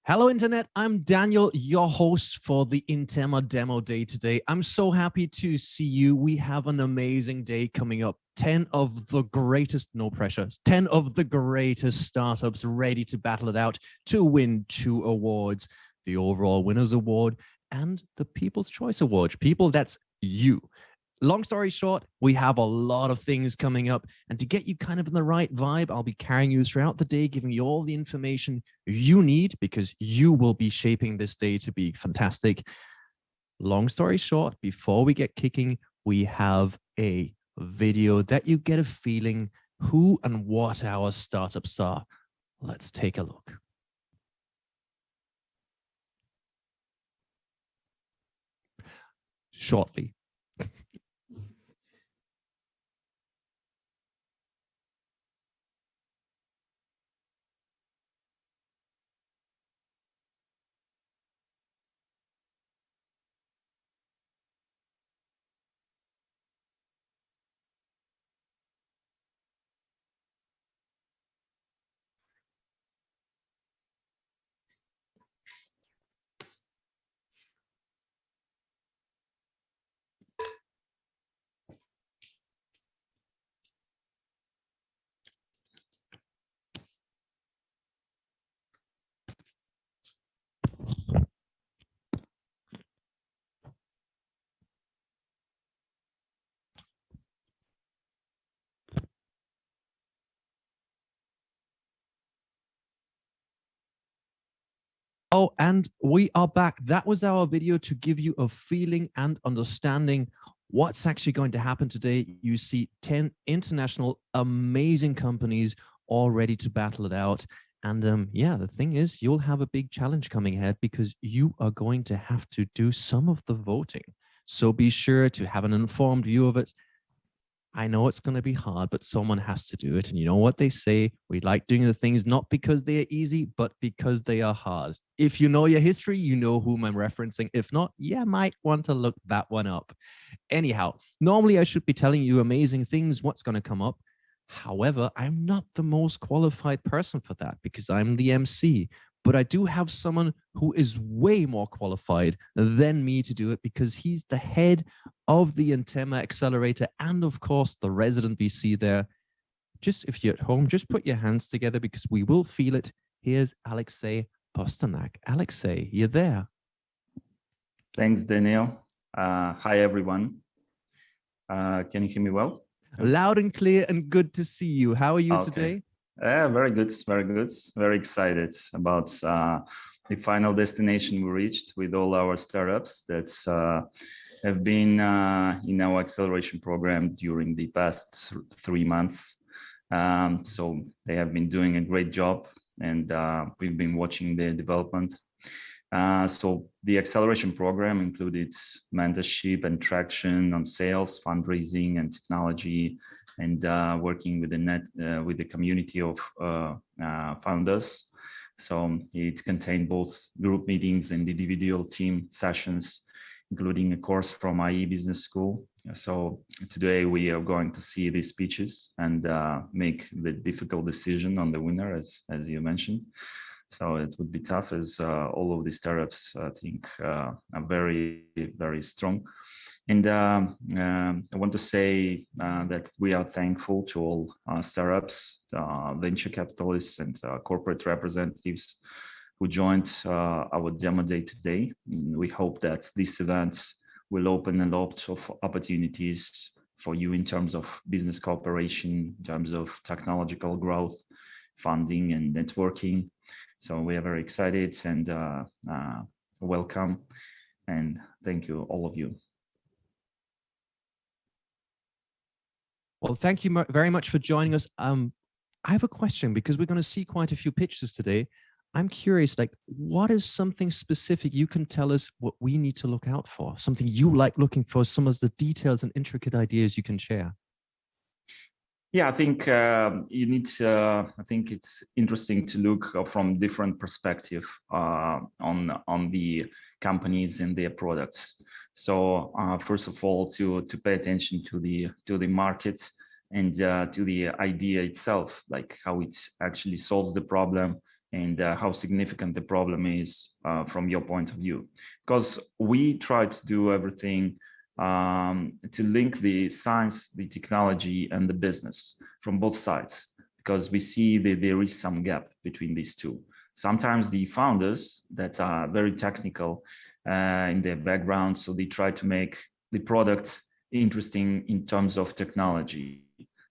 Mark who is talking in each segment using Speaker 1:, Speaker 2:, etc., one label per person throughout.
Speaker 1: Hello, Internet. I'm Daniel, your host for the Intema Demo Day today. I'm so happy to see you. We have an amazing day coming up. 10 of the greatest, no pressure, 10 of the greatest startups ready to battle it out to win 2 awards, the overall winners award and the People's Choice Award. People, that's you. Long story short, we have a lot of things coming up, and to get you kind of in the right vibe, I'll be carrying you throughout the day, giving you all the information you need because you will be shaping this day to be fantastic. Long story short, before we get kicking, we have a video that you get a feeling who and what our startups are. Let's take a look. Shortly. Oh, and we are back. That was our video to give you a feeling and understanding what's actually going to happen today. You see 10 international amazing companies all ready to battle it out. And yeah, the thing is, you'll have a big challenge coming ahead because you are going to have to do some of the voting. So be sure to have an informed view of it. I know it's going to be hard, but someone has to do it. And you know what they say? We like doing the things not because they are easy, but because they are hard. If you know your history, you know whom I'm referencing. If not, you might want to look that one up. Anyhow, normally I should be telling you amazing things, what's going to come up. However, I'm not the most qualified person for that because I'm the MC. But I do have someone who is way more qualified than me to do it because he's the head of the Intema Accelerator and, of course, the resident VC there. Just if you're at home, just put your hands together because we will feel it. Here's Alexei Posternak. Alexei, you're there.
Speaker 2: Thanks, Daniel. Hi, everyone. Can you hear me well?
Speaker 1: Loud and clear and good to see you. How are you today?
Speaker 2: Very good, very good. Very excited about the final destination we reached with all our startups that have been in our acceleration program during the past 3 months. So they have been doing a great job, and we've been watching their development. So the acceleration program included mentorship and traction on sales, fundraising, and technology, and working with the community of founders. So it contained both group meetings and individual team sessions, including a course from IE Business School. So today we are going to see these speeches and make the difficult decision on the winner, as you mentioned. So it would be tough as all of the startups, I think, are very, very strong. And I want to say that we are thankful to all startups, venture capitalists, and corporate representatives who joined our demo day today. We hope that this event will open a lot of opportunities for you in terms of business cooperation, in terms of technological growth, funding, and networking. So we are very excited and welcome, and thank you, all of you.
Speaker 1: Well, thank you very much for joining us. I have a question because we're going to see quite a few pictures today. I'm curious, like, what is something specific you can tell us what we need to look out for? Something you like looking for, some of the details and intricate ideas you can share.
Speaker 2: Yeah, I think you need to, I think it's interesting to look from different perspective on the companies and their products. So first of all, to pay attention to the market and to the idea itself, like how it actually solves the problem, and how significant the problem is from your point of view. Because we try to do everything to link the science, the technology, and the business from both sides, because we see that there is some gap between these two. Sometimes the founders that are very technical in their background, so they try to make the product interesting in terms of technology,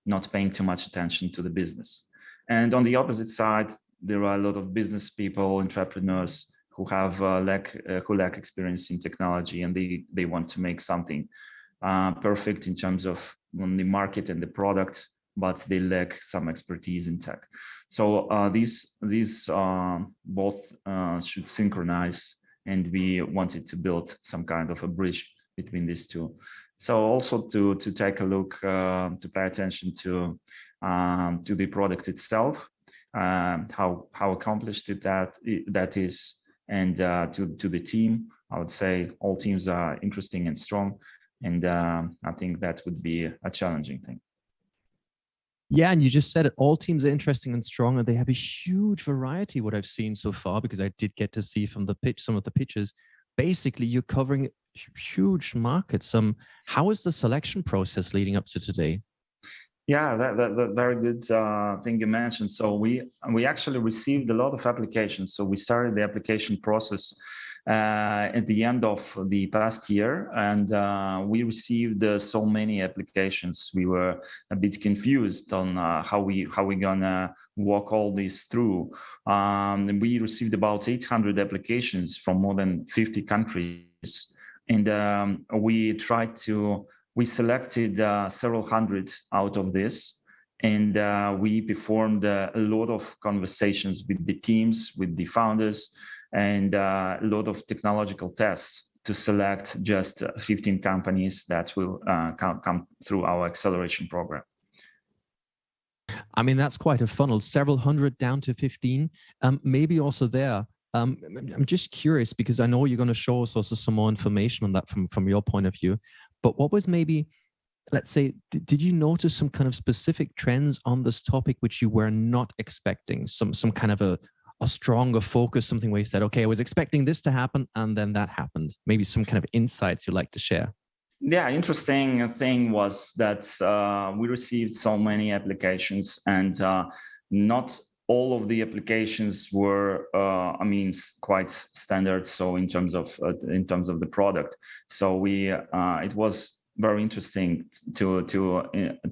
Speaker 2: not paying too much attention to the business. And on the opposite side, there are a lot of business people, entrepreneurs who have who lack experience in technology, and they want to make something perfect in terms of the market and the product, but they lack some expertise in tech. So these both should synchronize, and we wanted to build some kind of a bridge between these two. So also to take a look, to pay attention to the product itself, how accomplished that is, and to the team. I would say all teams are interesting and strong, and I think that would be a challenging thing.
Speaker 1: Yeah, and you just said it. All teams are interesting and strong, and they have a huge variety. What I've seen so far, because I did get to see from the pitch some of the pitches. Basically, you're covering huge markets. How is the selection process leading up to today?
Speaker 2: Yeah, that very good thing you mentioned. So we actually received a lot of applications. So we started the application process at the end of the past year, and we received so many applications. We were a bit confused on how we gonna walk all this through. And we received about 800 applications from more than 50 countries, and we selected several hundred out of this, and we performed a lot of conversations with the teams, with the founders, and a lot of technological tests to select just 15 companies that will come through our acceleration program.
Speaker 1: I mean, that's quite a funnel, several hundred down to 15. Maybe also there, I'm just curious, because I know you're going to show us also some more information on that from your point of view. But what was maybe, let's say, did you notice some kind of specific trends on this topic which you were not expecting? Some kind of a stronger focus, something where you said, okay, I was expecting this to happen, and then that happened. Maybe some kind of insights you'd like to share.
Speaker 2: Yeah, interesting thing was that we received so many applications, and not all of the applications were, quite standard. So in terms of the product, so it was very interesting to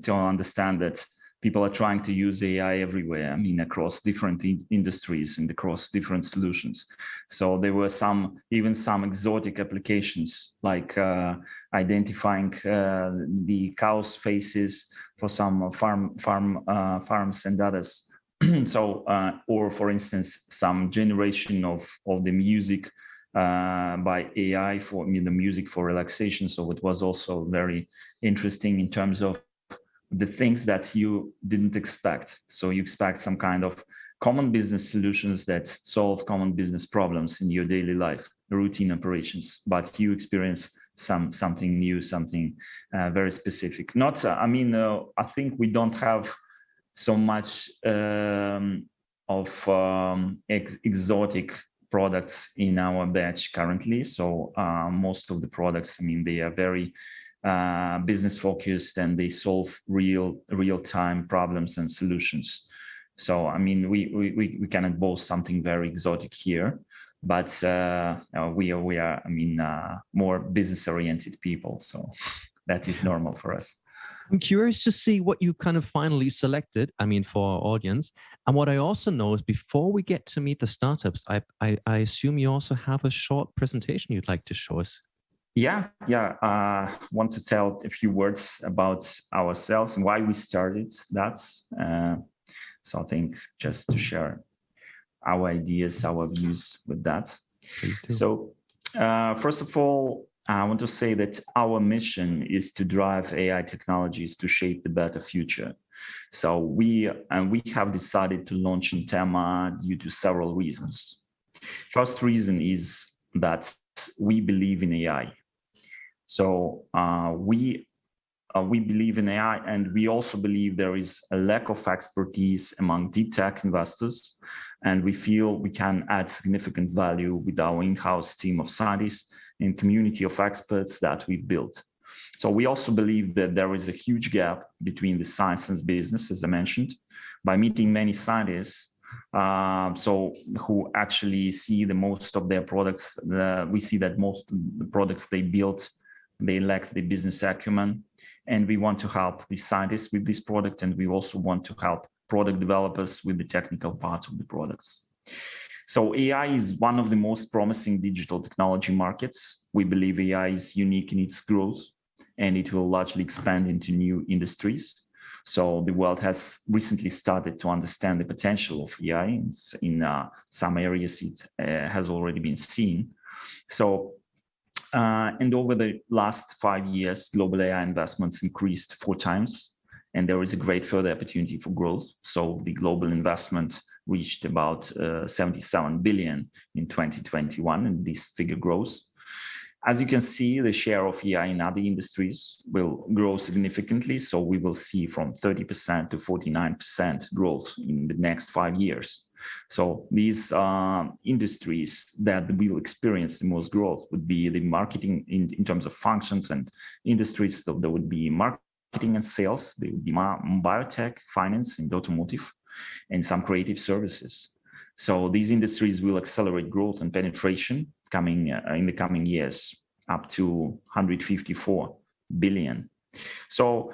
Speaker 2: understand that people are trying to use AI everywhere. I mean, across different industries and across different solutions. So there were even some exotic applications, like identifying the cow's faces for some farms and others. So, or for instance, some generation of the music by AI for the music for relaxation. So it was also very interesting in terms of the things that you didn't expect. So you expect some kind of common business solutions that solve common business problems in your daily life, routine operations, but you experience something new, something very specific. I think we don't have so much of exotic products in our batch currently. So most of the products, they are very business focused, and they solve real-time problems and solutions. So we cannot boast something very exotic here, but we are more business oriented people, so that is normal for us.
Speaker 1: I'm curious to see what you kind of finally selected, for our audience. And what I also know is, before we get to meet the startups, I assume you also have a short presentation you'd like to show us.
Speaker 2: Yeah. Want to tell a few words about ourselves and why we started that. So I think just to share our ideas, our views with that.
Speaker 1: Please do.
Speaker 2: So first of all, I want to say that our mission is to drive AI technologies to shape the better future. So we have decided to launch Intema due to several reasons. First reason is that we believe in AI. So we we believe in AI, and we also believe there is a lack of expertise among deep tech investors, and we feel we can add significant value with our in-house team of scientists and community of experts that we've built. So we also believe that there is a huge gap between the science and business, as I mentioned. By meeting many scientists, who actually see the most of their products, we see that most of the products they build, they lack the business acumen, and we want to help the scientists with this product, and we also want to help product developers with the technical part of the products. So AI is one of the most promising digital technology markets. We believe AI is unique in its growth, and it will largely expand into new industries. So the world has recently started to understand the potential of AI. In some areas, it has already been seen. So, and over the last 5 years, global AI investments increased 4 times, and there is a great further opportunity for growth. So the global investment reached about 77 billion in 2021, and this figure grows. As you can see, the share of AI in other industries will grow significantly. So we will see from 30% to 49% growth in the next 5 years. So these industries that will experience the most growth would be the marketing in terms of functions and industries. So there would be marketing and sales, there would be biotech, finance, and automotive, and some creative services. So these industries will accelerate growth and penetration coming in the coming years up to 154 billion. So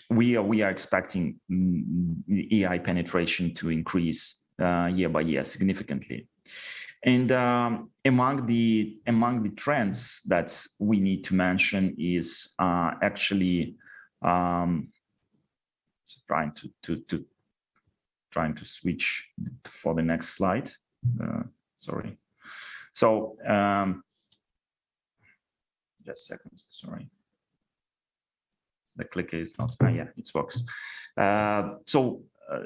Speaker 2: we are expecting the AI penetration to increase year by year significantly. And among the trends that we need to mention is actually just trying to switch for the next slide. Sorry. So just seconds. Sorry. The clicker is not. Yeah, it works.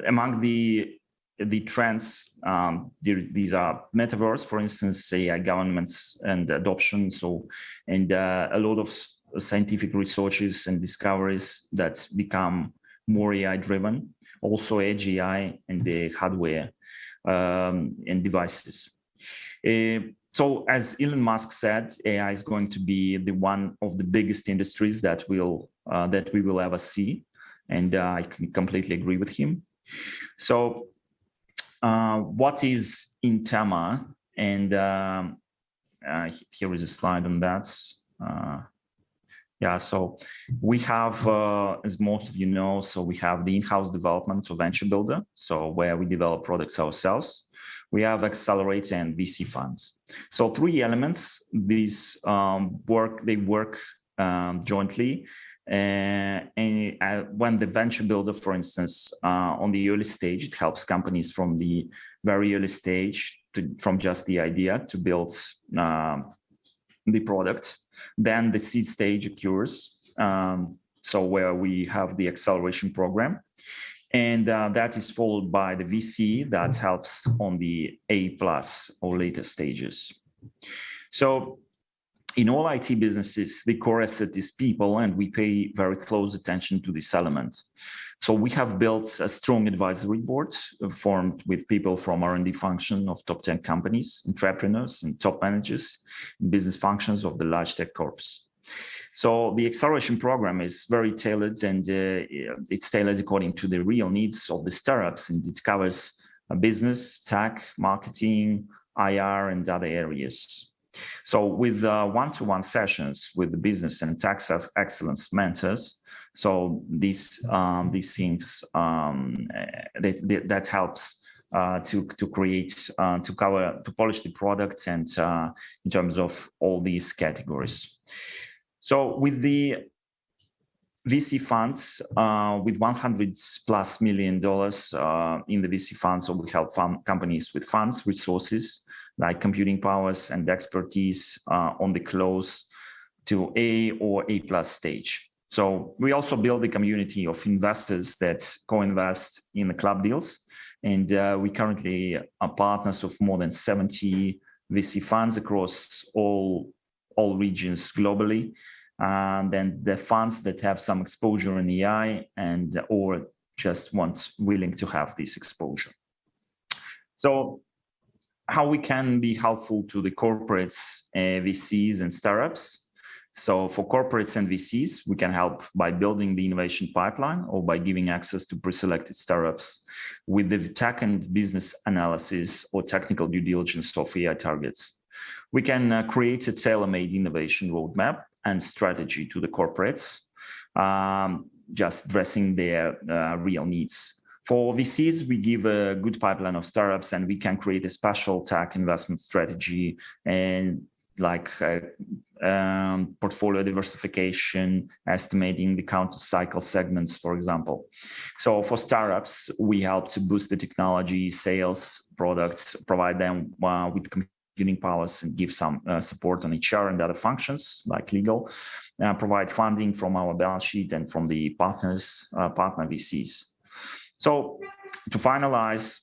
Speaker 2: Among the trends, these are metaverse, for instance, AI governments and adoption. And a lot of scientific researches and discoveries that become more AI driven. Also edge AI and the hardware and devices. So as Elon Musk said, AI is going to be the one of the biggest industries that we will ever see. And I can completely agree with him. So what is Intema? And here is a slide on that. Yeah, so we have, as most of you know, so we have the in-house development, so venture builder, so where we develop products ourselves. We have accelerator and VC funds. So 3 elements. These work jointly. And when the venture builder, for instance, on the early stage, it helps companies from the very early stage from just the idea to build the product. Then the seed stage occurs, so where we have the acceleration program, and that is followed by the VC that helps on the A+ or later stages. So in all IT businesses, the core asset is people, and we pay very close attention to this element. So we have built a strong advisory board formed with people from R&D function of top 10 companies, entrepreneurs, and top managers in business functions of the large tech corps. So the acceleration program is very tailored, and it's tailored according to the real needs of the startups, and it covers business, tech, marketing, IR, and other areas. So with one-to-one sessions with the business and tax excellence mentors, so these things that helps to create, to polish the products, and in terms of all these categories. So with the VC funds, with $100+ million in the VC funds, so we help companies with funds, resources, like computing powers and expertise on the close to A or A+ stage. So we also build a community of investors that co-invest in the club deals. And we currently are partners of more than 70 VC funds across all regions globally. than the funds that have some exposure in AI and or just willing to have this exposure. So how we can be helpful to the corporates, VCs and startups. So for corporates and VCs, we can help by building the innovation pipeline or by giving access to pre-selected startups with the tech and business analysis or technical due diligence of AI targets. We can create a tailor-made innovation roadmap and strategy to the corporates, just addressing their real needs. For VCs, we give a good pipeline of startups and we can create a special tech investment strategy and like portfolio diversification, estimating the counter-cycle segments, for example. So for startups, we help to boost the technology, sales, products, provide them with computing powers and give some support on HR and other functions like legal, provide funding from our balance sheet and from the partner VCs. So to finalize,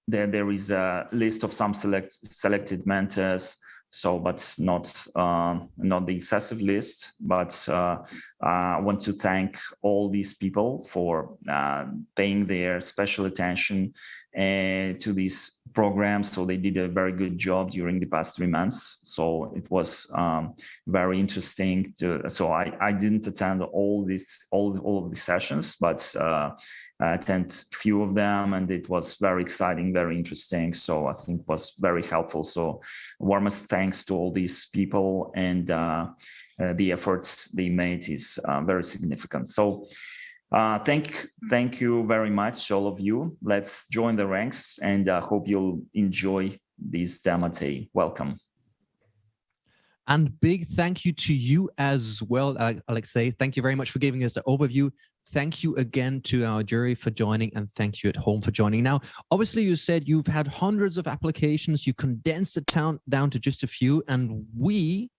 Speaker 2: there is a list of some selected mentors. So, but not the excessive list. But I want to thank all these people for paying their special attention to this program. So they did a very good job during the past 3 months. So it was very interesting. So I didn't attend all of the sessions, but I attended a few of them, and it was very exciting, very interesting. So I think it was very helpful. So warmest thanks to all these people, and the efforts they made is very significant. So thank you very much, all of you. Let's join the ranks, and hope you'll enjoy this demo day. Welcome.
Speaker 1: And big thank you to you as well, Alexei. Thank you very much for giving us an overview. Thank you again to our jury for joining, and thank you at home for joining. Now, obviously, you said you've had hundreds of applications. You condensed it down to just a few, and we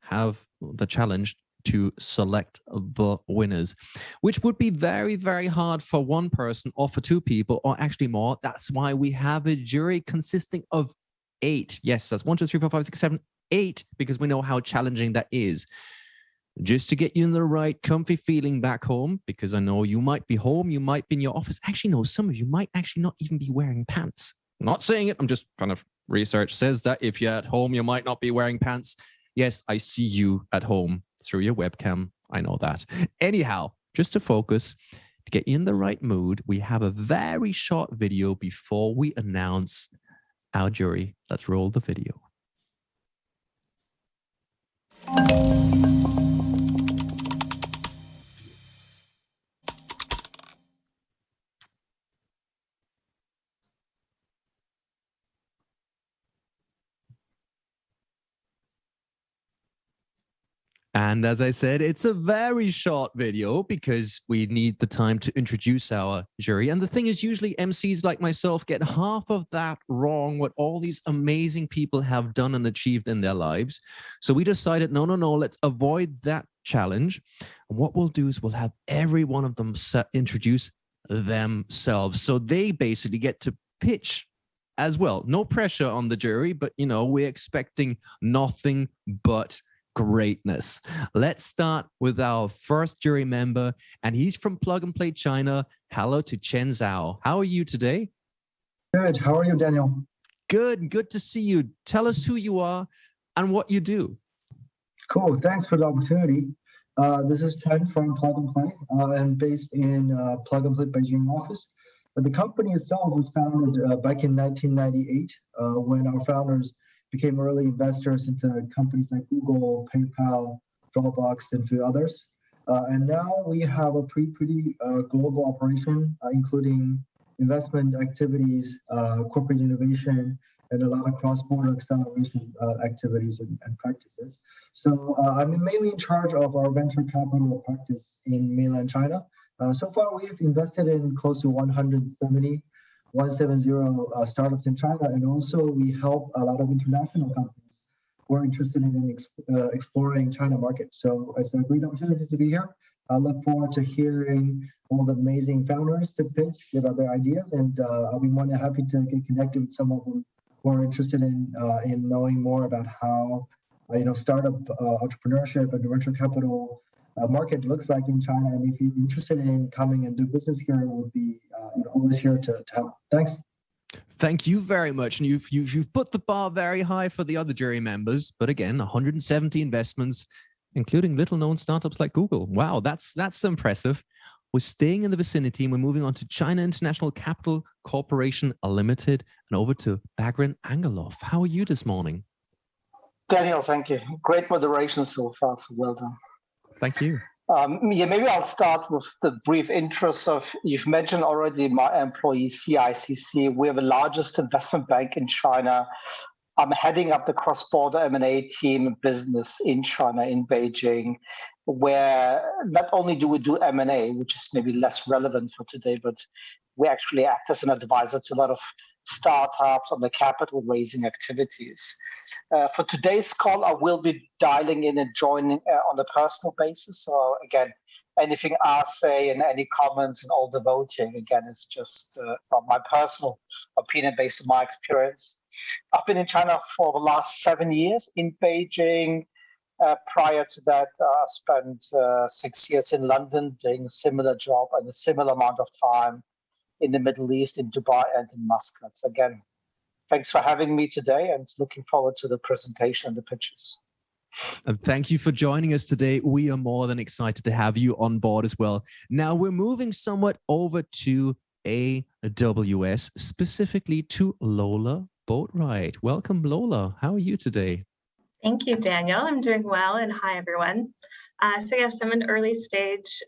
Speaker 1: have the challenge to select the winners, which would be very, very hard for one person or for two people, or actually more. That's why we have a jury consisting of 8. Yes, that's 1, 2, 3, 4, 5, 6, 7, 8, because we know how challenging that is. Just to get you in the right comfy feeling back home, because I know you might be home, you might be in your office. Actually, no, some of you might actually not even be wearing pants. I'm not saying it, I'm just kind of, research says that if you're at home, you might not be wearing pants. Yes, I see you at home through your webcam. I know that. Anyhow, just to focus, to get you in the right mood, we have a very short video before we announce our jury. Let's roll the video. And as I said, it's a very short video because we need the time to introduce our jury. And the thing is, usually MCs like myself get half of that wrong, what all these amazing people have done and achieved in their lives. So we decided, no, let's avoid that challenge. And what we'll do is we'll have every one of them introduce themselves. So they basically get to pitch as well. No pressure on the jury, but, you know, we're expecting nothing but greatness. Let's start with our first jury member, and he's from Plug and Play China. Hello to Chen Zhao. How are you today?
Speaker 3: Good. How are you, Daniel?
Speaker 1: Good to see you. Tell us who you are and what you do.
Speaker 3: Cool. Thanks for the opportunity. This is Chen from Plug and Play. I'm based in Plug and Play Beijing office. The company itself was founded back in 1998 when our founders became early investors into companies like Google, PayPal, Dropbox, and a few others. And now we have a pretty global operation, including investment activities, corporate innovation, and a lot of cross-border acceleration activities and practices. So I'm mainly in charge of our venture capital practice in mainland China. So far, we've invested in close to 170 startups in China, and also we help a lot of international companies who are interested in exploring China market. So it's a great opportunity to be here. I look forward to hearing all the amazing founders to pitch about their ideas, and I'll be more than happy to get connected with some of them who are interested in knowing more about how startup entrepreneurship and venture capital market looks like in China. And if you're interested in coming and do business here, we'll be always here to help. Thanks.
Speaker 1: Thank you very much. And you've put the bar very high for the other jury members. But again, 170 investments, including little-known startups like Google. Wow, that's impressive. We're staying in the vicinity and we're moving on to China International Capital Corporation Limited and over to Bagran Angelov. How are you this morning?
Speaker 4: Daniel, thank you. Great moderation so far, so well done.
Speaker 1: Thank you.
Speaker 4: Maybe I'll start with the brief interest of, you've mentioned already my employee CICC. We're the largest investment bank in China. I'm heading up the cross-border M&A team business in China, in Beijing, where not only do we do M&A, which is maybe less relevant for today, but we actually act as an advisor to a lot of startups on the capital raising activities. For today's call, I will be dialing in and joining on a personal basis. So again, anything I say and any comments and all the voting, again, is just from my personal opinion based on my experience. I've been in China for the last 7 years in Beijing. Prior to that, I spent 6 years in London doing a similar job and a similar amount of time in the Middle East, in Dubai and in Muscat. So again, thanks for having me today and looking forward to the presentation and the pitches.
Speaker 1: And thank you for joining us today. We are more than excited to have you on board as well. Now we're moving somewhat over to AWS, specifically to Lola Boatwright. Welcome, Lola. How are you today?
Speaker 5: Thank you, Daniel. I'm doing well, and hi, everyone. So yes, I'm an early stage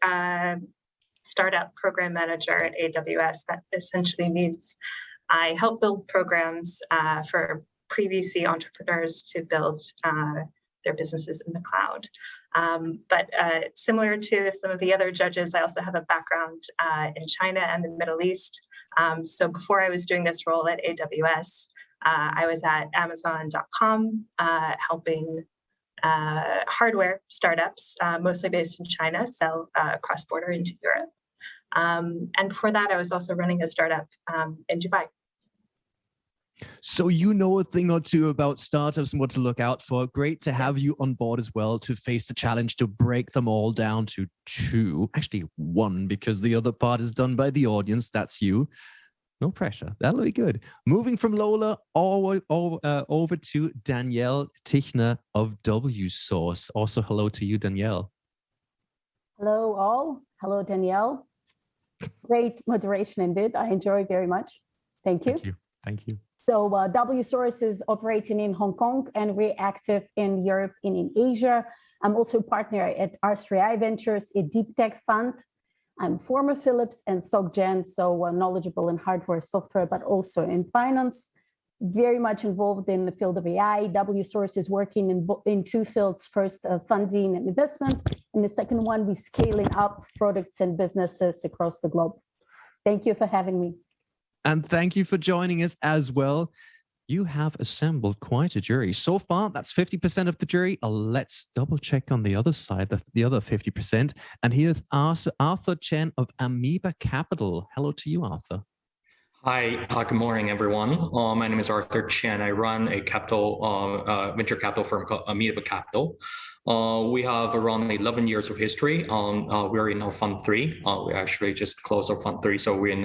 Speaker 5: startup program manager at AWS. That essentially means I help build programs for pre-VC entrepreneurs to build their businesses in the cloud. But similar to some of the other judges, I also have a background in China and the Middle East. So before I was doing this role at AWS, I was at Amazon.com helping hardware startups, mostly based in China, sell cross-border into Europe. And before that, I was also running a startup in Dubai.
Speaker 1: So you know a thing or two about startups and what to look out for. Great to have you on board as well to face the challenge to break them all down to two, actually one, because the other part is done by the audience. That's you. No pressure. That'll be good. Moving from Lola over to Danielle Tichner of WSource. Also, hello to you, Danielle.
Speaker 6: Hello, all. Hello, Danielle. Great moderation indeed. I enjoy very much. Thank you.
Speaker 1: Thank you. Thank you.
Speaker 6: So WSource is operating in Hong Kong and we're active in Europe and in Asia. I'm also a partner at R3I Ventures, a deep tech fund. I'm former Philips and SocGen, so knowledgeable in hardware, software, but also in finance. Very much involved in the field of AI. WSource is working in two fields. First, funding and investment. And the second one, we scaling up products and businesses across the globe. Thank you for having me.
Speaker 1: And thank you for joining us as well. You have assembled quite a jury. So far, that's 50% of the jury. Let's double check on the other side, the other 50%. And here's Arthur Chen of Amoeba Capital. Hello to you, Arthur.
Speaker 7: Hi, good morning, everyone. My name is Arthur Chen. I run a venture capital firm called Amoeba Capital. We have around 11 years of history. We're in our Fund 3. We actually just closed our Fund 3, so we're in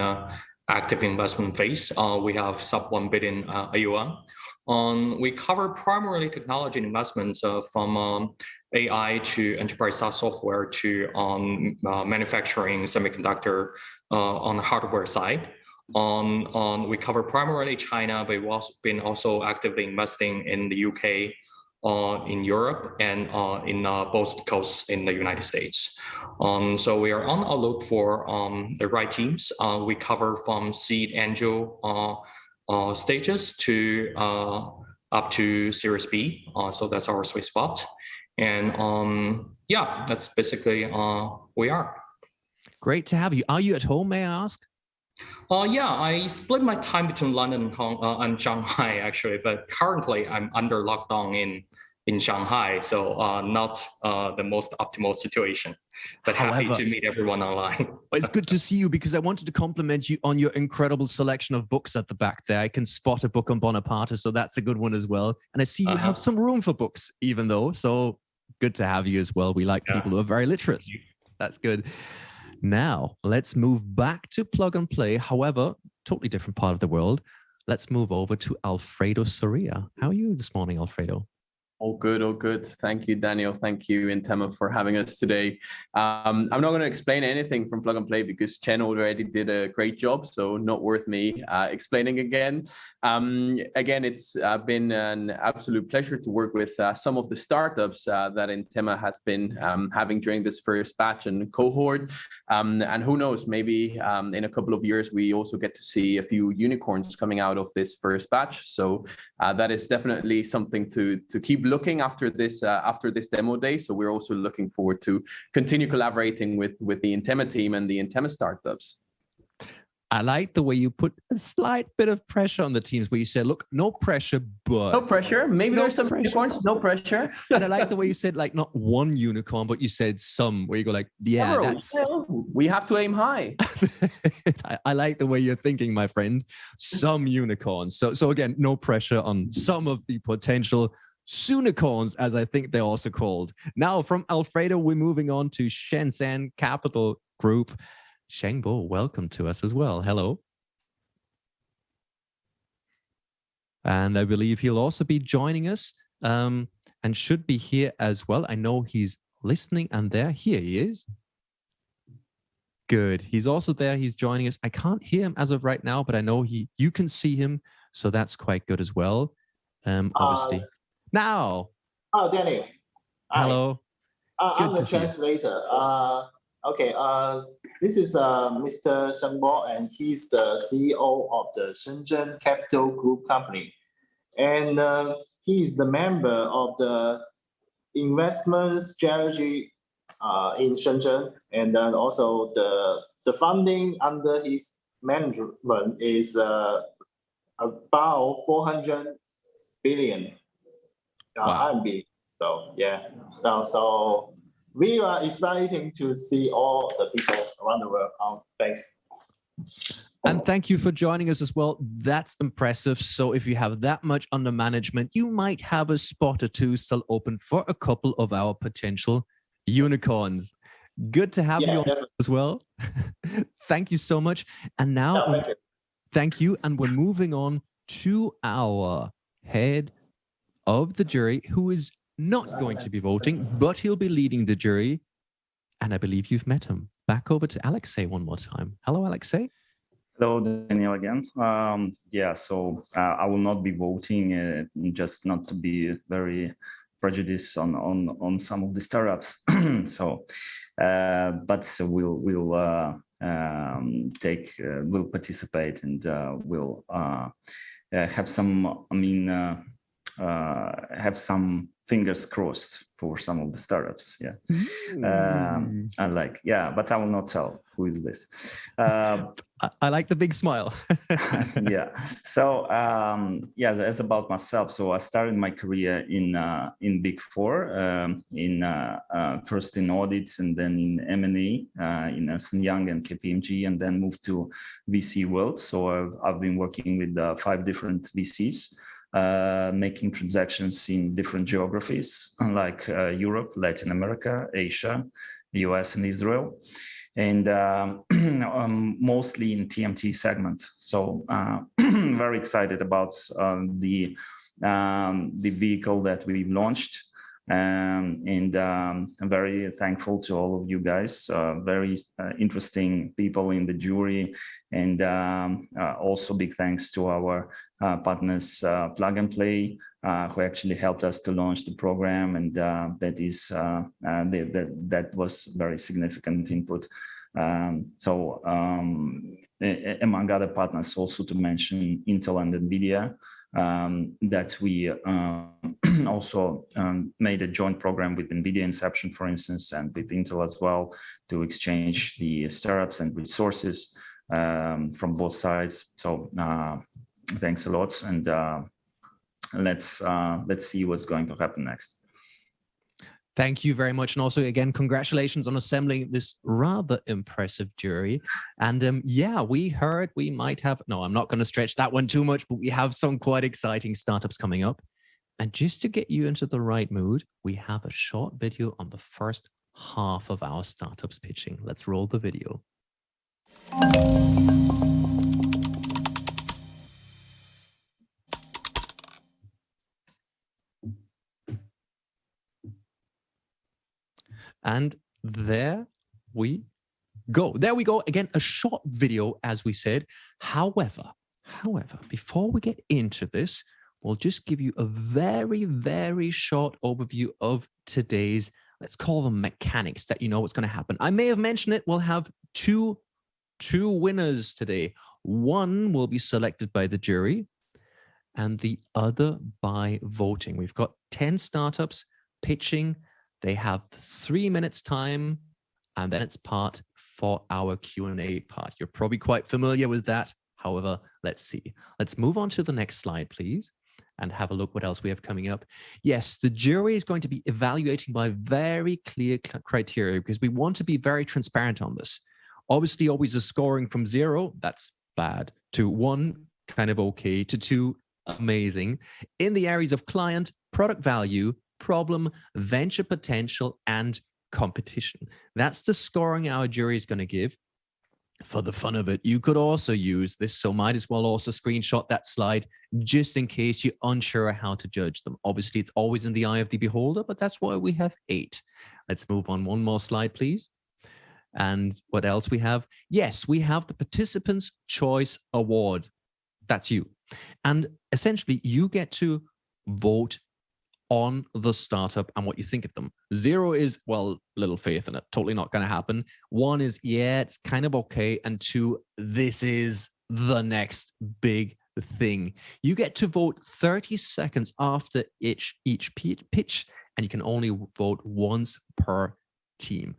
Speaker 7: active investment phase. We have sub 1 billion AUM. We cover primarily technology investments from AI to enterprise SaaS software to manufacturing semiconductor on the hardware side. We cover primarily China, but we've also been actively investing in the UK, in Europe, and in both coasts in the United States. So we are on a look for the right teams. We cover from seed angel stages to up to Series B. So that's our sweet spot. And yeah, that's basically we are.
Speaker 1: Great to have you. Are you at home, may I ask?
Speaker 7: Yeah, I split my time between London and Shanghai, actually, but currently I'm under lockdown in in Shanghai, so not the most optimal situation, but happy
Speaker 1: However,
Speaker 7: to meet everyone online.
Speaker 1: it's good to see you because I wanted to compliment you on your incredible selection of books at the back there. I can spot a book on Bonaparte, so that's a good one as well. And I see you have some room for books, even though, so good to have you as well. We like people who are very literate. That's good. Now, let's move back to Plug and Play. However, totally different part of the world. Let's move over to Alfredo Soria. How are you this morning, Alfredo?
Speaker 8: All good, all good. Thank you, Daniel. Thank you, Intema, for having us today. I'm not going to explain anything from Plug and Play because Chen already did a great job, so not worth me explaining again. Again, it's been an absolute pleasure to work with some of the startups that Intema has been having during this first batch and cohort. And who knows, maybe in a couple of years, we also get to see a few unicorns coming out of this first batch. So that is definitely something to keep looking after this demo day. So we're also looking forward to continue collaborating with the Intema team and the Intema startups.
Speaker 1: I like the way you put a slight bit of pressure on the teams where you said, look, no pressure, but...
Speaker 8: No pressure. Maybe there's some unicorns, no pressure.
Speaker 1: And I like the way you said, like, not one unicorn, but you said some, where you go like, yeah,
Speaker 8: Several.
Speaker 1: that's...
Speaker 8: We have to aim high.
Speaker 1: I like the way you're thinking, my friend. Some unicorns. So again, no pressure on some of the potential Soonicorns, as I think they're also called. Now, from Alfredo, we're moving on to Shenzhen Capital Group. Shengbo, welcome to us as well. Hello. And I believe he'll also be joining us and should be here as well. I know he's listening and there. Here he is. Good. He's also there. He's joining us. I can't hear him as of right now, but I know you can see him. So that's quite good as well. Obviously. Now.
Speaker 9: Oh, Danny.
Speaker 1: Hello.
Speaker 9: I'm the translator. Okay. This is Mr. Shen Bo, and he's the CEO of the Shenzhen Capital Group company. And he is the member of the investment strategy in Shenzhen. And then also the funding under his management is about 400 billion.
Speaker 1: Wow.
Speaker 9: RMB. So yeah, so we are excited to see all the people around the world. Thanks.
Speaker 1: And thank you for joining us as well. That's impressive. So if you have that much under management, you might have a spot or two still open for a couple of our potential unicorns. Good to have you on as well. Thank you so much. And now, thank you. And we're moving on to our head of the jury, who is not going to be voting, but he'll be leading the jury. And I believe you've met him. Back over to Alexei one more time. Hello, Alexei.
Speaker 2: Hello, Daniel again. So I will not be voting, just not to be very prejudiced on some of the startups. But we'll participate and we'll have some. Have some fingers crossed for some of the startups. Yeah, but I will not tell who is this.
Speaker 1: I like the big smile.
Speaker 2: Yeah. So as about myself. So I started my career in Big Four, first in audits and then in M&A in Ernst & Young and KPMG, and then moved to VC world. So I've been working with 5 different VCs. Making transactions in different geographies, like Europe, Latin America, Asia, US, and Israel, and mostly in TMT segment. So very excited about the vehicle that we've launched. And I'm very thankful to all of you guys, very interesting people in the jury, and also big thanks to our partners, Plug and Play, who actually helped us to launch the program, and that was very significant input. Among other partners, also to mention Intel and NVIDIA, that we also made a joint program with NVIDIA Inception, for instance, and with Intel as well, to exchange the startups and resources from both sides. So thanks a lot, and let's see what's going to happen next.
Speaker 1: Thank you very much. And also, again, congratulations on assembling this rather impressive jury. And yeah, we heard we might have, no, I'm not going to stretch that one too much, but we have some quite exciting startups coming up. And just to get you into the right mood, we have a short video on the first half of our startups pitching. Let's roll the video. And there we go. There we go. Again, a short video, as we said. However, before we get into this, we'll just give you a very, very short overview of today's, let's call them mechanics, that you know what's going to happen. I may have mentioned it. We'll have two winners today. One will be selected by the jury and the other by voting. We've got 10 startups pitching. They have 3 minutes time, and then it's part for our Q&A part. You're probably quite familiar with that. However, let's see. Let's move on to the next slide, please, and have a look what else we have coming up. Yes, the jury is going to be evaluating by very clear criteria because we want to be very transparent on this. Obviously, always a scoring from 0, that's bad, to 1, kind of okay, to 2, amazing. In the areas of client, product value, problem, venture potential, and competition. That's the scoring our jury is going to give. For the fun of it, you could also use this, so might as well also screenshot that slide just in case you're unsure how to judge them. Obviously, it's always in the eye of the beholder, but that's why we have 8. Let's move on one more slide, please. And what else we have? Yes, we have the Participants' Choice Award. That's you. And essentially, you get to vote on the startup and what you think of them. 0 is, well, little faith in it, totally not going to happen. 1 is, yeah, it's kind of okay. And 2, this is the next big thing. You get to vote 30 seconds after each pitch, and you can only vote once per team.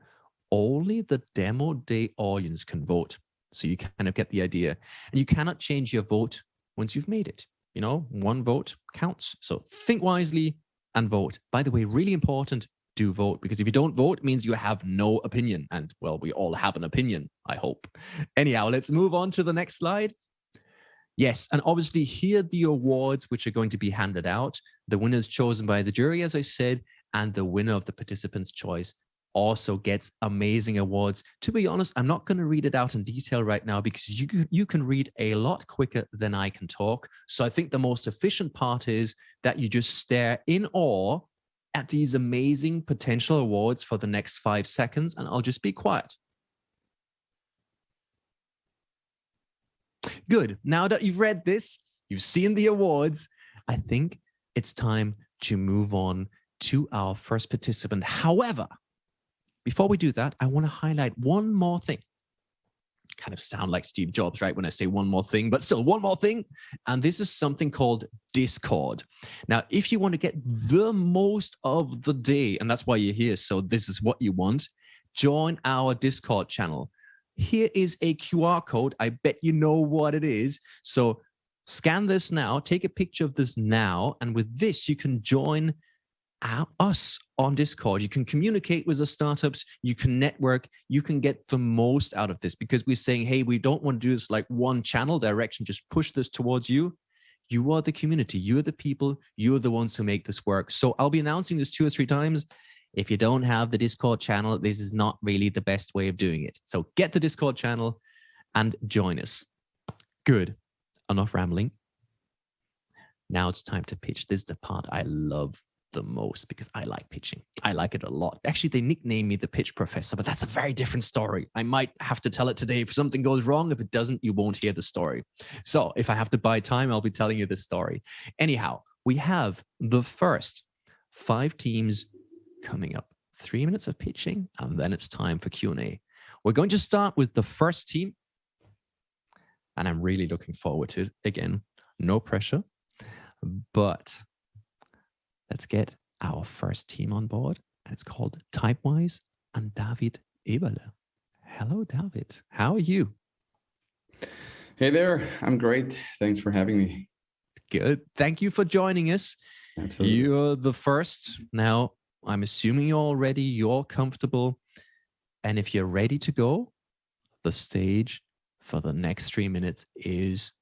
Speaker 1: Only the demo day audience can vote. So you kind of get the idea. And you cannot change your vote once you've made it. You know, 1 vote counts. So think wisely and vote. By the way, really important, do vote, because if you don't vote, it means you have no opinion. And well, we all have an opinion, I hope. Anyhow, let's move on to the next slide. Yes, and obviously here are the awards which are going to be handed out. The winner is chosen by the jury, as I said, and the winner of the Participants' Choice also gets amazing awards. To be honest, I'm not going to read it out in detail right now because you can read a lot quicker than I can talk. So I think the most efficient part is that you just stare in awe at these amazing potential awards for the next 5 seconds, and I'll just be quiet. Good. Now that you've read this, you've seen the awards, I think it's time to move on to our first participant. However, before we do that, I want to highlight one more thing. Kind of sound like Steve Jobs, right? When I say one more thing, but still one more thing. And this is something called Discord. Now, if you want to get the most of the day, and that's why you're here, so this is what you want, join our Discord channel. Here is a QR code. I bet you know what it is. So scan this now, take a picture of this now, and with this, you can join us on Discord. You can communicate with the startups, you can network, you can get the most out of this, because we're saying, hey, we don't want to do this like one channel direction, just push this towards you. You are the community, you are the people, you are the ones who make this work. So I'll be announcing this 2 or 3 times. If you don't have the Discord channel, this is not really the best way of doing it. So get the Discord channel and join us. Good. Enough rambling. Now it's time to pitch. This is the part I love the most because I like pitching. I like it a lot. Actually, they nicknamed me the pitch professor, but that's a very different story. I might have to tell it today. If something goes wrong, if it doesn't, you won't hear the story. So if I have to buy time, I'll be telling you this story. Anyhow, we have the first 5 teams coming up. 3 minutes of pitching, and then it's time for Q&A. We're going to start with the first team, and I'm really looking forward to it. Again, no pressure, but let's get our first team on board, and it's called Typewise and David Eberle. Hello, David. How are you?
Speaker 10: Hey there. I'm great. Thanks for having me.
Speaker 1: Good. Thank you for joining us.
Speaker 10: Absolutely.
Speaker 1: You're the first. Now, I'm assuming you're all ready, you're comfortable. And if you're ready to go, the stage for the next 3 minutes is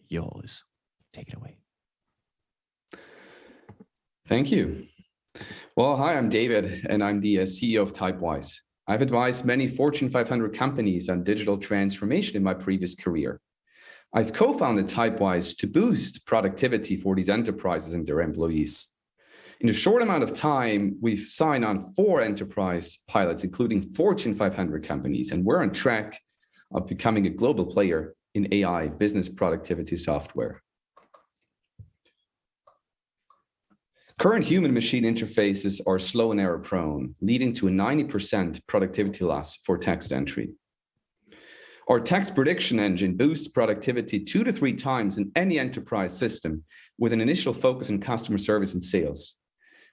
Speaker 1: yours. Take it away.
Speaker 10: Thank you. Well, hi, I'm David, and I'm the CEO of Typewise. I've advised many Fortune 500 companies on digital transformation in my previous career. I've co-founded Typewise to boost productivity for these enterprises and their employees. In a short amount of time, we've signed on 4 enterprise pilots, including Fortune 500 companies, and we're on track of becoming a global player in AI business productivity software. Current human-machine interfaces are slow and error-prone, leading to a 90% productivity loss for text entry. Our text prediction engine boosts productivity 2 to 3 times in any enterprise system with an initial focus on customer service and sales.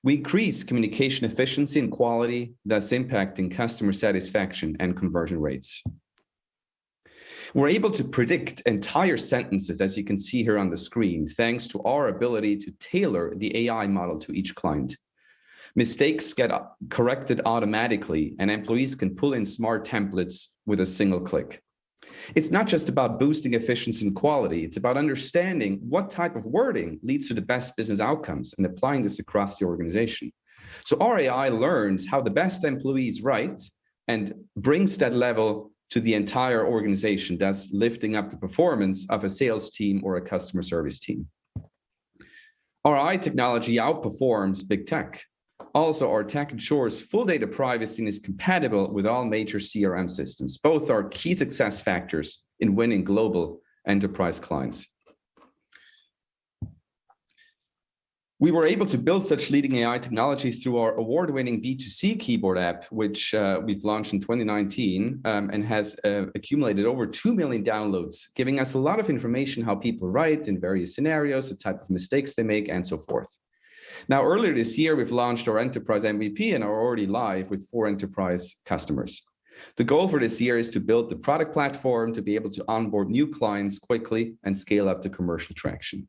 Speaker 10: We increase communication efficiency and quality, thus impacting customer satisfaction and conversion rates. We're able to predict entire sentences, as you can see here on the screen, thanks to our ability to tailor the AI model to each client. Mistakes get corrected automatically, and employees can pull in smart templates with a single click. It's not just about boosting efficiency and quality, it's about understanding what type of wording leads to the best business outcomes and applying this across the organization. So our AI learns how the best employees write and brings that level to the entire organization, thus lifting up the performance of a sales team or a customer service team. Our AI technology outperforms big tech. Also, our tech ensures full data privacy and is compatible with all major CRM systems. Both are key success factors in winning global enterprise clients. We were able to build such leading AI technology through our award-winning B2C keyboard app, which we've launched in 2019 and has accumulated over 2 million downloads, giving us a lot of information how people write in various scenarios, the type of mistakes they make, and so forth. Now, earlier this year, we've launched our enterprise MVP and are already live with 4 enterprise customers. The goal for this year is to build the product platform to be able to onboard new clients quickly and scale up the commercial traction.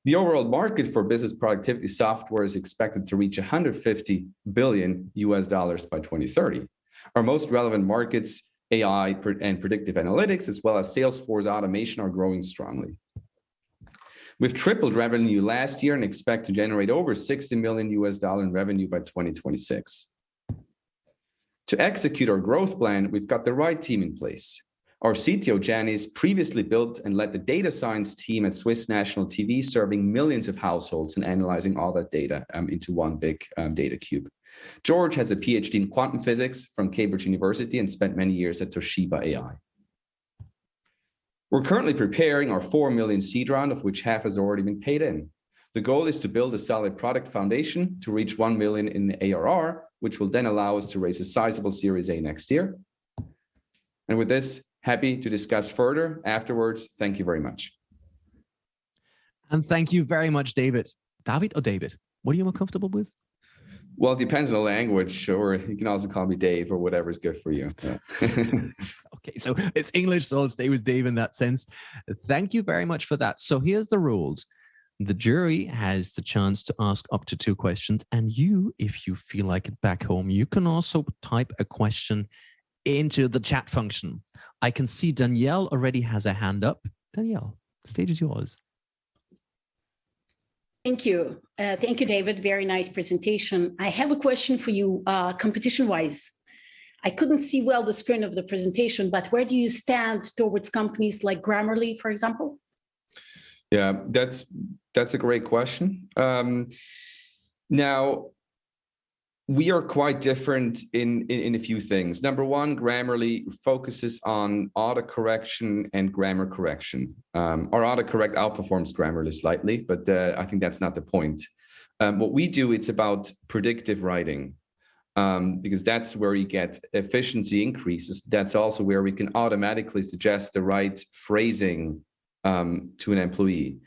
Speaker 10: The overall market for business productivity software is expected to reach $150 billion by 2030. Our most relevant markets, AI and predictive analytics, as well as Salesforce automation, are growing strongly. We've tripled revenue last year and expect to generate over $60 million in revenue by 2026. To execute our growth plan, we've got the right team in place. Our CTO, Janice, previously built and led the data science team at Swiss National TV, serving millions of households and analyzing all that data into one big data cube. George has a PhD in quantum physics from Cambridge University and spent many years at Toshiba AI. We're currently preparing our 4 million seed round, of which half has already been paid in. The goal is to build a solid product foundation to reach 1 million in ARR, which will then allow us to raise a sizable Series A next year. And with this, happy to discuss further afterwards. Thank you very much.
Speaker 1: And thank you very much, David. David or David? What are you more comfortable with?
Speaker 10: Well, it depends on the language, or you can also call me Dave or whatever is good for you. Yeah.
Speaker 1: Okay, so it's English, so I'll stay with Dave in that sense. Thank you very much for that. So here's the rules. The jury has the chance to ask up to 2 questions. And you, if you feel like it back home, you can also type a question into the chat function. I can see Danielle already has a hand up. Danielle, the stage is yours.
Speaker 11: Thank you. Thank you, David. Very nice presentation. I have a question for you, competition-wise. I couldn't see well the screen of the presentation, but where do you stand towards companies like Grammarly, for example?
Speaker 10: Yeah, that's a great question. Now, we are quite different in a few things. Number one, Grammarly focuses on autocorrection and grammar correction. Our autocorrect outperforms Grammarly slightly, but I think that's not the point. What we do, it's about predictive writing, because that's where you get efficiency increases. That's also where we can automatically suggest the right phrasing to an employee.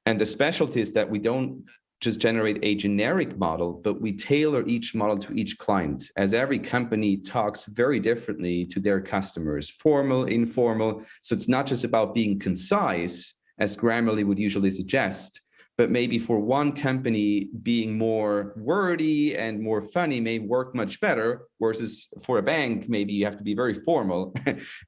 Speaker 10: And the specialty is that we don't just generate a generic model, but we tailor each model to each client, as every company talks very differently to their customers, formal, informal. So it's not just about being concise, as Grammarly would usually suggest, but maybe for one company being more wordy and more funny may work much better, versus for a bank, maybe you have to be very formal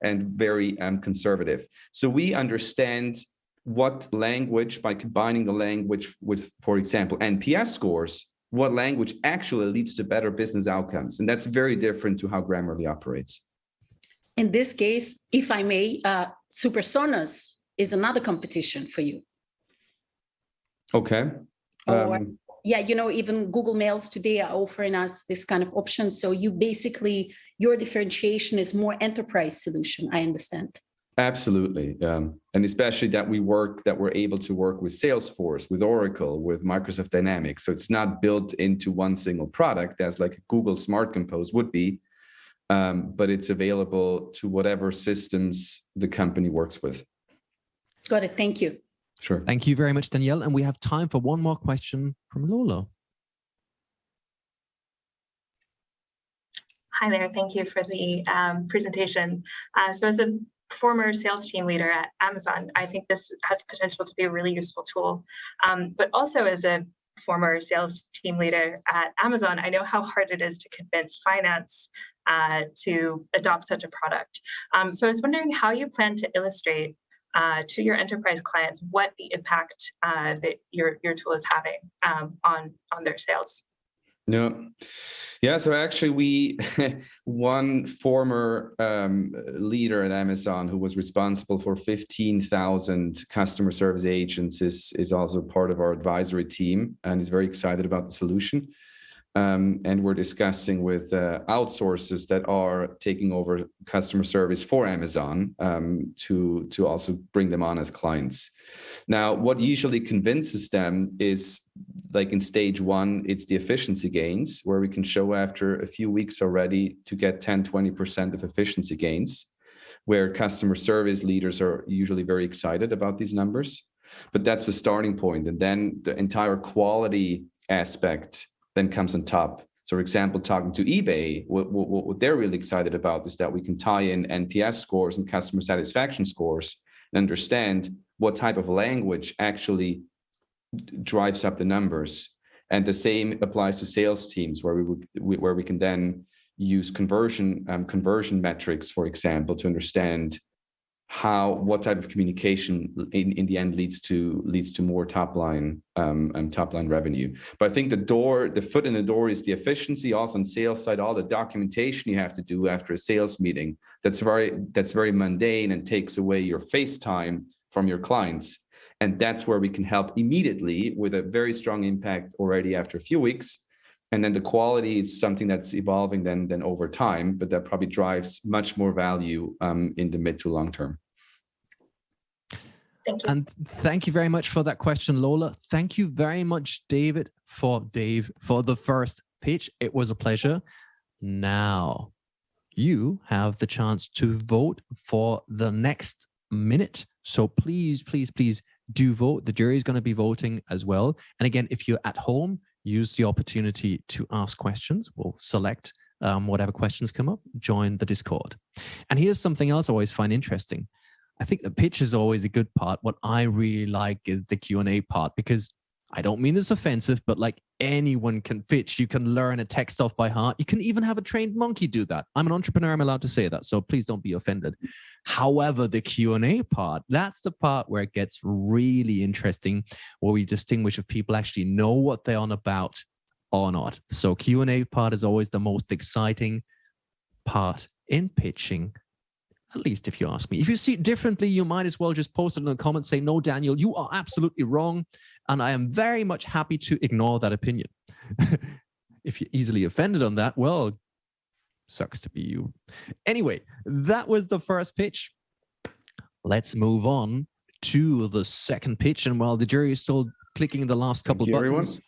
Speaker 10: and very conservative. So we understand what language, by combining the language with, for example, NPS scores, what language actually leads to better business outcomes. And that's very different to how Grammarly operates.
Speaker 11: In this case, if I may, Supersonas is another competition for you.
Speaker 10: Okay.
Speaker 11: Or, yeah, even Google Mails today are offering us this kind of option. So your differentiation is more enterprise solution, I understand.
Speaker 10: Absolutely. And especially that we're able to work with Salesforce, with Oracle, with Microsoft Dynamics. So it's not built into one single product as like Google Smart Compose would be, but it's available to whatever systems the company works with.
Speaker 11: Got it. Thank you.
Speaker 10: Sure.
Speaker 1: Thank you very much, Danielle. And we have time for one more question from Lola.
Speaker 5: Hi there. Thank you for the presentation. So as a former sales team leader at Amazon, I think this has potential to be a really useful tool. But also as a former sales team leader at Amazon, I know how hard it is to convince finance to adopt such a product. So I was wondering how you plan to illustrate to your enterprise clients what the impact that your tool is having on their sales.
Speaker 10: Yeah. So actually, one former leader at Amazon who was responsible for 15,000 customer service agents is also part of our advisory team and is very excited about the solution. And we're discussing with outsourcers that are taking over customer service for Amazon to also bring them on as clients. Now, what usually convinces them is, like in stage one, it's the efficiency gains, where we can show after a few weeks already to get 10-20% of efficiency gains, where customer service leaders are usually very excited about these numbers. But that's the starting point. And then the entire quality aspect then comes on top. So, for example, talking to eBay, what they're really excited about is that we can tie in NPS scores and customer satisfaction scores and understand what type of language actually drives up the numbers. And the same applies to sales teams, where we can then use conversion metrics, for example, to understand what type of communication in the end leads to more top line revenue. But I think the foot in the door is the efficiency. Also on sales side, all the documentation you have to do after a sales meeting, that's very mundane and takes away your face time from your clients. And that's where we can help immediately with a very strong impact already after a few weeks. And then the quality is something that's evolving then over time, but that probably drives much more value in the mid to long term.
Speaker 5: Thank you.
Speaker 1: And thank you very much for that question, Lola. Thank you very much, Dave, for the first pitch. It was a pleasure. Now, you have the chance to vote for the next minute. So please, please, please do vote. The jury is going to be voting as well. And again, if you're at home, use the opportunity to ask questions. We'll select whatever questions come up, join the Discord. And here's something else I always find interesting. I think the pitch is always a good part. What I really like is the Q&A part, because I don't mean this offensive, but like anyone can pitch. You can learn a text off by heart. You can even have a trained monkey do that. I'm an entrepreneur. I'm allowed to say that. So please don't be offended. However, the Q&A part, that's the part where it gets really interesting, where we distinguish if people actually know what they're on about or not. So Q&A part is always the most exciting part in pitching, at least if you ask me. If you see it differently, you might as well just post it in the comments, say, no, Daniel, you are absolutely wrong. And I am very much happy to ignore that opinion. If you're easily offended on that, well, sucks to be you. Anyway, that was the first pitch. Let's move on to the second pitch. And while the jury is still clicking the last couple of buttons,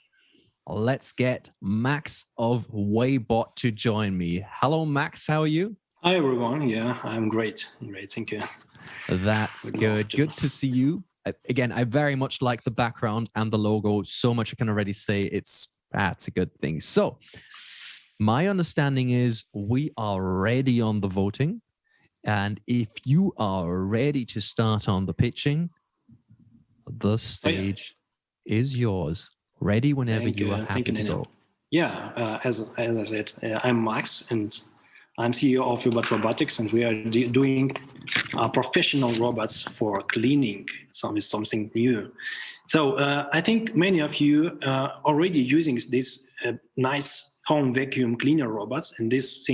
Speaker 1: let's get Max of Waybot to join me. Hello, Max. How are you?
Speaker 12: Hi, everyone. Yeah, I'm great. Thank you.
Speaker 1: That's good. Good to see you. Again, I very much like the background and the logo so much I can already say that's a good thing. So my understanding is we are ready on the voting. And if you are ready to start on the pitching, the stage is yours. Ready whenever you are happy to
Speaker 12: Daniel.
Speaker 1: go.
Speaker 12: Yeah, as I said, I'm Max, and I'm CEO of Ubot Robotics, and we are doing professional robots for cleaning, something new. So I think many of you are already using these nice home vacuum cleaner robots, and these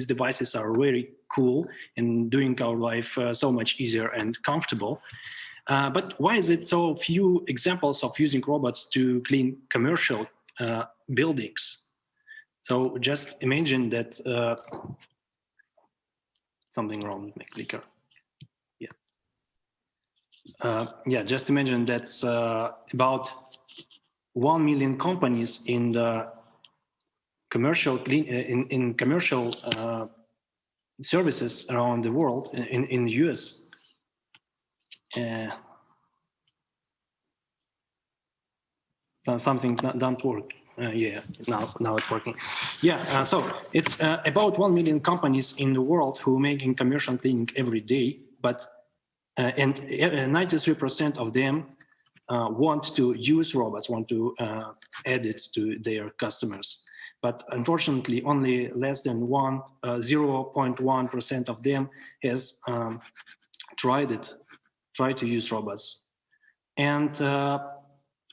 Speaker 12: devices are very cool and doing our life so much easier and comfortable. But why is it so few examples of using robots to clean commercial buildings? So just imagine that something wrong with my clicker. Yeah, just imagine that's about 1 million companies in the commercial in commercial services around the world in the US. Something don't work. Yeah, now it's working. Yeah, so it's about 1 million companies in the world who are making commercial cleaning every day, but and 93% of them want to use robots, want to add it to their customers. But unfortunately, only less than 0.1% of them has tried to use robots. And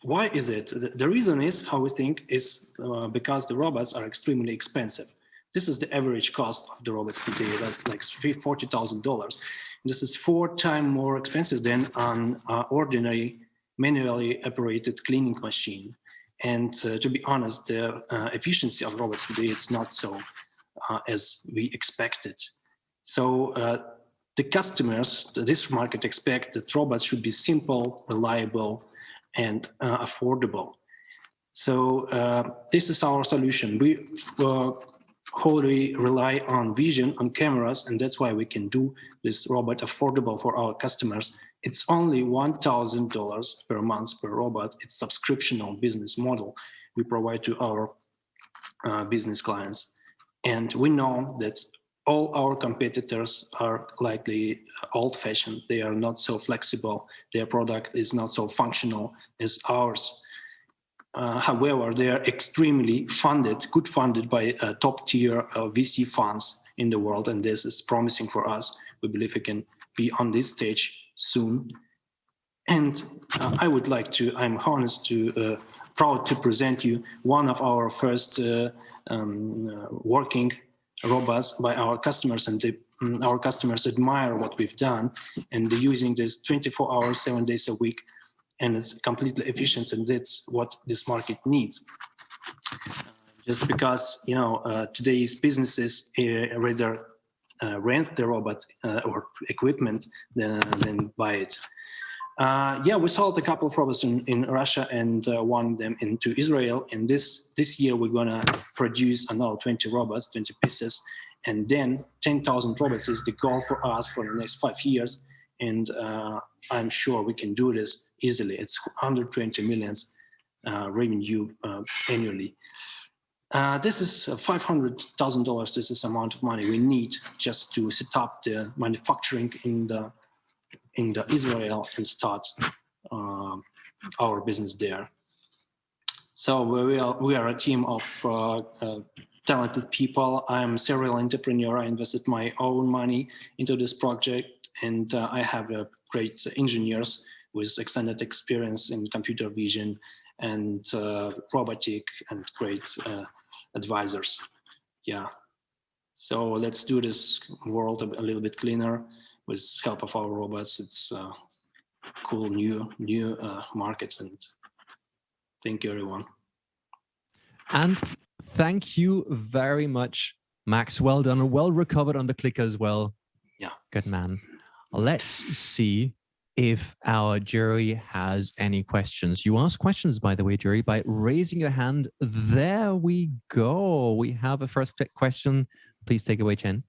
Speaker 12: why is it? The reason is, how we think, is because the robots are extremely expensive. This is the average cost of the robots today, like $40,000. This is 4 times more expensive than an ordinary manually operated cleaning machine. And to be honest, the efficiency of robots today, it's not so as we expected. So the customers, this market expect that robots should be simple, reliable, and affordable. So this is our solution. We wholly rely on vision, on cameras, and that's why we can do this robot affordable for our customers. It's only $1,000 per month per robot. It's subscriptional business model we provide to our business clients. And we know that all our competitors are likely old-fashioned. They are not so flexible. Their product is not so functional as ours. However, they are extremely good funded by top-tier VC funds in the world, and this is promising for us. We believe we can be on this stage soon. And I'm proud to present you one of our first working robots by our customers, and our customers admire what we've done, and they're using this 24 hours, 7 days a week, and it's completely efficient, and that's what this market needs. Just because today's businesses rather rent the robot or equipment than buy it. Yeah, we sold a couple of robots in Russia and one of them into Israel. And this year we're gonna produce another 20 robots, 20 pieces, and then 10,000 robots is the goal for us for the next 5 years. And I'm sure we can do this easily. It's 120 million revenue annually. This is $500,000. This is the amount of money we need just to set up the manufacturing in the Israel and start our business there. So we are a team of talented people. I'm a serial entrepreneur. I invested my own money into this project, and I have great engineers with extended experience in computer vision and robotic, and great advisors. Yeah. So let's do this world a little bit cleaner with help of our robots. It's a cool new market, and thank you, everyone.
Speaker 1: And thank you very much, Max. Well done, and well recovered on the clicker as well.
Speaker 12: Yeah.
Speaker 1: Good man. Let's see if our jury has any questions. You ask questions, by the way, jury, by raising your hand. There we go. We have a first question. Please take away, Chen.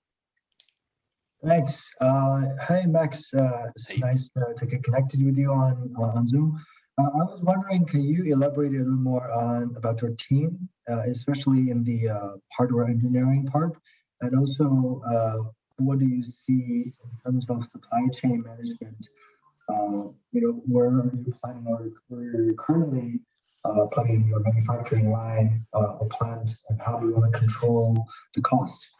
Speaker 3: Thanks. Hi, Max. It's nice to get connected with you on Zoom. I was wondering, can you elaborate a little more about your team, especially in the hardware engineering part, and also what do you see in terms of supply chain management where are you planning, or where you're currently putting your manufacturing line or plant, and how do you want to control the cost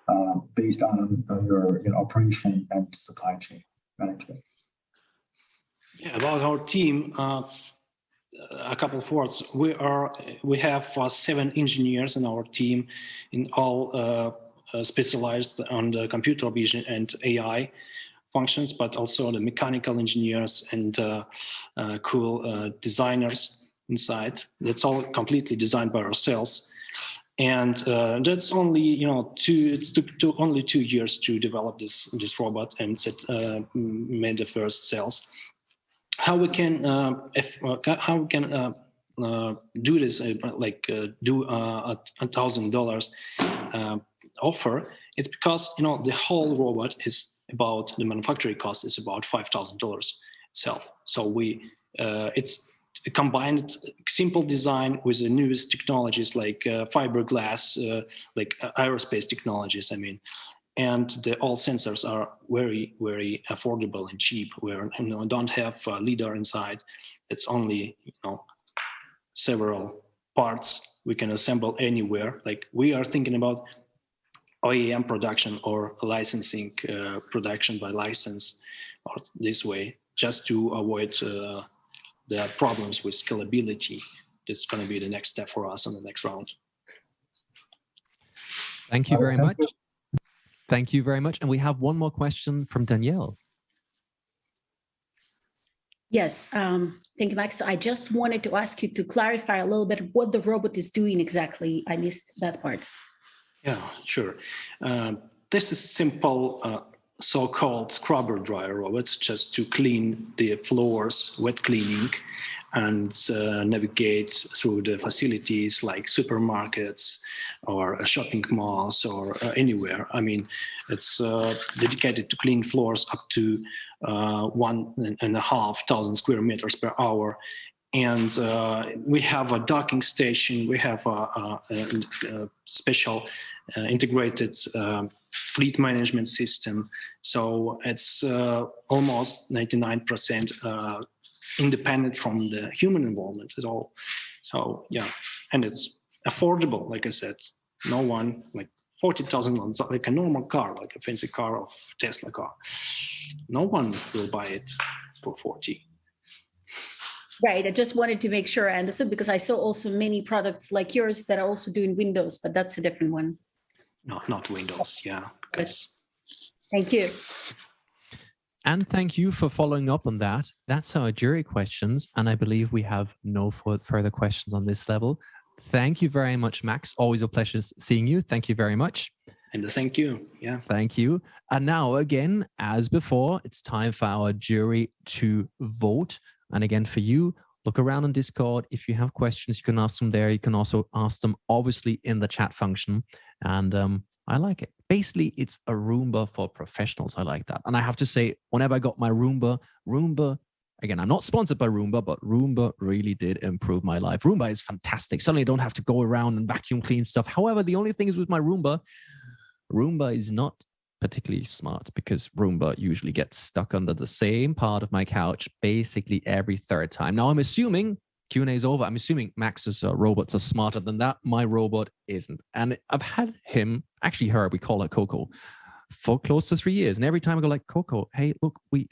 Speaker 3: based on your operation and supply chain management?
Speaker 12: Yeah, about our team, a couple of words. We have 7 engineers in our team, in all specialized on the computer vision and AI functions, but also the mechanical engineers and cool designers inside. That's all completely designed by ourselves. And that's only, it took only 2 years to develop this robot and made the first sales. How we can do this, do a $1,000 offer? It's because the whole robot is about, the manufacturing cost is about $5,000 itself. So it's a combined simple design with the newest technologies like fiberglass, like aerospace technologies. And all sensors are very, very affordable and cheap. We don't have a leader inside. It's only several parts we can assemble anywhere. Like we are thinking about OEM production or licensing production by license, or this way, just to avoid the problems with scalability. That's going to be the next step for us on the next round.
Speaker 1: Thank you very much. Thank you very much. And we have one more question from Danielle.
Speaker 11: Yes, thank you, Max. I just wanted to ask you to clarify a little bit what the robot is doing exactly. I missed that part.
Speaker 12: Yeah, sure. This is simple so-called scrubber dryer robots, just to clean the floors, wet cleaning, and navigate through the facilities like supermarkets or shopping malls or anywhere. It's dedicated to clean floors up to 1,500 square meters per hour. And we have a docking station. We have a special integrated fleet management system. So it's almost 99% independent from the human involvement at all. So yeah, and it's affordable, like I said. No one, like 40,000, like a normal car, like a fancy car of Tesla car. No one will buy it for 40.
Speaker 11: Right. I just wanted to make sure I understood, because I saw also many products like yours that are also doing Windows, but that's a different one.
Speaker 12: No, not Windows. Yeah. Because...
Speaker 11: Thank you.
Speaker 1: And thank you for following up on that. That's our jury questions. And I believe we have no further questions on this level. Thank you very much, Max. Always a pleasure seeing you. Thank you very much.
Speaker 12: And thank you. Yeah.
Speaker 1: Thank you. And now again, as before, it's time for our jury to vote. And again, for you, look around on Discord. If you have questions, you can ask them there. You can also ask them, obviously, in the chat function. And I like it. Basically, it's a Roomba for professionals. I like that. And I have to say, whenever I got my Roomba, again, I'm not sponsored by Roomba, but Roomba really did improve my life. Roomba is fantastic. Suddenly I don't have to go around and vacuum clean stuff. However, the only thing is with my Roomba is not particularly smart, because Roomba usually gets stuck under the same part of my couch basically every third time. Now, I'm assuming Q&A is over. I'm assuming Max's robots are smarter than that. My robot isn't. And I've had him, actually her, we call her Coco, for close to 3 years. And every time I go like, Coco, hey, look, we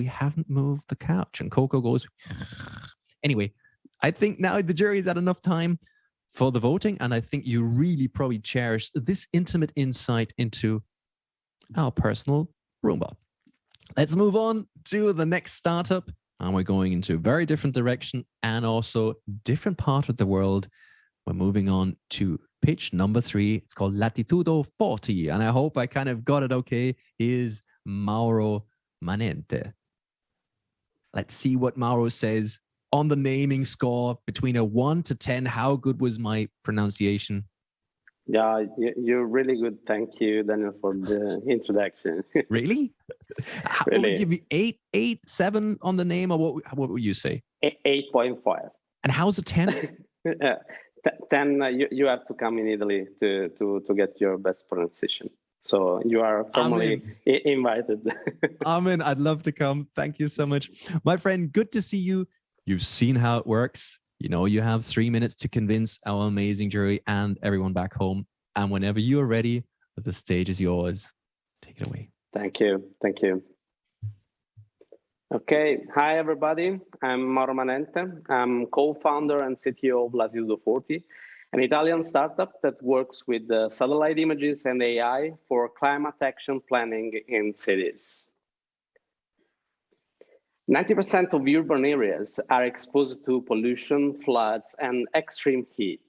Speaker 1: haven't moved the couch. And Coco goes, anyway, I think now the jury's had enough time for the voting. And I think you really probably cherish this intimate insight into our personal Roomba. Let's move on to the next startup. And we're going into a very different direction and also different part of the world. We're moving on to pitch number 3. It's called Latitudo 40. And I hope I kind of got it okay. Is Mauro Manente. Let's see what Mauro says on the naming score between a 1 to 10. How good was my pronunciation?
Speaker 13: Yeah, you're really good. Thank you, Daniel, for the introduction.
Speaker 1: Really? Really? Would you give me 8, 7 on the name, or what would you say?
Speaker 13: 8.5.
Speaker 1: And how's a 10?
Speaker 13: 10, you have to come in Italy to get your best pronunciation. So you are formally invited.
Speaker 1: Amen. I'd love to come. Thank you so much. My friend, good to see you. You've seen how it works. You know, you have 3 minutes to convince our amazing jury and everyone back home. And whenever you are ready, the stage is yours. Take it away.
Speaker 13: Thank you. Thank you. Okay. Hi, everybody. I'm Mauro Manente. I'm co-founder and CTO of Latitudo 40, an Italian startup that works with satellite images and AI for climate action planning in cities. 90% of urban areas are exposed to pollution, floods, and extreme heat.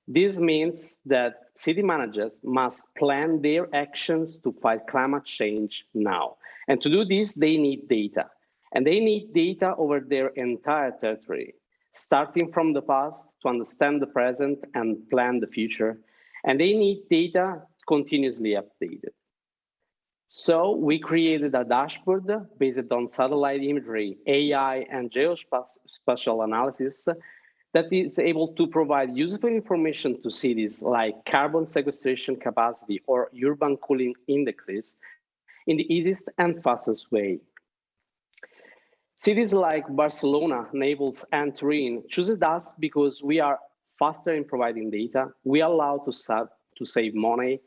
Speaker 13: This means that city managers must plan their actions to fight climate change now. And to do this, they need data. And they need data over their entire territory, starting from the past to understand the present and plan the future. And they need data continuously updated. So we created a dashboard based on satellite imagery, AI, and geospatial analysis that is able to provide useful information to cities like carbon sequestration capacity or urban cooling indexes in the easiest and fastest way. Cities like Barcelona, Naples, and Turin choose us because we are faster in providing data, we are allowed to save money,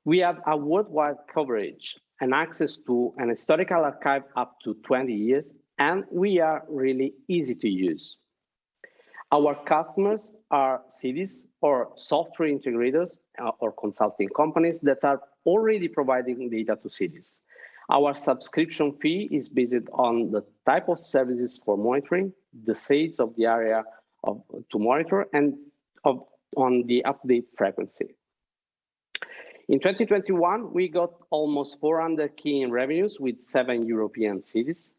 Speaker 13: we have a worldwide coverage and access to an historical archive up to 20 years, and we are really easy to use. Our customers are cities or software integrators or consulting companies that are already providing data to cities. Our subscription fee is based on the type of services for monitoring, the size of the area to monitor, and on the update frequency. In 2021, we got almost 400K in revenues with 7 European cities.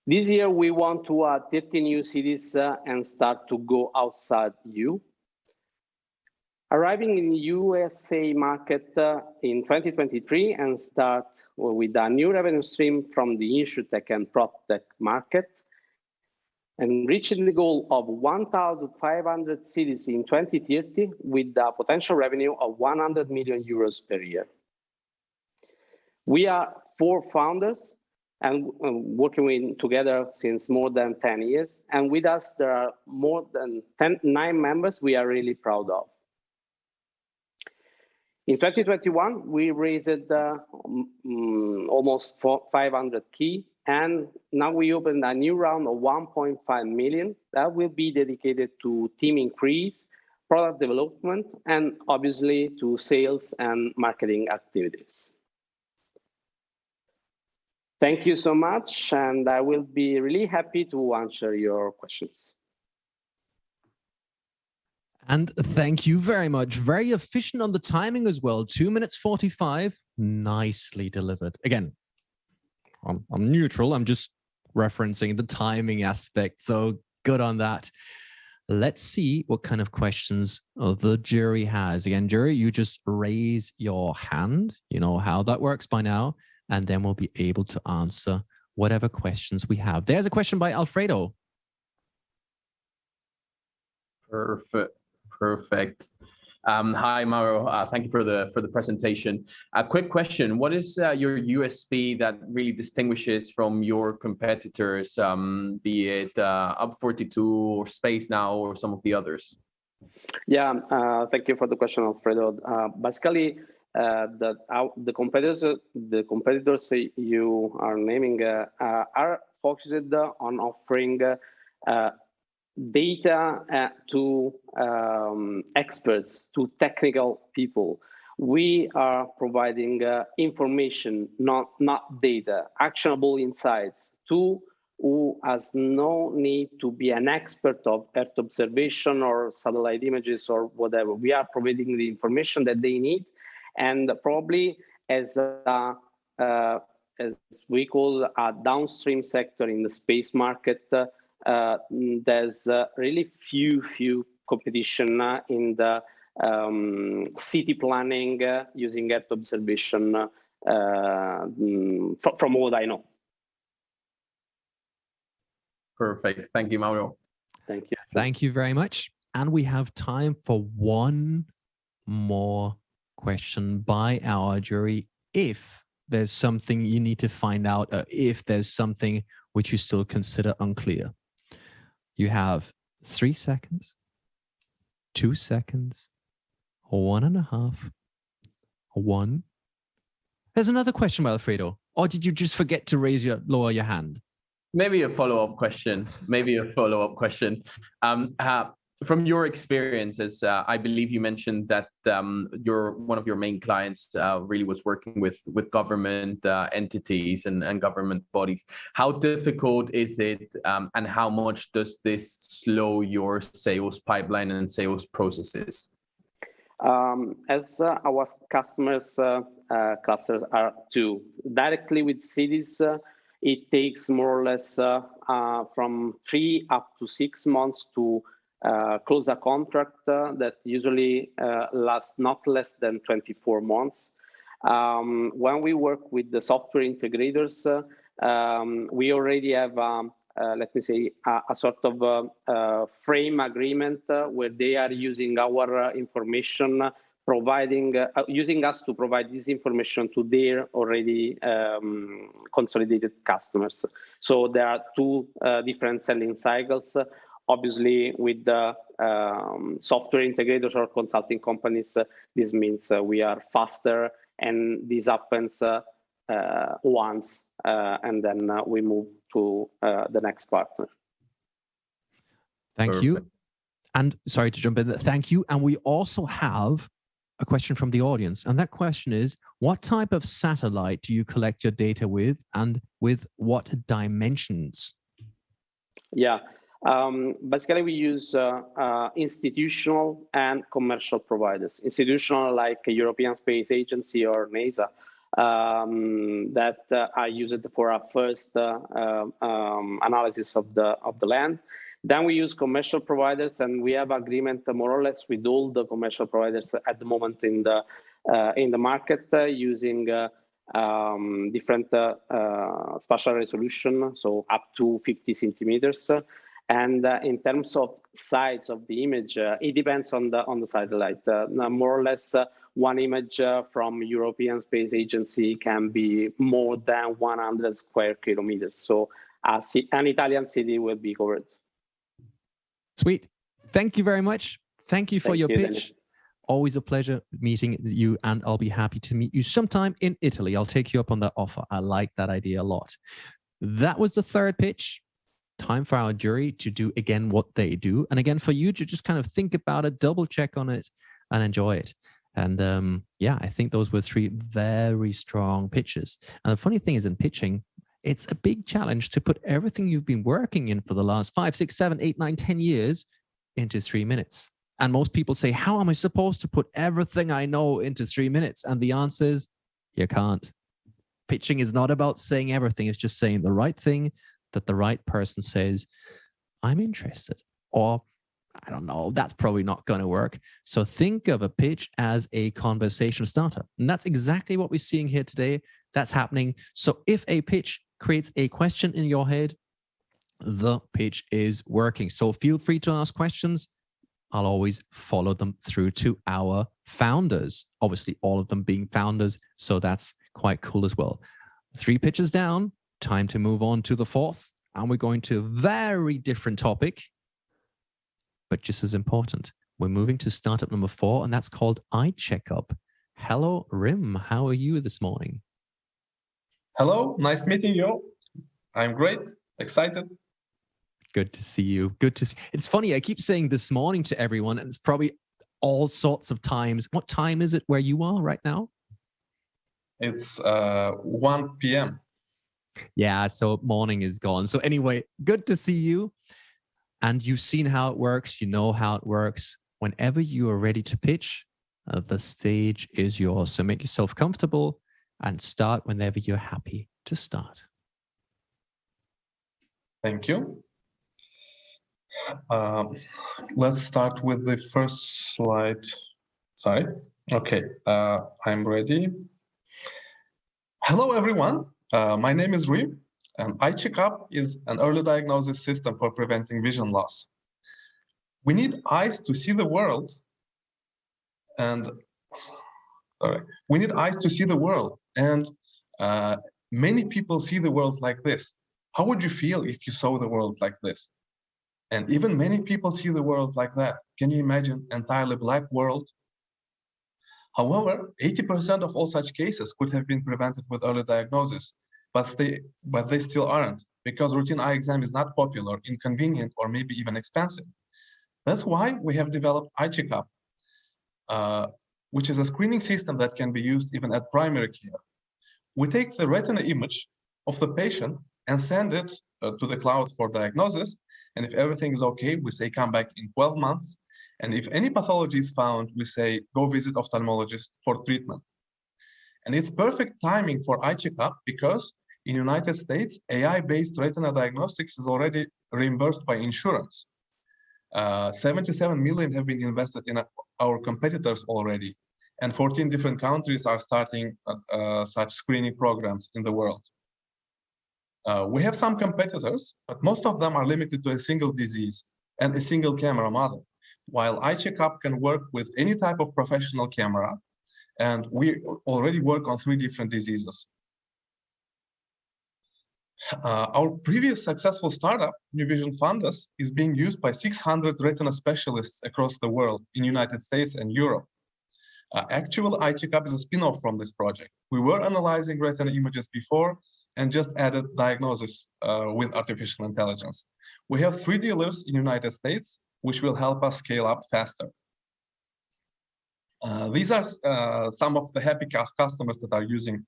Speaker 13: This year, we want to add 50 new cities and start to go outside EU. Arriving in the USA market in 2023 and start with a new revenue stream from the InsurTech and PropTech market, and reaching the goal of 1,500 cities in 2030 with a potential revenue of 100 million euros per year. We are 4 founders and working together since more than 10 years. And with us, there are more than 9 members we are really proud of. In 2021, we raised almost 500K, and now we opened a new round of 1.5 million that will be dedicated to team increase, product development, and obviously to sales and marketing activities. Thank you so much, and I will be really happy to answer your questions.
Speaker 1: And thank you very much. Very efficient on the timing as well. 2 minutes 45, nicely delivered. Again, I'm neutral. I'm just referencing the timing aspect. So good on that. Let's see what kind of questions the jury has. Again, jury, you just raise your hand. You know how that works by now. And then we'll be able to answer whatever questions we have. There's a question by Alfredo.
Speaker 8: Perfect. Hi, Mauro. Thank you for the presentation. A quick question: what is your USP that really distinguishes from your competitors, be it Up42 or Space Now or some of the others?
Speaker 13: Yeah, thank you for the question, Alfredo. Basically, the competitors you are naming are focused on offering data to experts, to technical people. We are providing information, not data, actionable insights to who has no need to be an expert of Earth observation or satellite images or whatever. We are providing the information that they need, and probably as we call a downstream sector in the space market, there's really few competition in the city planning using Earth observation from what I know.
Speaker 8: Perfect. Thank you, Mauro.
Speaker 13: Thank you.
Speaker 1: Thank you very much. And we have time for one more question by our jury if there's something you need to find out, if there's something which you still consider unclear. You have 3 seconds, 2 seconds, 1.5, 1. There's another question by Alfredo. Or did you just forget to lower your hand?
Speaker 8: Maybe a follow-up question. From your experiences, I believe you mentioned that one of your main clients really was working with government entities and government bodies. How difficult is it, and how much does this slow your sales pipeline and sales processes?
Speaker 13: As our customers clusters are two, directly with cities, it takes more or less from 3 up to 6 months to close a contract that usually lasts not less than 24 months. When we work with the software integrators, we already have, let me say, a sort of frame agreement where they are using our information, using us to provide this information to their already consolidated customers. So there are two different selling cycles. Obviously, with the software integrators or consulting companies, this means we are faster, and this happens once, and then we move to the next partner.
Speaker 1: Thank you. And sorry to jump in. Thank you. And we also have a question from the audience. And that question is, what type of satellite do you collect your data with, and with what dimensions?
Speaker 13: Yeah. Basically, we use institutional and commercial providers. Institutional, like European Space Agency or NASA, that are used for our first analysis of the land. Then we use commercial providers, and we have agreement more or less with all the commercial providers at the moment in the market, using different spatial resolution, so up to 50 centimeters. And in terms of size of the image, it depends on the satellite. More or less, one image from European Space Agency can be more than 100 square kilometers. So an Italian city will be covered.
Speaker 1: Sweet. Thank you very much. Thank you for your pitch.
Speaker 13: Daniel.
Speaker 1: Always a pleasure meeting you, and I'll be happy to meet you sometime in Italy. I'll take you up on that offer. I like that idea a lot. That was the third pitch. Time for our jury to do again what they do, and again for you to just kind of think about it, double check on it, and enjoy it. And yeah, I think those were 3 very strong pitches. And the funny thing is, in pitching, it's a big challenge to put everything you've been working in for the last 5, 6, 7, 8, 9, 10 years into 3 minutes. And most people say, how am I supposed to put everything I know into 3 minutes? And the answer is, you can't. Pitching is not about saying everything. It's just saying the right thing that the right person says, I'm interested, or I don't know, that's probably not going to work. So think of a pitch as a conversation starter. And that's exactly what we're seeing here today. That's happening. So if a pitch creates a question in your head, the pitch is working. So feel free to ask questions. I'll always follow them through to our founders, obviously all of them being founders. So that's quite cool as well. 3 pitches down. Time to move on to the 4th, and we're going to a very different topic, but just as important. We're moving to startup number 4, and that's called iCheckup. Hello, Rim. How are you this morning?
Speaker 14: Hello, nice meeting you. I'm great, excited.
Speaker 1: Good to see you. Good to see. It's funny, I keep saying this morning to everyone, and it's probably all sorts of times. What time is it where you are right now?
Speaker 14: It's 1 p.m.
Speaker 1: Yeah, so morning is gone. So anyway, good to see you. And you've seen how it works. You know how it works. Whenever you are ready to pitch, the stage is yours. So make yourself comfortable and start whenever you're happy to start.
Speaker 14: Thank you. Let's start with the first slide. Sorry. Okay, I'm ready. Hello, everyone. My name is Ree, and iCheckup is an early diagnosis system for preventing vision loss. We need eyes to see the world, and Sorry. We need eyes to see the world. And many people see the world like this. How would you feel if you saw the world like this? And even many people see the world like that. Can you imagine an entirely black world? However, 80% of all such cases could have been prevented with early diagnosis, but they still aren't, because routine eye exam is not popular, inconvenient, or maybe even expensive. That's why we have developed eye checkup, which is a screening system that can be used even at primary care. We take the retina image of the patient and send it to the cloud for diagnosis. And if everything is okay, we say come back in 12 months. And if any pathology is found, we say go visit ophthalmologist for treatment. And it's perfect timing for eye checkup because in United States, AI-based retina diagnostics is already reimbursed by insurance. 77 million have been invested in our competitors already, and 14 different countries are starting such screening programs in the world. We have some competitors, but most of them are limited to a single disease and a single camera model, while eye checkup can work with any type of professional camera, and we already work on 3 different diseases. Our previous successful startup, New Vision Fundus, is being used by 600 retina specialists across the world in United States and Europe. Actual eye checkup is a spin-off from this project. We were analyzing retina images before and just added diagnosis with artificial intelligence. We have 3 dealers in United States, which will help us scale up faster. These are some of the happy customers that are using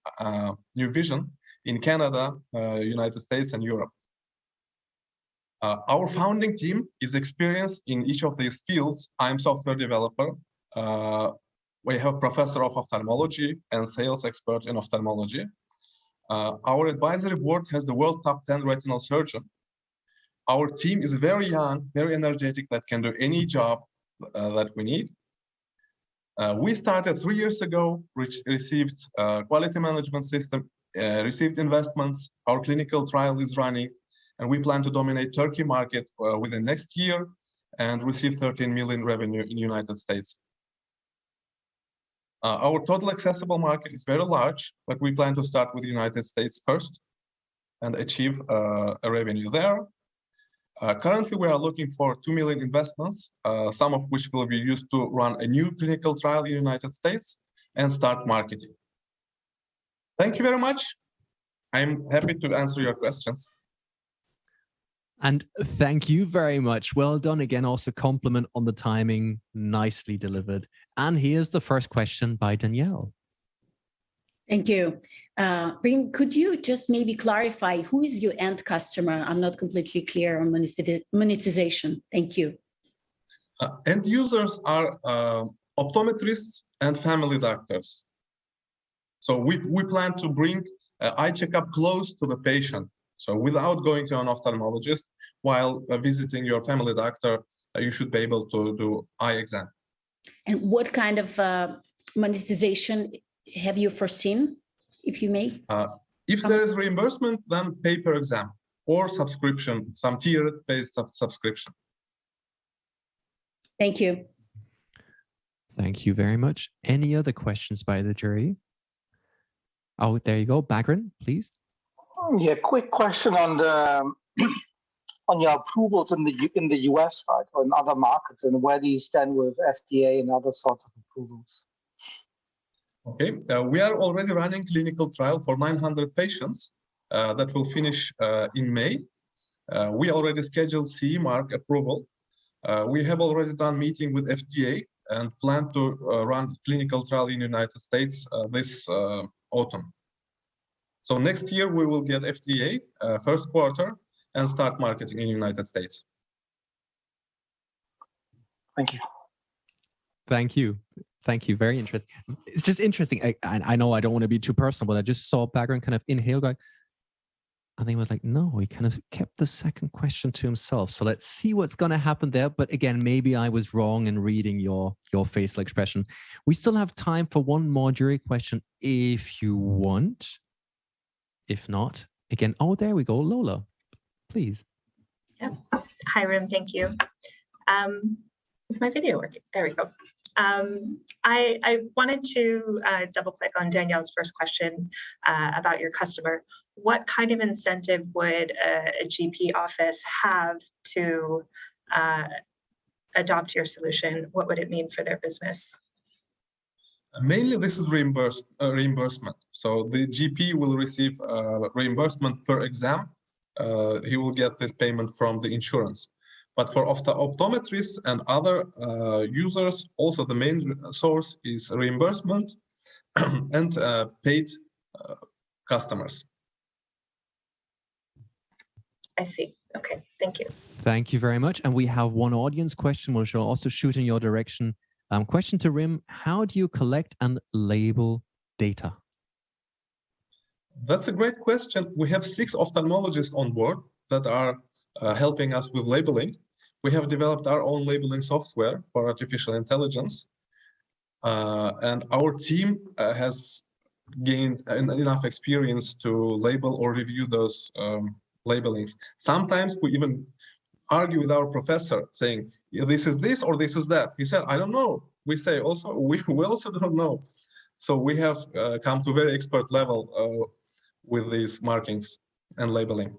Speaker 14: New Vision in Canada, United States, and Europe. Our founding team is experienced in each of these fields. I'm software developer. We have professor of ophthalmology and sales expert in ophthalmology. Our advisory board has the world top 10 retinal surgeon. Our team is very young, very energetic, that can do any job that we need. We started 3 years ago, received quality management system, received investments. Our clinical trial is running, and we plan to dominate Turkey market within next year and receive 13 million revenue in United States. Our total accessible market is very large, but we plan to start with the United States first and achieve a revenue there. Currently, we are looking for 2 million investments, some of which will be used to run a new clinical trial in the United States and start marketing. Thank you very much. I'm happy to answer your questions.
Speaker 1: And thank you very much. Well done again. Also compliment on the timing. Nicely delivered. And here's the first question by Danielle.
Speaker 11: Thank you. Rim, could you just maybe clarify who is your end customer? I'm not completely clear on monetization. Thank you.
Speaker 14: End users are optometrists and family doctors. So we plan to bring eye checkup close to the patient. So without going to an ophthalmologist, while visiting your family doctor, you should be able to do eye exam.
Speaker 11: And what kind of monetization have you foreseen, if you may?
Speaker 14: If there is reimbursement, then pay per exam or subscription, some tier-based subscription.
Speaker 11: Thank you.
Speaker 1: Thank you very much. Any other questions by the jury? Oh, there you go. Bagran, please.
Speaker 4: Yeah, quick question on the on your approvals in the US, right, or in other markets, and where do you stand with FDA and other sorts of approvals?
Speaker 14: Okay, we are already running clinical trial for 900 patients that will finish in May. We already scheduled CE mark approval. We have already done meeting with FDA and plan to run clinical trial in the United States this autumn. So next year we will get FDA first quarter and start marketing in the United States.
Speaker 4: Thank you.
Speaker 1: Thank you. Thank you. Very interesting. It's just interesting. I know I don't want to be too personal, but I just saw Bagran kind of inhale going, and he was like, no, he kind of kept the second question to himself. So let's see what's going to happen there. But again, maybe I was wrong in reading your facial expression. We still have time for one more jury question if you want. If not, again, oh, there we go. Lola, please.
Speaker 5: Yeah. Hi, Rim. Thank you. Is my video working? There we go. I wanted to double click on Danielle's first question about your customer. What kind of incentive would a GP office have to adopt your solution? What would it mean for their business?
Speaker 14: Mainly, this is reimbursement. So the GP will receive reimbursement per exam. He will get this payment from the insurance. But for optometrists and other users, also the main source is reimbursement and paid customers.
Speaker 5: I see. Okay, thank you.
Speaker 1: Thank you very much. And we have one audience question, which will also shoot in your direction. Question to Rim: how do you collect and label data?
Speaker 14: That's a great question. We have 6 ophthalmologists on board that are helping us with labeling. We have developed our own labeling software for artificial intelligence. And our team has gained enough experience to label or review those labelings. Sometimes we even argue with our professor saying, this is this or this is that. He said, I don't know. We say also, we also don't know. So we have come to very expert level with these markings and labeling.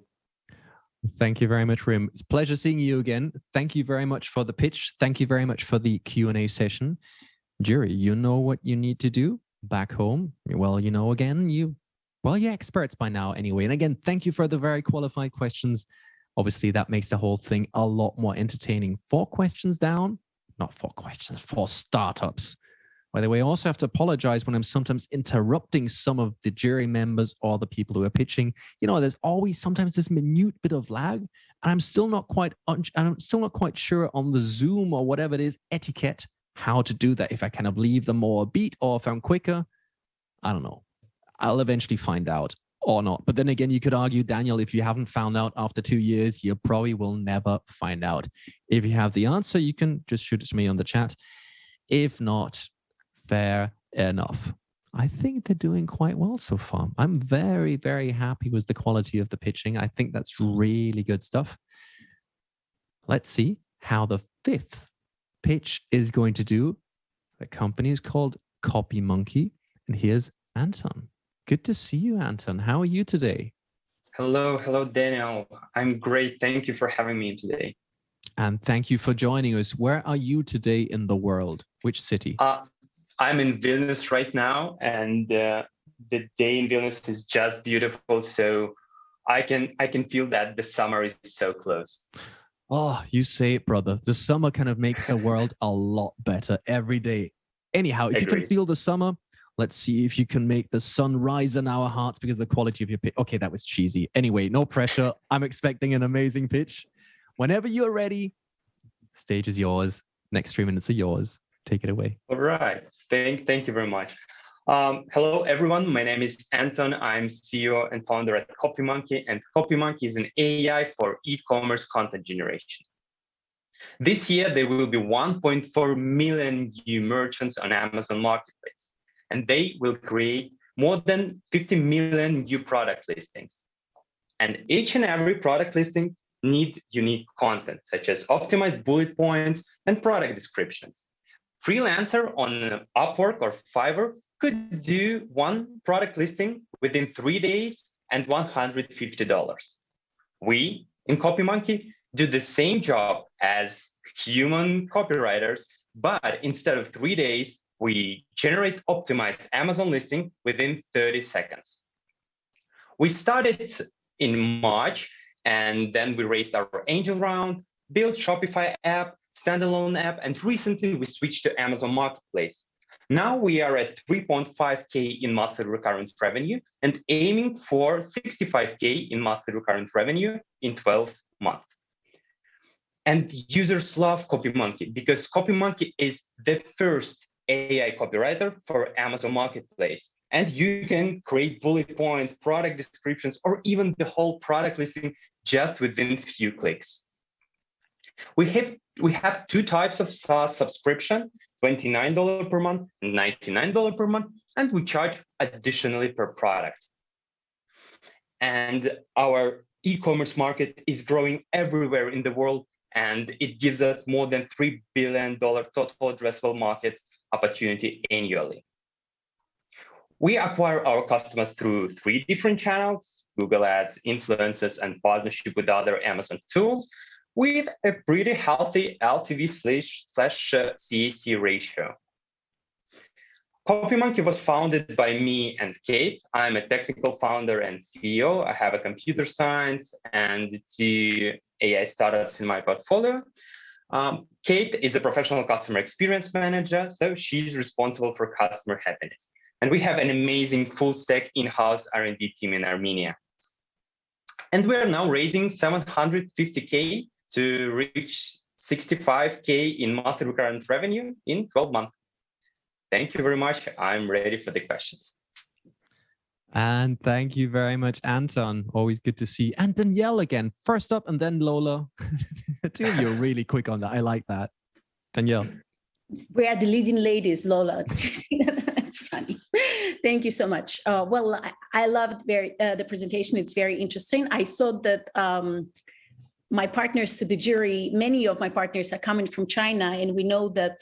Speaker 1: Thank you very much, Rim. It's a pleasure seeing you again. Thank you very much for the pitch. Thank you very much for the Q&A session. Jury, you know what you need to do back home. Well, you know, again, you're experts by now anyway. And again, thank you for the very qualified questions. Obviously, that makes the whole thing a lot more entertaining. 4 questions down, not 4 questions, 4 startups. By the way, I also have to apologize when I'm sometimes interrupting some of the jury members or the people who are pitching. You know, there's always sometimes this minute bit of lag, and I'm still not quite sure on the Zoom or whatever it is, etiquette, how to do that. If I kind of leave them more a beat or if I'm quicker, I don't know. I'll eventually find out or not. But then again, you could argue, Daniel, if you haven't found out after 2 years, you probably will never find out. If you have the answer, you can just shoot it to me on the chat. If not, fair enough. I think they're doing quite well so far. I'm very, very happy with the quality of the pitching. I think that's really good stuff. Let's see how the 5th pitch is going to do. The company is called CopyMonkey. And here's Anton. Good to see you, Anton. How are you today?
Speaker 15: Hello, Daniel. I'm great. Thank you for having me today.
Speaker 1: And thank you for joining us. Where are you today in the world? Which city?
Speaker 15: I'm in Vilnius right now, and the day in Vilnius is just beautiful. So I can feel that the summer is so close.
Speaker 1: Oh, you say it, brother. The summer kind of makes the world a lot better every day. Anyhow, if you can feel the summer, let's see if you can make the sun rise in our hearts because of the quality of your pitch. Okay, that was cheesy. Anyway, no pressure. I'm expecting an amazing pitch. Whenever you're ready, stage is yours. Next 3 minutes are yours. Take it away.
Speaker 15: All right. Thank you very much. Hello, everyone. My name is Anton. I'm CEO and founder at CopyMonkey, and CopyMonkey is an AI for e-commerce content generation. This year, there will be 1.4 million new merchants on Amazon Marketplace, and they will create more than 50 million new product listings. And each and every product listing need unique content, such as optimized bullet points and product descriptions. Freelancer on Upwork or Fiverr could do one product listing within 3 days and $150. We in CopyMonkey do the same job as human copywriters, but instead of 3 days, we generate optimized Amazon listing within 30 seconds. We started in March, and then we raised our angel round, built Shopify app, standalone app, and recently we switched to Amazon Marketplace. Now we are at 3.5K in monthly recurrent revenue and aiming for 65K in monthly recurrent revenue in 12 months. And users love CopyMonkey because CopyMonkey is the first AI copywriter for Amazon Marketplace. And you can create bullet points, product descriptions, or even the whole product listing just within a few clicks. We have 2 types of SaaS subscription, $29 per month and $99 per month, and we charge additionally per product. And our e-commerce market is growing everywhere in the world, and it gives us more than $3 billion total addressable market opportunity annually. We acquire our customers through 3 different channels: Google Ads, influencers, and partnership with other Amazon tools, with a pretty healthy LTV/CAC ratio. CopyMonkey was founded by me and Kate. I'm a technical founder and CEO. I have a computer science and 2 AI startups in my portfolio. Kate is a professional customer experience manager, so she's responsible for customer happiness. And we have an amazing full stack in-house R&D team in Armenia. And we are now raising $750K to reach $65K in monthly recurrent revenue in 12 months. Thank you very much. I'm ready for the questions.
Speaker 1: And thank you very much, Anton. Always good to see. And Danielle again, first up, and then Lola. Two of you are really quick on that. I like that. Danielle.
Speaker 11: We are the leading ladies, Lola. Did you see that? It's funny. Thank you so much. Well, I loved the presentation. It's very interesting. I saw that my partners to the jury, many of my partners are coming from China, and we know that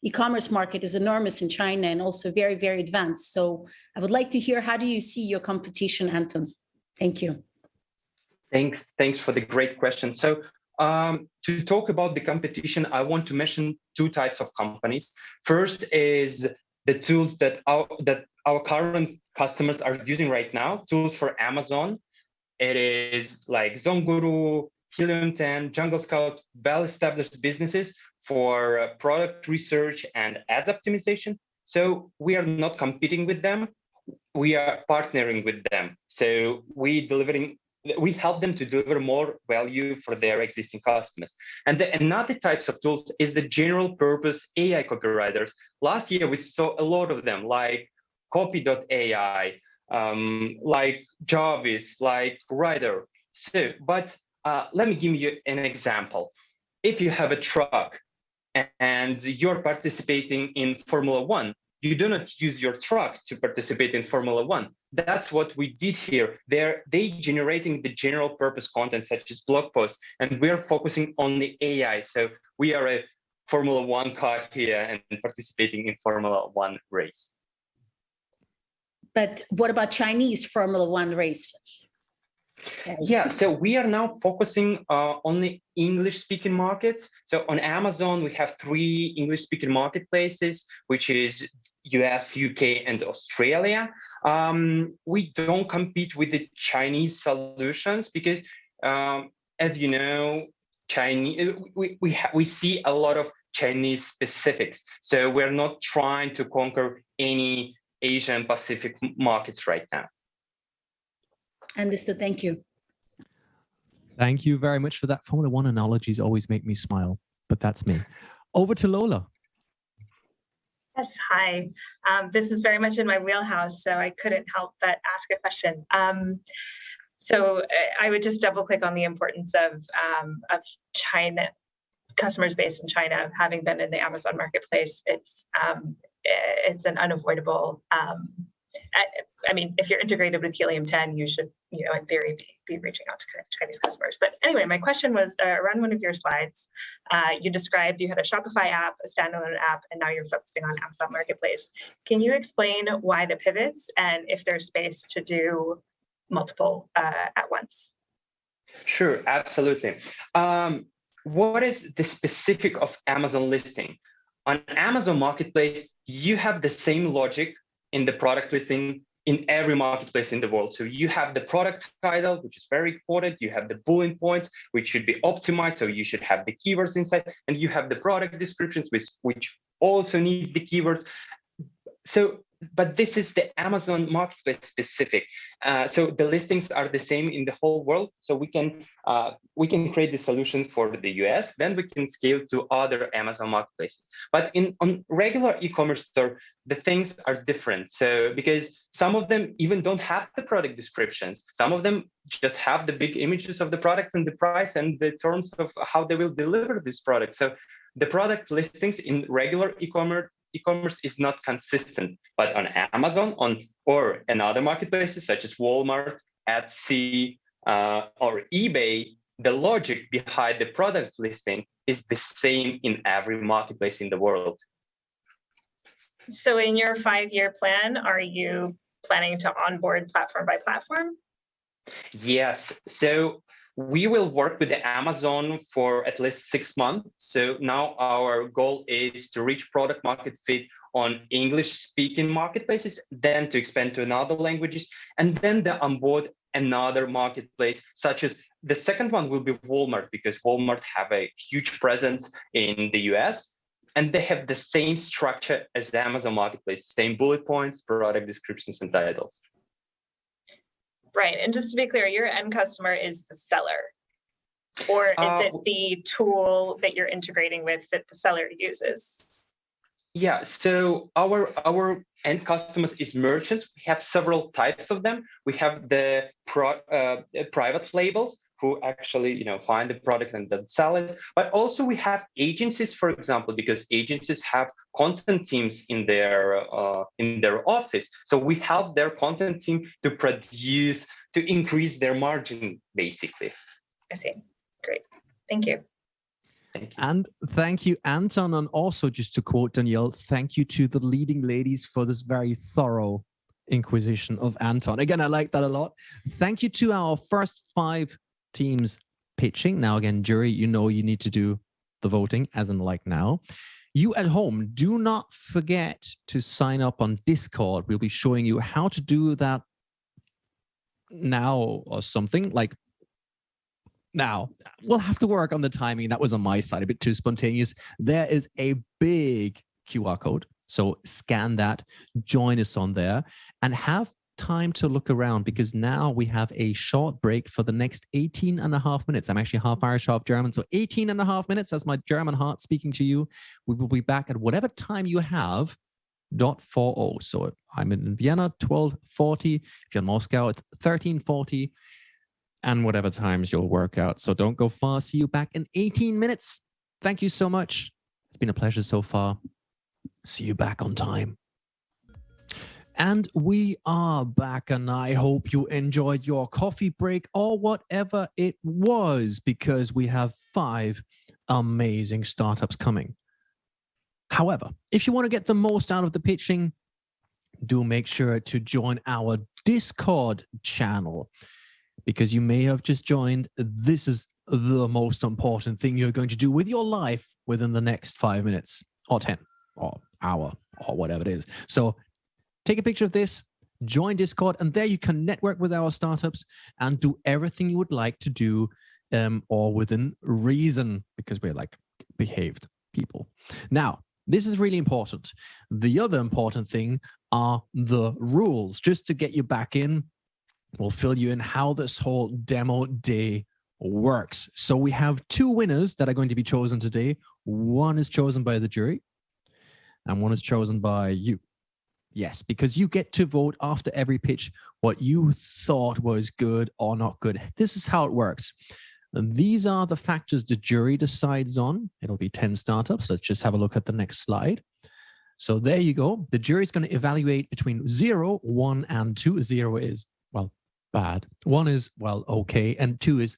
Speaker 11: e-commerce market is enormous in China and also very, very advanced. So I would like to hear, how do you see your competition, Anton? Thank you.
Speaker 15: Thanks for the great question. So to talk about the competition, I want to mention 2 types of companies. First is the tools that our current customers are using right now, tools for Amazon. It is like ZoneGuru, Helium 10, Jungle Scout, well-established businesses for product research and ads optimization. So we are not competing with them. We are partnering with them. So we help them to deliver more value for their existing customers. And another types of tools is the general purpose AI copywriters. Last year, we saw a lot of them, like Copy.ai, like Jarvis, like Writer. So, but let me give you an example. If you have a truck and you're participating in Formula One, you do not use your truck to participate in Formula One. That's what we did here. They generating the general purpose content such as blog posts, and we're focusing on the AI. So we are a Formula One car here and participating in Formula One race.
Speaker 11: But what about Chinese Formula One races?
Speaker 15: Yeah, so we are now focusing on the English-speaking markets. So on Amazon, we have 3 English-speaking marketplaces, which is US, UK, and Australia. We don't compete with the Chinese solutions because, as you know, we see a lot of Chinese specifics. So we're not trying to conquer any Asian Pacific markets right now.
Speaker 11: Understood. Thank you.
Speaker 1: Thank you very much for that. Formula One analogies always make me smile, but that's me. Over to Lola.
Speaker 5: Yes, hi. This is very much in my wheelhouse, so I couldn't help but ask a question. So I would just double click on the importance of China, customers based in China. Having been in the Amazon marketplace, it's an unavoidable. I mean, if you're integrated with Helium 10, you should, in theory, be reaching out to Chinese customers. But anyway, my question was around one of your slides. You described you had a Shopify app, a standalone app, and now you're focusing on Amazon Marketplace. Can you explain why the pivots and if there's space to do multiple at once?
Speaker 15: Sure, absolutely. What is the specific of Amazon listing? On Amazon Marketplace, you have the same logic in the product listing in every marketplace in the world. So you have the product title, which is very important. You have the bullet points, which should be optimized. So you should have the keywords inside, and you have the product descriptions, which also needs the keywords. So, but this is the Amazon Marketplace specific. So the listings are the same in the whole world. So we can create the solution for the US, then we can scale to other Amazon Marketplaces. But on regular e-commerce store, the things are different. So because some of them even don't have the product descriptions, some of them just have the big images of the products and the price and the terms of how they will deliver this product. So the product listings in regular e-commerce is not consistent, but on Amazon or in other marketplaces such as Walmart, Etsy, or eBay, the logic behind the product listing is the same in every marketplace in the world.
Speaker 5: So in your 5-year plan, are you planning to onboard platform by platform?
Speaker 15: Yes. So we will work with Amazon for at least 6 months. So now our goal is to reach product market fit on English-speaking marketplaces, then to expand to another languages, and then to onboard another marketplace, such as the second one will be Walmart, because Walmart have a huge presence in the US, and they have the same structure as the Amazon marketplace, same bullet points, product descriptions, and titles.
Speaker 5: Right. And just to be clear, your end customer is the seller, or is it the tool that you're integrating with that the seller uses?
Speaker 15: Yeah, so our end customers is merchants. We have several types of them. We have the private labels who actually find the product and then sell it. But also we have agencies, for example, because agencies have content teams in their office. So we help their content team to produce, to increase their margin, basically.
Speaker 5: I see. Great. Thank you.
Speaker 15: Thank you.
Speaker 1: And thank you, Anton. And also, just to quote Danielle, thank you to the leading ladies for this very thorough inquisition of Anton. Again, I like that a lot. Thank you to our first 5 teams pitching. Now, again, jury, you need to do the voting, as in like now. You at home, do not forget to sign up on Discord. We'll be showing you how to do that now or something like now. We'll have to work on the timing. That was on my side, a bit too spontaneous. There is a big QR code. So scan that, join us on there, and have time to look around, because now we have a short break for the next 18.5 minutes. I'm actually half Irish, half German. So 18.5 minutes, that's my German heart speaking to you. We will be back at whatever time you have, .40. So I'm in Vienna, 12:40. If you're in Moscow, it's 13:40. And whatever times you'll work out. So don't go far. See you back in 18 minutes. Thank you so much. It's been a pleasure so far. See you back on time. And we are back, and I hope you enjoyed your coffee break or whatever it was, because we have 5 amazing startups coming. However, if you want to get the most out of the pitching, do make sure to join our Discord channel, because you may have just joined. This is the most important thing you're going to do with your life within the next 5 minutes or 10 or hour or whatever it is. So take a picture of this, join Discord, and there you can network with our startups and do everything you would like to do, or within reason, because we're like behaved people. Now, this is really important. The other important thing are the rules. Just to get you back in, we'll fill you in how this whole demo day works. So we have 2 winners that are going to be chosen today. One is chosen by the jury, and one is chosen by you. Yes, because you get to vote after every pitch what you thought was good or not good. This is how it works. And these are the factors the jury decides on. It'll be 10 startups. Let's just have a look at the next slide. So there you go. The jury is going to evaluate between 0, 1, and 2. 0 is, well, bad. 1 is, well, okay. And 2 is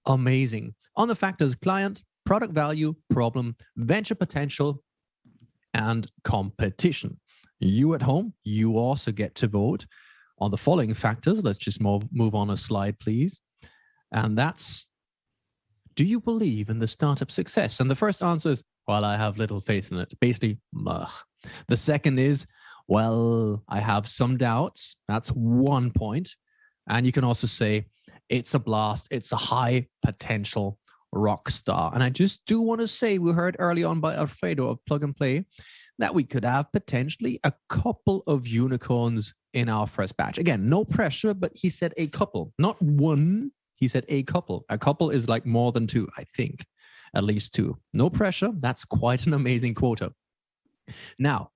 Speaker 1: amazing. On the factors: client, product value, problem, venture potential, and competition. You at home, you also get to vote on the following factors. Let's just move on a slide, please. And that's, do you believe in the startup success? And the first answer is, well, I have little faith in it. Basically, ugh. The second is, well, I have some doubts. That's 1 point. And you can also say, it's a blast. It's a high potential rock star. And I just do want to say, we heard early on by Alfredo of Plug and Play that we could have potentially a couple of unicorns in our first batch. Again, no pressure, but he said a couple, not 1. He said a couple. A couple is like more than 2, I think, at least 2. No pressure. That's quite an amazing quota. Now,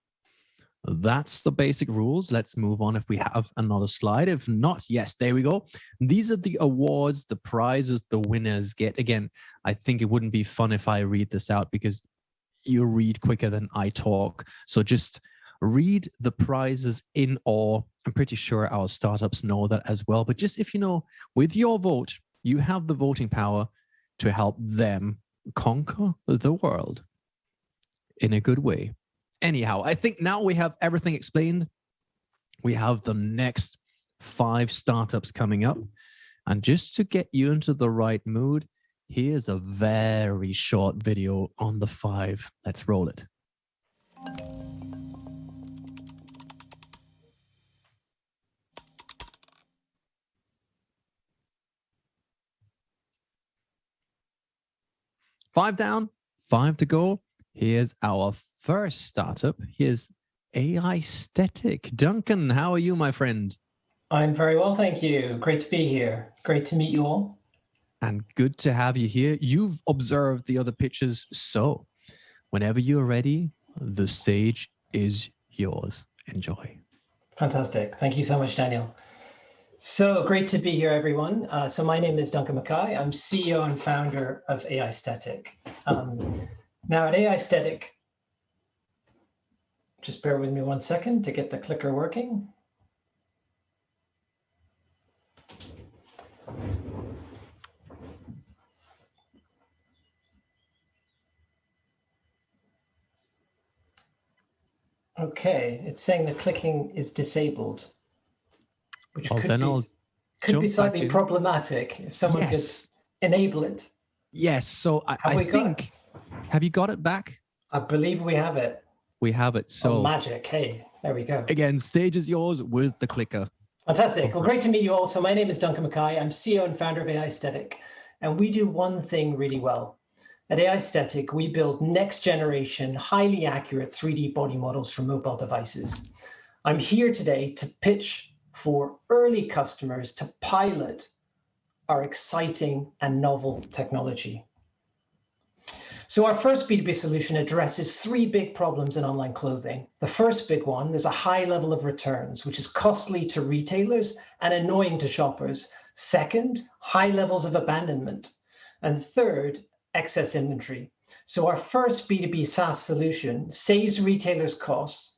Speaker 1: that's the basic rules. Let's move on if we have another slide. If not, yes, there we go. These are the awards, the prizes the winners get. Again, I think it wouldn't be fun if I read this out, because you read quicker than I talk. So just read the prizes in awe. I'm pretty sure our startups know that as well. But just if you know, with your vote, You have the voting power to help them conquer the world in a good way. Anyhow, I think now we have everything explained. We have the next 5 startups coming up. And just to get you into the right mood, here's a very short video on the 5. Let's roll it. Five down, 5 to go. Here's our first startup. Here's AI Static. Duncan, how are you, my friend?
Speaker 16: I'm very well, thank you. Great to be here. Great to meet you all.
Speaker 1: And good to have you here. You've observed the other pictures, so whenever you're ready, the stage is yours. Enjoy.
Speaker 16: Fantastic. Thank you so much, Daniel. So great to be here, everyone. So my name is Duncan Mackay. I'm CEO and founder of AI Static. Now at AI Static, just bear with me 1 second to get the clicker working. Okay, it's saying the clicking is disabled, which could be slightly problematic if someone could enable it.
Speaker 1: Yes, so I think, have you got it back?
Speaker 16: I believe we have it.
Speaker 1: We have it, so.
Speaker 16: Oh, magic, hey, there we go.
Speaker 1: Again, stage is yours with the clicker.
Speaker 16: Fantastic, well, great to meet you all. So my name is Duncan Mackay. I'm CEO and founder of AI Static, and we do one thing really well. At AI Static, we build next generation, highly accurate 3D body models for mobile devices. I'm here today to pitch for early customers to pilot our exciting and novel technology. So our first B2B solution addresses 3 big problems in online clothing. The first big one, there's a high level of returns, which is costly to retailers and annoying to shoppers. Second, high levels of abandonment. And third, excess inventory. So our first B2B SaaS solution saves retailers costs,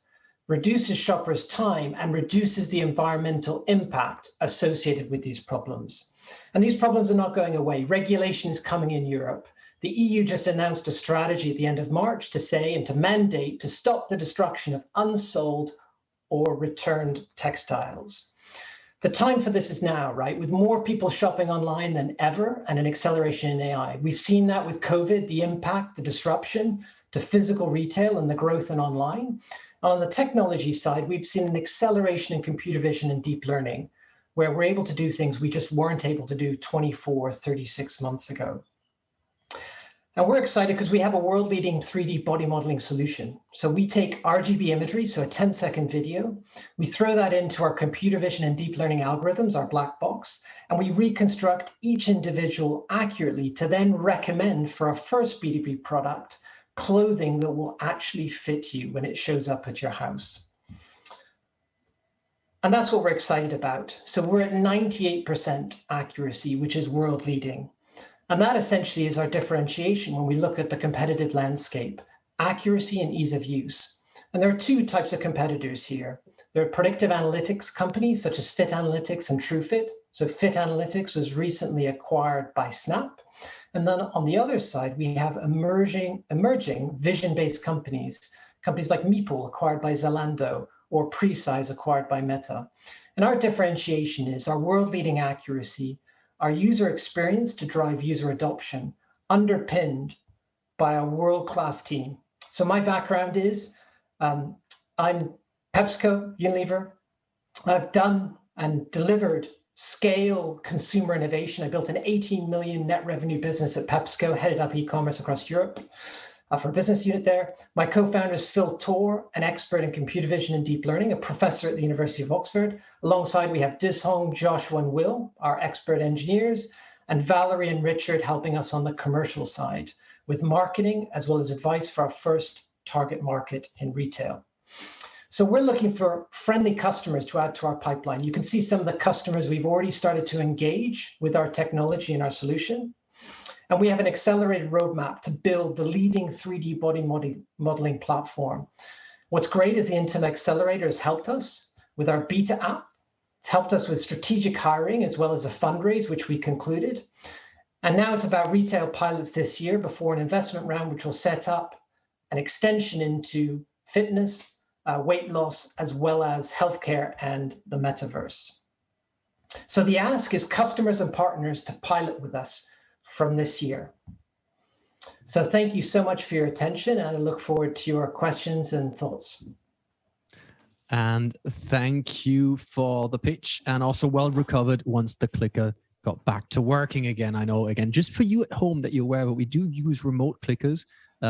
Speaker 16: reduces shoppers' time, and reduces the environmental impact associated with these problems. And these problems are not going away. Regulation is coming in Europe. The EU just announced a strategy at the end of March to say and to mandate to stop the destruction of unsold or returned textiles. The time for this is now, right? With more people shopping online than ever and an acceleration in AI. We've seen that with COVID, the impact, the disruption to physical retail and the growth in online. On the technology side, we've seen an acceleration in computer vision and deep learning, where we're able to do things we just weren't able to do 24, 36 months ago. And we're excited because we have a world-leading 3D body modeling solution. So we take RGB imagery, so a 10-second video, we throw that into our computer vision and deep learning algorithms, our black box, and we reconstruct each individual accurately to then recommend for our first B2B product, clothing that will actually fit you when it shows up at your house. And that's what we're excited about. So we're at 98% accuracy, which is world leading. And that essentially is our differentiation when we look at the competitive landscape, accuracy and ease of use. And there are 2 types of competitors here. There are predictive analytics companies such as Fit Analytics and TrueFit. So Fit Analytics was recently acquired by Snap. And then on the other side, we have emerging vision-based companies like Meeple acquired by Zalando or Precise acquired by Meta. And our differentiation is our world-leading accuracy, our user experience to drive user adoption, underpinned by a world-class team. So my background is, I'm PepsiCo, Unilever. I've done and delivered scale consumer innovation. I built an 18 million net revenue business at PepsiCo, headed up e-commerce across Europe for a business unit there. My co-founder is Phil Torr, an expert in computer vision and deep learning, a professor at the University of Oxford. Alongside, we have Dishong, Joshua, and Will, our expert engineers, and Valerie and Richard helping us on the commercial side with marketing, as well as advice for our first target market in retail. So we're looking for friendly customers to add to our pipeline. You can see some of the customers we've already started to engage with our technology and our solution. And we have an accelerated roadmap to build the leading 3D body modeling platform. What's great is the Intema Accelerator has helped us with our beta app It's helped us with strategic hiring as well as a fundraise, which we concluded. And now it's about retail pilots this year before an investment round, which will set up an extension into fitness, weight loss, as well as healthcare and the metaverse. So the ask is customers and partners to pilot with us from this year. So thank you so much for your attention, and I look forward to your questions and thoughts.
Speaker 1: And thank you for the pitch, and also well recovered once the clicker got back to working again. I know, again, just for you at home that you're aware of it, we do use remote clickers,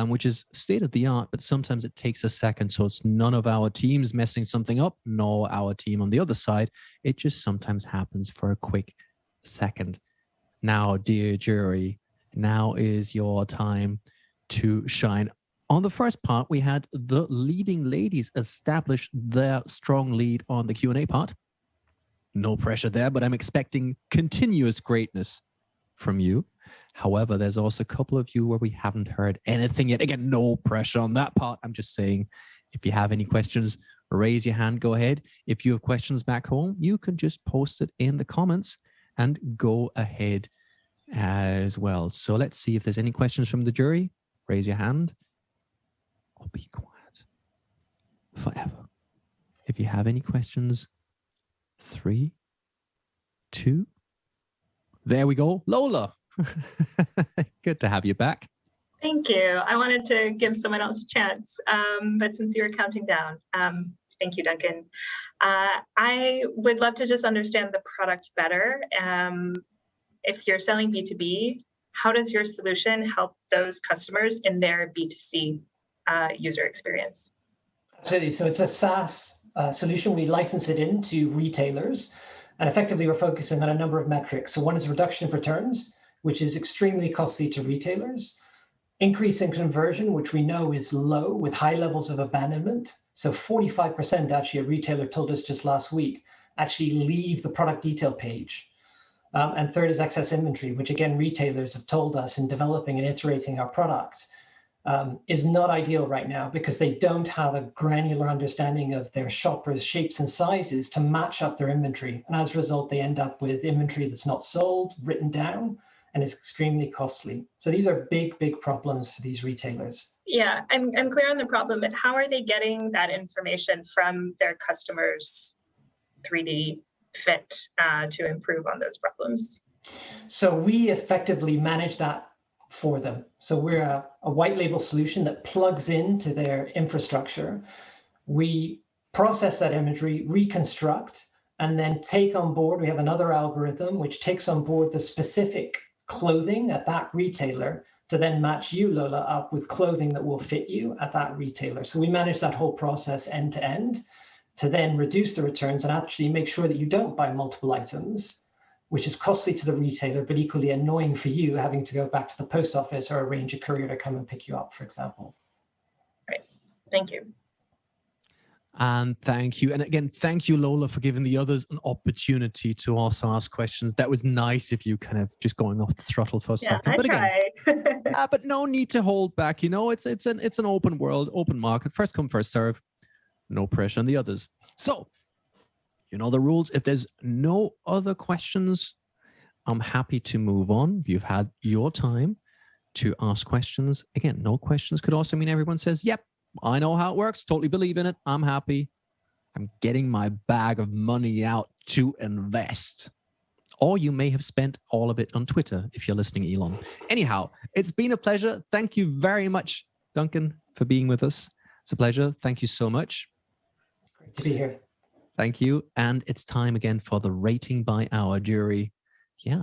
Speaker 1: which is state of the art, but sometimes it takes a second. So it's none of our teams messing something up, nor our team on the other side. It just sometimes happens for a quick second. Now, dear jury, now is your time to shine. On the first part, we had the leading ladies establish their strong lead on the Q&A part. No pressure there, but I'm expecting continuous greatness from you. However, there's also a couple of you where we haven't heard anything yet. Again, no pressure on that part. I'm just saying, if you have any questions, raise your hand, go ahead. If you have questions back home, you can just post it in the comments and go ahead as well. So let's see if there's any questions from the jury. Raise your hand. Or be quiet forever. If you have any questions, 3, 2, there we go. Lola, good to have you back.
Speaker 5: Thank you. I wanted to give someone else a chance, but since you were counting down, thank you, Duncan. I would love to just understand the product better. If you're selling B2B, how does your solution help those customers in their B2C user experience?
Speaker 16: Absolutely. So it's a SaaS solution. We license it into retailers, and effectively we're focusing on a number of metrics. So one is reduction of returns, which is extremely costly to retailers. Increase in conversion, which we know is low with high levels of abandonment. So 45% actually, a retailer told us just last week, actually leave the product detail page. And third is excess inventory, which again, retailers have told us in developing and iterating our product is not ideal right now because they don't have a granular understanding of their shoppers' shapes and sizes to match up their inventory. And as a result, they end up with inventory that's not sold, written down, and is extremely costly. So these are big, big problems for these retailers.
Speaker 5: Yeah, I'm clear on the problem, but how are they getting that information from their customers' 3D fit to improve on those problems?
Speaker 16: So we effectively manage that for them. So we're a white label solution that plugs into their infrastructure. We process that imagery, reconstruct, and then take on board. We have another algorithm which takes on board the specific clothing at that retailer to then match you, Lola, up with clothing that will fit you at that retailer. So we manage that whole process end to end to then reduce the returns and actually make sure that you don't buy multiple items, which is costly to the retailer, but equally annoying for you having to go back to the post office or arrange a courier to come and pick you up, for example.
Speaker 5: Right. Thank you.
Speaker 1: And thank you. And again, thank you, Lola, for giving the others an opportunity to also ask questions. That was nice if you kind of just going off the throttle for a second. But
Speaker 5: try.
Speaker 1: Again, but no need to hold back. You know, it's an open world, open market. First come, first serve. No pressure on the others. So, you know the rules. If there's no other questions, I'm happy to move on. You've had your time to ask questions. Again, no questions could also mean everyone says, yep, I know how it works. Totally believe in it. I'm happy. I'm getting my bag of money out to invest. Or you may have spent all of it on Twitter if you're listening, Elon. Anyhow, it's been a pleasure. Thank you very much, Duncan, for being with us. It's a pleasure. Thank you so much.
Speaker 16: Great to be here.
Speaker 1: Thank you. And it's time again for the rating by our jury. Yeah.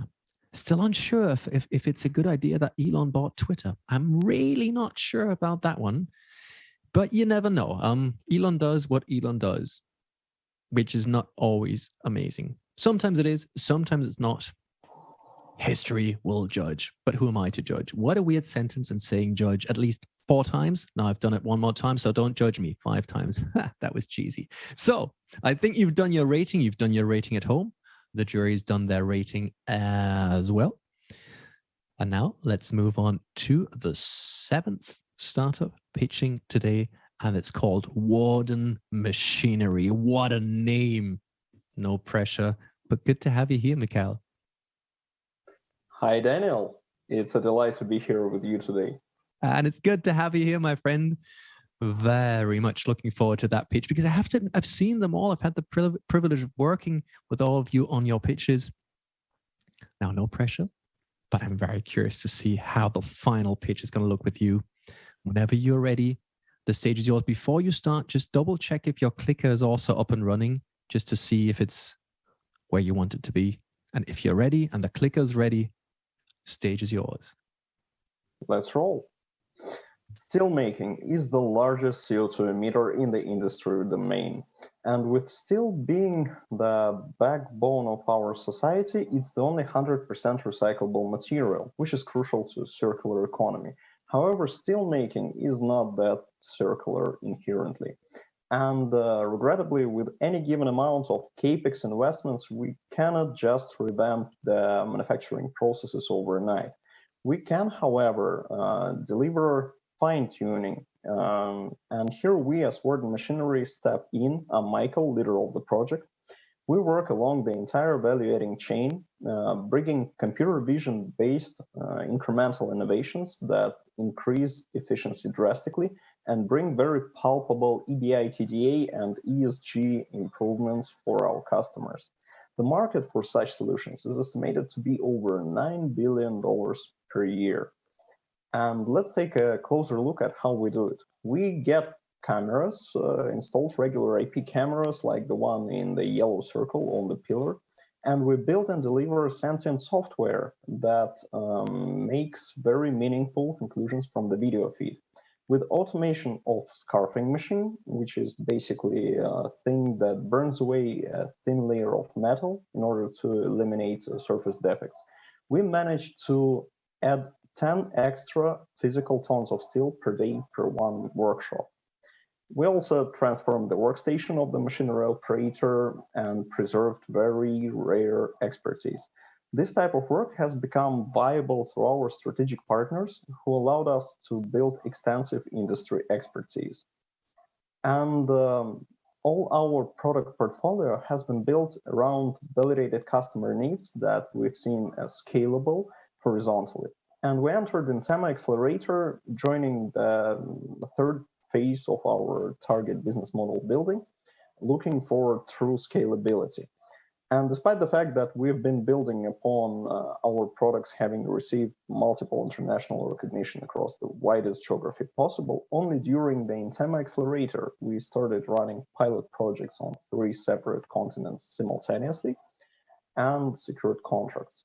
Speaker 1: Still unsure if it's a good idea that Elon bought Twitter. I'm really not sure about that one. But you never know. Elon does what Elon does, which is not always amazing. Sometimes it is, sometimes it's not. History will judge. But who am I to judge? What a weird sentence and saying judge at least 4 times. Now I've done it one more time, so don't judge me 5 times. That was cheesy. So I think you've done your rating. You've done your rating at home. The jury's done their rating as well. And now let's move on to the 7th startup pitching today, and it's called Warden Machinery. What a name. No pressure, but good to have you here, Mikhail.
Speaker 17: Hi, Daniel. It's a delight to be here with you today.
Speaker 1: And it's good to have you here, my friend. Very much looking forward to that pitch because I've seen them all. I've had the privilege of working with all of you on your pitches. Now, no pressure, but I'm very curious to see how the final pitch is going to look with you. Whenever you're ready, the stage is yours. Before you start, just double check if your clicker is also up and running, just to see if it's where you want it to be. And if you're ready and the clicker's ready, stage is yours.
Speaker 17: Let's roll. Steelmaking is the largest CO2 emitter in the industrial domain. And with steel being the backbone of our society, it's the only 100% recyclable material, which is crucial to circular economy. However, steelmaking is not that circular inherently. And regrettably, with any given amount of capex investments, we cannot just revamp the manufacturing processes overnight. We can, however, deliver fine-tuning. And here we, as Word and Machinery, step in. I'm Michael, leader of the project. We work along the entire evaluating chain, bringing computer vision-based incremental innovations that increase efficiency drastically and bring very palpable EDI, TDA, and ESG improvements for our customers. The market for such solutions is estimated to be over $9 billion per year. And let's take a closer look at how we do it. We get cameras, installed regular IP cameras like the one in the yellow circle on the pillar, and we build and deliver sentient software that makes very meaningful conclusions from the video feed. With automation of scarfing machine, which is basically a thing that burns away a thin layer of metal in order to eliminate surface defects, we managed to add 10 extra physical tons of steel per day per one workshop. We also transformed the workstation of the machinery operator and preserved very rare expertise. This type of work has become viable through our strategic partners who allowed us to build extensive industry expertise. And all our product portfolio has been built around validated customer needs that we've seen as scalable horizontally. And we entered Intema Accelerator, joining the third phase of our target business model building, looking for true scalability. And despite the fact that we've been building upon our products having received multiple international recognition across the widest geography possible, only during the Intema Accelerator, we started running pilot projects on 3 separate continents simultaneously and secured contracts.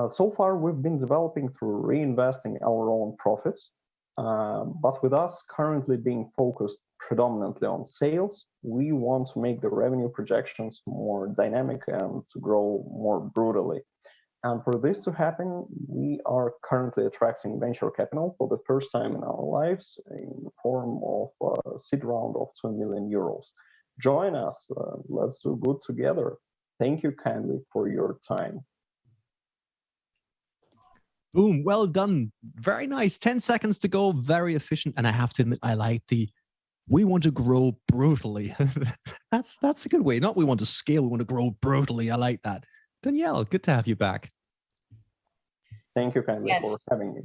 Speaker 17: So far, we've been developing through reinvesting our own profits, but with us currently being focused predominantly on sales, we want to make the revenue projections more dynamic and to grow more brutally. And for this to happen, we are currently attracting venture capital for the first time in our lives in the form of a seed round of 2 million euros. Join us, let's do good together. Thank you kindly for your time.
Speaker 1: Boom, well done. Very nice. 10 seconds to go, very efficient. And I have to admit, I like the, we want to grow brutally. That's a good way. Not we want to scale, we want to grow brutally. I like that. Danielle, good to have you back.
Speaker 17: Thank you kindly for having me.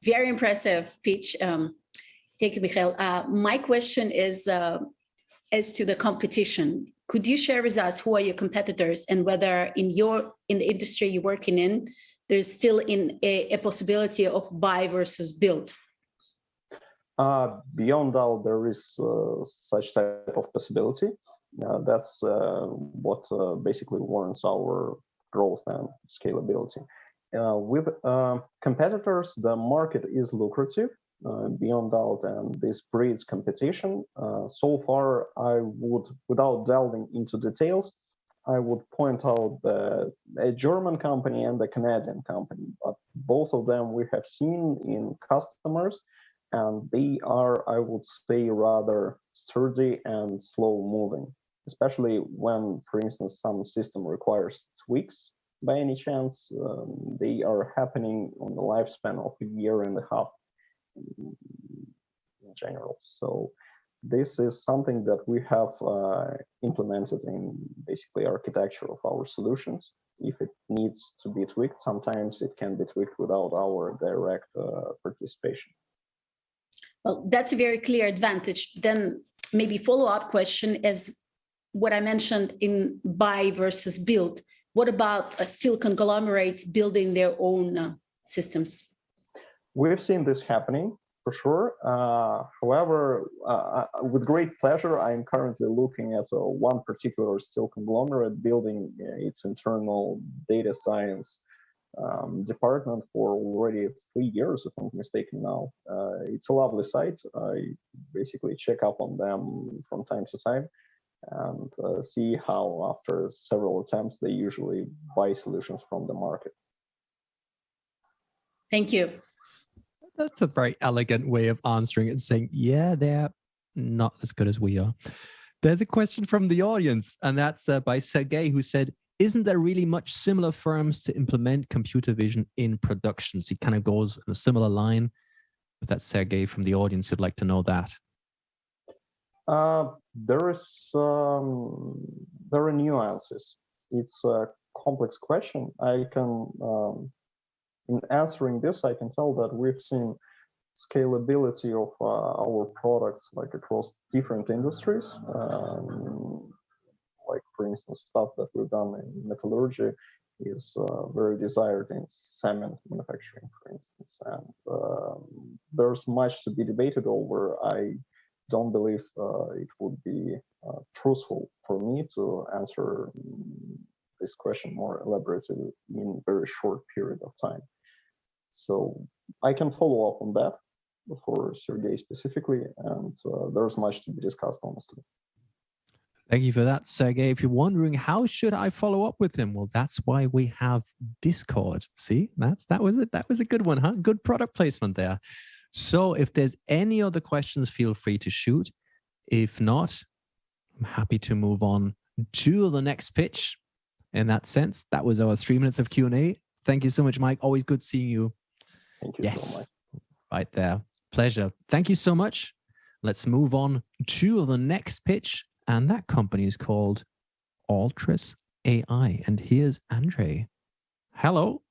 Speaker 11: Very impressive pitch. Thank you, Mikhail. My question is as to the competition. Could you share with us who are your competitors and whether in the industry you're working in, there's still a possibility of buy versus build?
Speaker 17: Beyond doubt, there is such type of possibility. That's what basically warrants our growth and scalability. With competitors, the market is lucrative, beyond doubt, and this breeds competition. So far, I would, without delving into details, I would point out a German company and a Canadian company, but both of them we have seen in customers, and they are, I would say, rather sturdy and slow moving, especially when, for instance, some system requires tweaks. By any chance, they are happening on the lifespan of a year and a half in general. So this is something that we have implemented in basically architecture of our solutions. If it needs to be tweaked, sometimes it can be tweaked without our direct participation.
Speaker 11: Well, that's a very clear advantage. Then maybe follow-up question is what I mentioned in buy versus build. What about steel conglomerates building their own systems?
Speaker 17: We've seen this happening for sure. However, with great pleasure, I'm currently looking at one particular steel conglomerate building its internal data science department for already 3 years, if I'm not mistaken now. It's a lovely site. I basically check up on them from time to time and see how after several attempts, they usually buy solutions from the market.
Speaker 11: Thank you.
Speaker 1: That's a very elegant way of answering it and saying, yeah, they're not as good as we are. There's a question from the audience, and that's by Sergey, who said, isn't there really much similar firms to implement computer vision in productions? He kind of goes in a similar line, but that's Sergey from the audience who'd like to know that.
Speaker 17: There are nuances. It's a complex question. I can, in answering this, I can tell that we've seen scalability of our products like across different industries. Like for instance, stuff that we've done in metallurgy is very desired in cement manufacturing, for instance. And there's much to be debated over. I don't believe it would be truthful for me to answer this question more elaborately in a very short period of time. So I can follow up on that for Sergey specifically, and there's much to be discussed, honestly.
Speaker 1: Thank you for that, Sergey. If you're wondering how should I follow up with him, well, that's why we have Discord. See, that was it. That was a good one, huh? Good product placement there. So if there's any other questions, feel free to shoot. If not, I'm happy to move on to the next pitch. In that sense, that was our 3 minutes of Q&A. Thank you so much, Mike. Always good seeing you.
Speaker 17: Thank you so much.
Speaker 1: Right there. Pleasure. Thank you so much. Let's move on to the next pitch. And that company is called Altris AI. And here's Andre. Hello.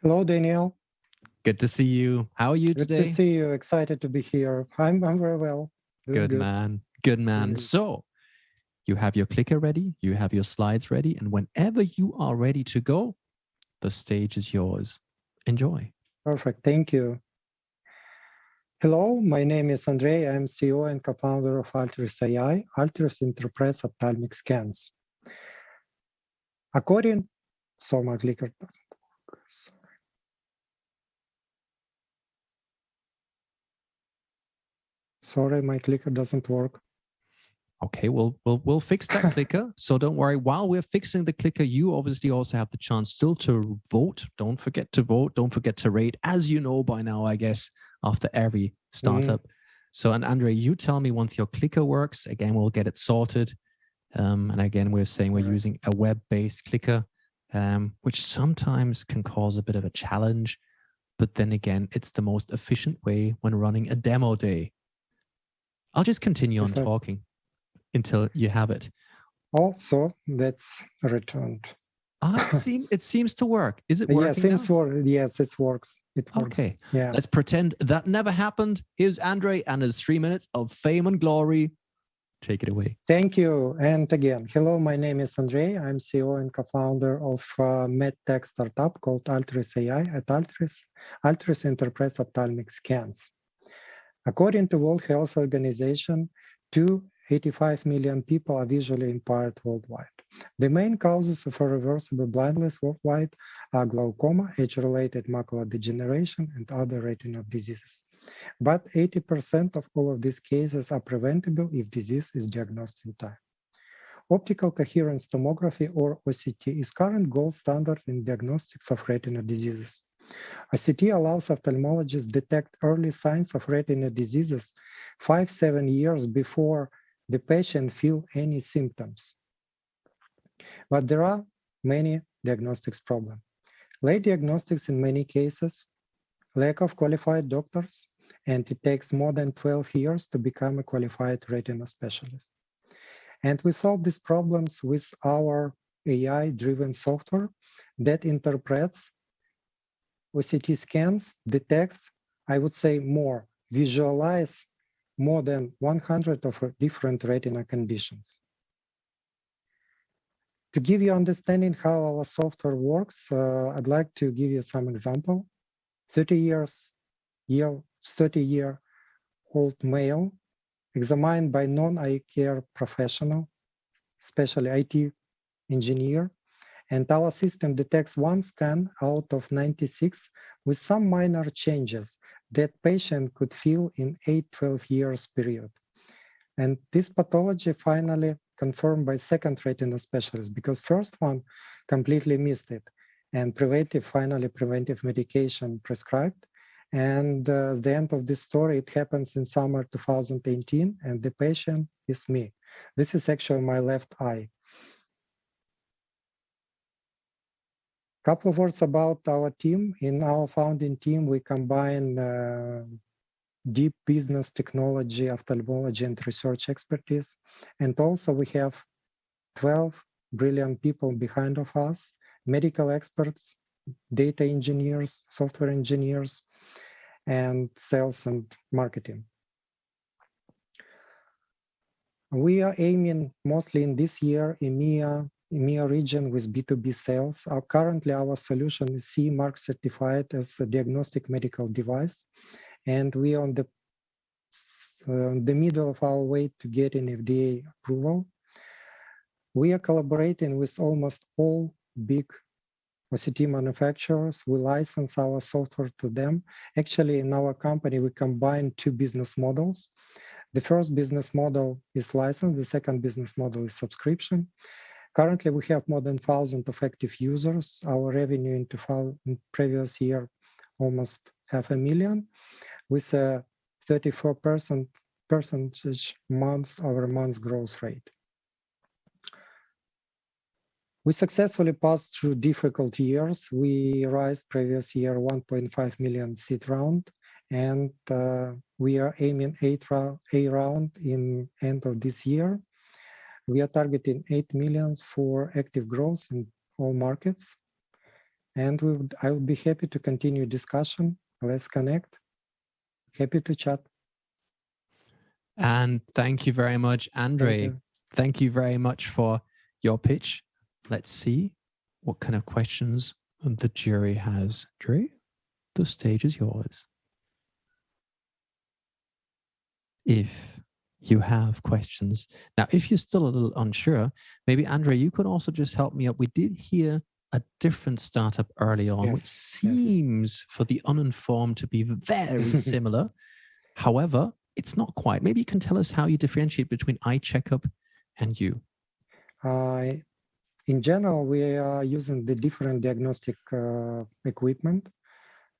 Speaker 18: Hello, Daniel.
Speaker 1: Good to see you. How are you today?
Speaker 18: Good to see you. Excited to be here. I'm very well.
Speaker 1: Good man. Good man. So you have your clicker ready. You have your slides ready. And whenever you are ready to go, the stage is yours. Enjoy.
Speaker 18: Perfect. Thank you. Hello, my name is Andrei. I'm CEO and co-founder of Altris AI. Altris interprets ophthalmic scans. According, so my clicker doesn't work. Sorry, my clicker doesn't work.
Speaker 1: Okay, we'll fix that clicker. So don't worry. While we're fixing the clicker, you obviously also have the chance still to vote. Don't forget to vote. Don't forget to rate, as you know by now, I guess, after every startup. So, and Andre, you tell me once your clicker works. Again, we'll get it sorted. And again, we're saying we're using a web-based clicker, which sometimes can cause a bit of a challenge. But then again, it's the most efficient way when running a demo day. I'll just continue on talking until you have it.
Speaker 18: Also, that's returned.
Speaker 1: It seems to work. Is it working?
Speaker 18: Yeah, seems work. Yes, it works. It works.
Speaker 1: Okay.
Speaker 18: Yeah.
Speaker 1: Let's pretend that never happened. Here's Andre and his 3 minutes of fame and glory. Take it away.
Speaker 18: Thank you. And again, hello, my name is Andrei. I'm CEO and co-founder of a medtech startup called Altris AI. At Altris interprets ophthalmic scans. According to World Health Organization, 285 million people are visually impaired worldwide. The main causes of irreversible blindness worldwide are glaucoma, age-related macular degeneration, and other retinal diseases. But 80% of all of these cases are preventable if disease is diagnosed in time. Optical coherence tomography, or OCT, is current gold standard in diagnostics of retinal diseases. OCT allows ophthalmologists to detect early signs of retinal diseases 5-7 years before the patient feels any symptoms. But there are many diagnostics problems. Late diagnostics in many cases, lack of qualified doctors, and it takes more than 12 years to become a qualified retina specialist. And we solve these problems with our AI-driven software that interprets OCT scans, detects, I would say more, visualize more than 100 of different retina conditions. To give you understanding how our software works, I'd like to give you some example. 30-year-old male examined by non-eye care professional, especially IT engineer, and our system detects one scan out of 96 with some minor changes that patient could feel in 8-12 years period. And this pathology finally confirmed by second retina specialist, because first one completely missed it, and preventive medication prescribed. And at the end of this story, it happens in summer 2018, and the patient is me. This is actually my left eye. Couple of words about our team. In our founding team, we combine deep business, technology, ophthalmology, and research expertise. And also we have 12 brilliant people behind of us, medical experts, data engineers, software engineers, and sales and marketing. We are aiming mostly in this year EMEA region with B2B sales. Currently, our solution is CE mark certified as a diagnostic medical device, and we are on the middle of our way to getting FDA approval. We are collaborating with almost all big OCT manufacturers. We license our software to them. Actually, in our company, we combine two business models. The first business model is license. The second business model is subscription. Currently, we have more than 1,000 of active users. Our revenue in previous year, almost 500,000, with a 34% month-over-month growth rate. We successfully passed through difficult years. We raised previous year 1.5 million seed round, and we are aiming A round in end of this year. We are targeting 8 million for active growth in all markets. And I would be happy to continue discussion. Let's connect. Happy to chat.
Speaker 1: And thank you very much, Andrei. Thank you very much for your pitch. Let's see what kind of questions the jury has. Jury, the stage is yours. If you have questions. Now, if you're still a little unsure, maybe Andrei, you could also just help me out. We did hear a different startup early on, which seems for the uninformed to be very similar. However, it's not quite. Maybe you can tell us how you differentiate between eye checkup and you.
Speaker 18: In general, we are using the different diagnostic equipment.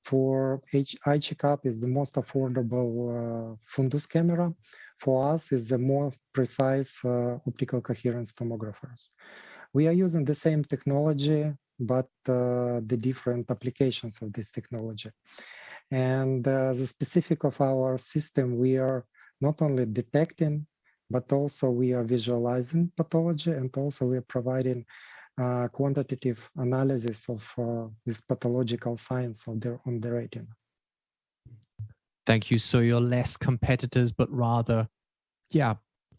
Speaker 18: For eye checkup is the most affordable fundus camera. For us is the most precise optical coherence tomographers. We are using the same technology, but the different applications of this technology. And the specific of our system, we are not only detecting, but also we are visualizing pathology, and also we are providing quantitative analysis of this pathological signs on the retina.
Speaker 1: Thank you. So you're less competitors, but rather,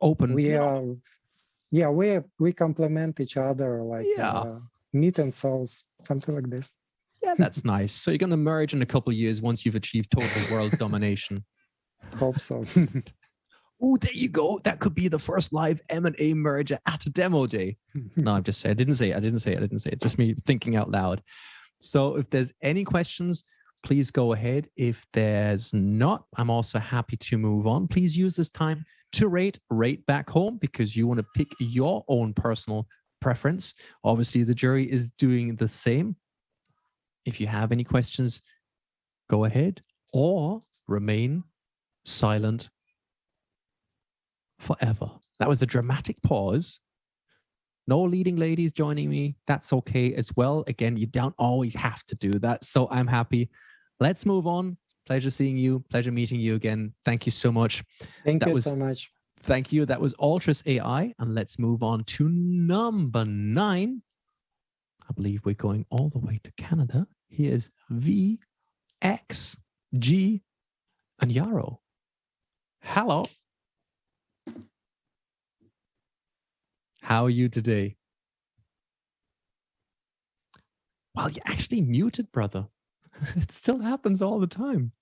Speaker 1: open.
Speaker 18: We are, we complement each other, like meat and sauce, something like this.
Speaker 1: Yeah, that's nice. So you're going to merge in a couple of years once you've achieved total world domination.
Speaker 18: Hope so.
Speaker 1: Oh, there you go. That could be the first live M&A merger at a demo day. No, I'm just saying. I didn't say it. Just me thinking out loud. So if there's any questions, please go ahead. If there's not, I'm also happy to move on. Please use this time to rate back home, because you want to pick your own personal preference. Obviously, the jury is doing the same. If you have any questions, go ahead or remain silent forever. That was a dramatic pause. No leading ladies joining me. That's okay as well. Again, you don't always have to do that. So I'm happy. Let's move on Pleasure seeing you. Pleasure meeting you again. Thank you so much.
Speaker 18: Thank you so much.
Speaker 1: Thank you. That was Altris AI. And let's move on to number 9. I believe we're going all the way to Canada. Here's V, X, G, and Yarrow. Hello. How are you today? Well, you're actually muted, brother. It still happens all the time.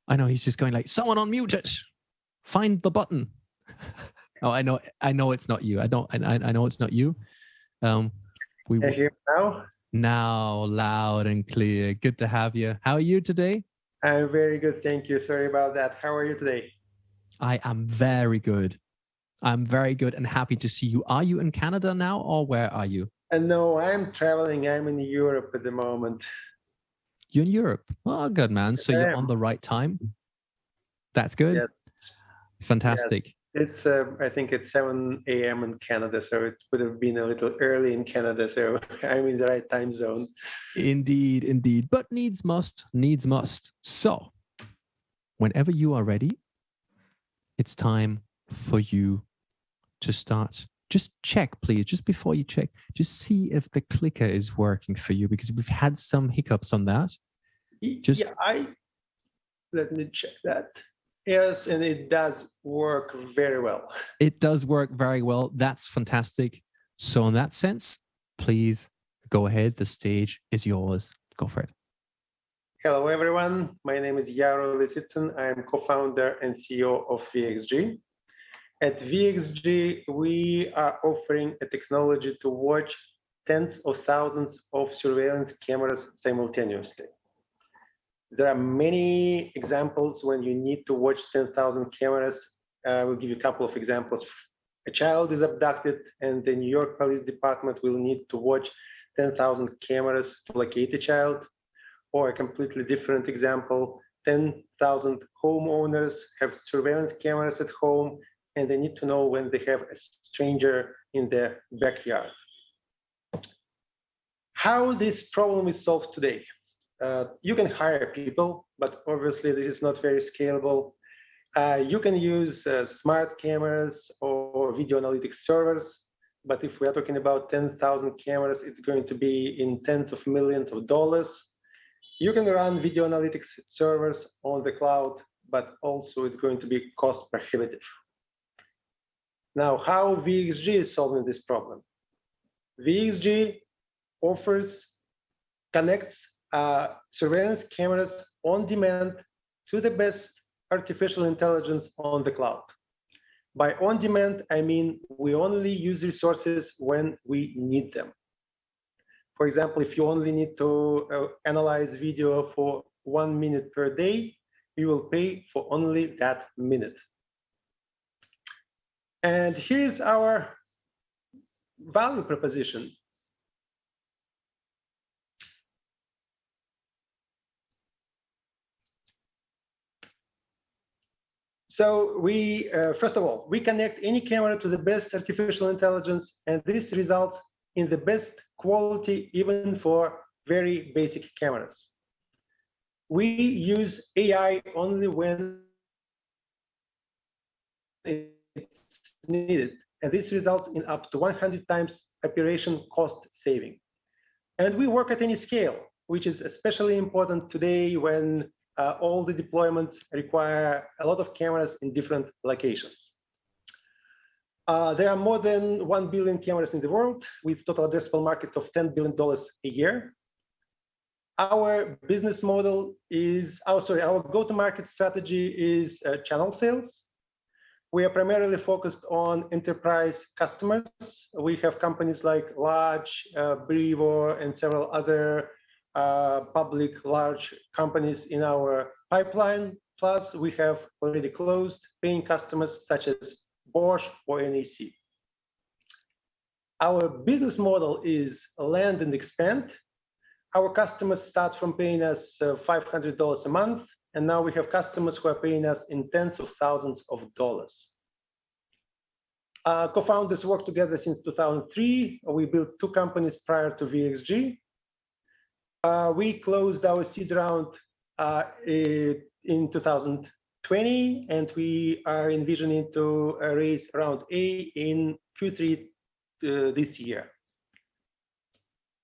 Speaker 1: I know he's just going like, someone unmute it. Find the button. Oh, I know it's not you. I know it's not you. We
Speaker 19: Can you hear me now?
Speaker 1: Now loud and clear. Good to have you. How are you today?
Speaker 19: I'm very good, thank you. Sorry about that. How are you today?
Speaker 1: I am very good. I'm very good and happy to see you. Are you in Canada now, or where are you?
Speaker 19: No, I'm traveling. I'm in Europe at the moment.
Speaker 1: You're in Europe. Oh, good, man. So you're on the right time. That's good.
Speaker 19: Yes.
Speaker 1: Fantastic.
Speaker 19: Yes. It's I think it's 7 a.m. in Canada, so it would have been a little early in Canada. So I'm in the right time zone.
Speaker 1: Indeed, indeed. But needs must, needs must. So whenever you are ready, it's time for you to start. Just check, please, just before you check, just see if the clicker is working for you, because we've had some hiccups on that.
Speaker 19: Yeah, let me check that. Yes, and it does work very well.
Speaker 1: It does work very well. That's fantastic. So in that sense, please go ahead. The stage is yours. Go for it.
Speaker 19: Hello, everyone. My name is Yarrow Lisitsyn. I'm co-founder and CEO of VXG. At VXG, we are offering a technology to watch tens of thousands of surveillance cameras simultaneously. There are many examples when you need to watch 10,000 cameras. I will give you a couple of examples. A child is abducted and the New York Police Department will need to watch 10,000 cameras to locate the child. Or a completely different example, 10,000 homeowners have surveillance cameras at home and they need to know when they have a stranger in their backyard. How this problem is solved today? You can hire people, but obviously this is not very scalable. You can use smart cameras or video analytics servers, but if we are talking about 10,000 cameras, it's going to be in tens of millions of dollars. You can run video analytics servers on the cloud, but also it's going to be cost prohibitive. Now, how VXG is solving this problem? VXG connects surveillance cameras on demand to the best artificial intelligence on the cloud. By on demand, I mean we only use resources when we need them. For example, if you only need to analyze video for 1 minute per day, you will pay for only that minute. And here's our value proposition. So we, first of all, we connect any camera to the best artificial intelligence, and this results in the best quality even for very basic cameras. We use AI only when it's needed, and this results in up to 100 times operation cost saving. And we work at any scale, which is especially important today when all the deployments require a lot of cameras in different locations. There are more than 1 billion cameras in the world with total addressable market of $10 billion a year. Our business model is, our go-to-market strategy is channel sales. We are primarily focused on enterprise customers. We have companies like Large, Brevo, and several other public large companies in our pipeline. Plus, we have already closed paying customers such as Bosch or NEC. Our business model is land and expand. Our customers start from paying us $500 a month, and now we have customers who are paying us in tens of thousands of dollars. Co-founders worked together since 2003. We built 2 companies prior to VXG. We closed our seed round in 2020, and we are envisioning to raise around A in Q3 this year.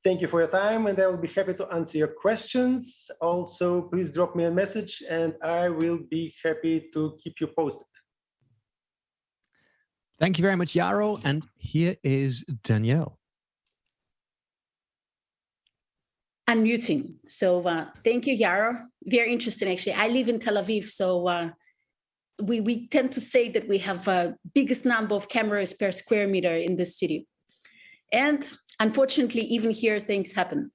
Speaker 19: Thank you for your time, and I will be happy to answer your questions. Also, please drop me a message, and I will be happy to keep you posted.
Speaker 1: Thank you very much, Yaro. And here is Danielle.
Speaker 11: Unmuting. So thank you, Yaro. Very interesting, actually. I live in Tel Aviv, so we tend to say that we have the biggest number of cameras per square meter in the city. And unfortunately, even here, things happen.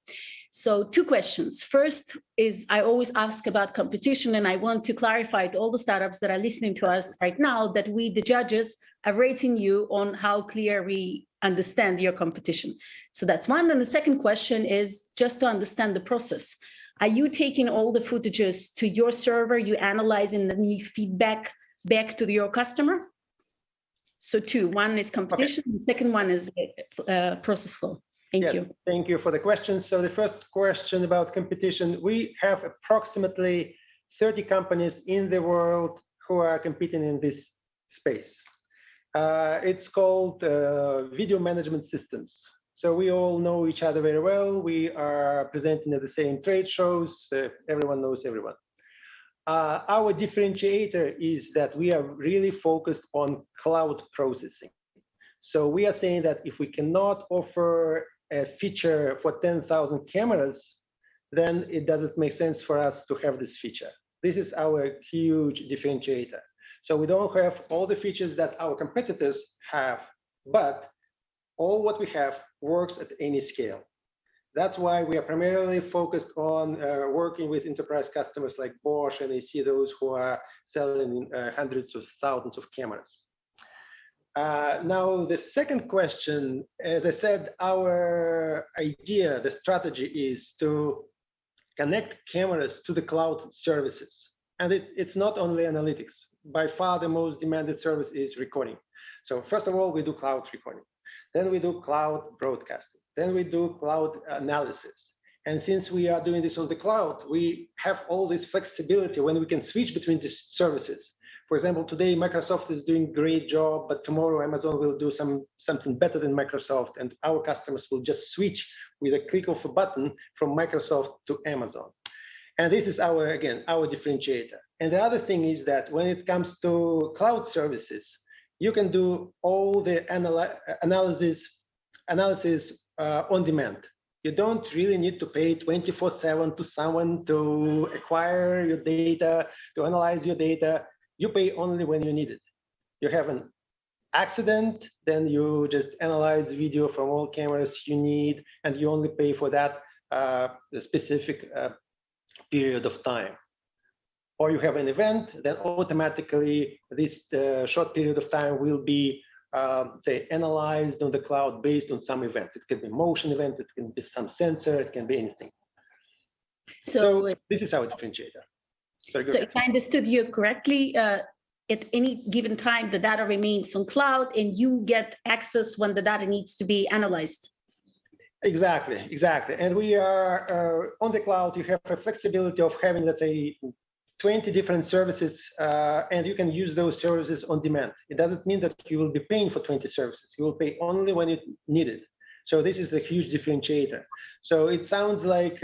Speaker 11: So 2 questions. First is I always ask about competition, and I want to clarify to all the startups that are listening to us right now that we, the judges, are rating you on how clear we understand your competition. So that's one. And the second question is just to understand the process. Are you taking all the footages to your server, you analyze and then you feedback back to your customer? So 2, one is competition, okay. The second one is process flow. Thank you.
Speaker 19: Thank you for the question. So the first question about competition, we have approximately 30 companies in the world who are competing in this space. It's called video management systems. So we all know each other very well. We are presenting at the same trade shows. Everyone knows everyone. Our differentiator is that we are really focused on cloud processing. So we are saying that if we cannot offer a feature for 10,000 cameras, then it doesn't make sense for us to have this feature. This is our huge differentiator. So we don't have all the features that our competitors have, but all what we have works at any scale. That's why we are primarily focused on working with enterprise customers like Bosch, and I see those who are selling hundreds of thousands of cameras. Now, the second question, as I said, our idea, the strategy is to connect cameras to the cloud services. And it's not only analytics. By far, the most demanded service is recording. So first of all, we do cloud recording. Then we do cloud broadcasting. Then we do cloud analysis. And since we are doing this on the cloud, we have all this flexibility when we can switch between these services. For example, today Microsoft is doing a great job, but tomorrow Amazon will do something better than Microsoft, and our customers will just switch with a click of a button from Microsoft to Amazon. And this is our differentiator. And the other thing is that when it comes to cloud services, you can do all the analysis on demand. You don't really need to pay 24/7 to someone to acquire your data, to analyze your data. You pay only when you need it. You have an accident, then you just analyze video from all cameras you need, and you only pay for that specific period of time. Or you have an event, then automatically this short period of time will be, say, analyzed on the cloud based on some event. It can be a motion event, it can be some sensor, it can be anything. So this is our differentiator.
Speaker 11: So if I understood you correctly, at any given time, the data remains on cloud and you get access when the data needs to be analyzed.
Speaker 19: Exactly. And we are on the cloud, you have a flexibility of having, let's say, 20 different services, and you can use those services on demand. It doesn't mean that you will be paying for 20 services. You will pay only when it needed. So this is the huge differentiator. So it sounds like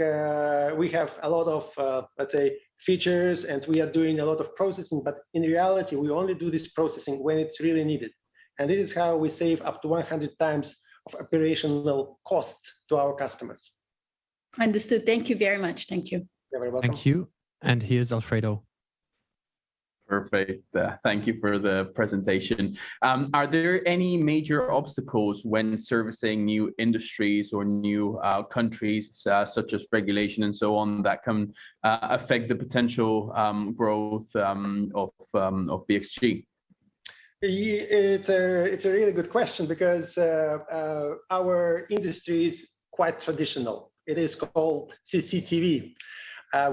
Speaker 19: we have a lot of, let's say, features, and we are doing a lot of processing, but in reality, we only do this processing when it's really needed. And this is how we save up to 100 times of operational costs to our customers.
Speaker 11: Understood. Thank you very much. Thank you.
Speaker 19: You're very welcome.
Speaker 1: Thank you. And here's Alfredo.
Speaker 8: Perfect. Thank you for the presentation. Are there any major obstacles when servicing new industries or new countries, such as regulation and so on, that can affect the potential growth of BXG?
Speaker 19: It's a really good question, because our industry is quite traditional. It is called CCTV,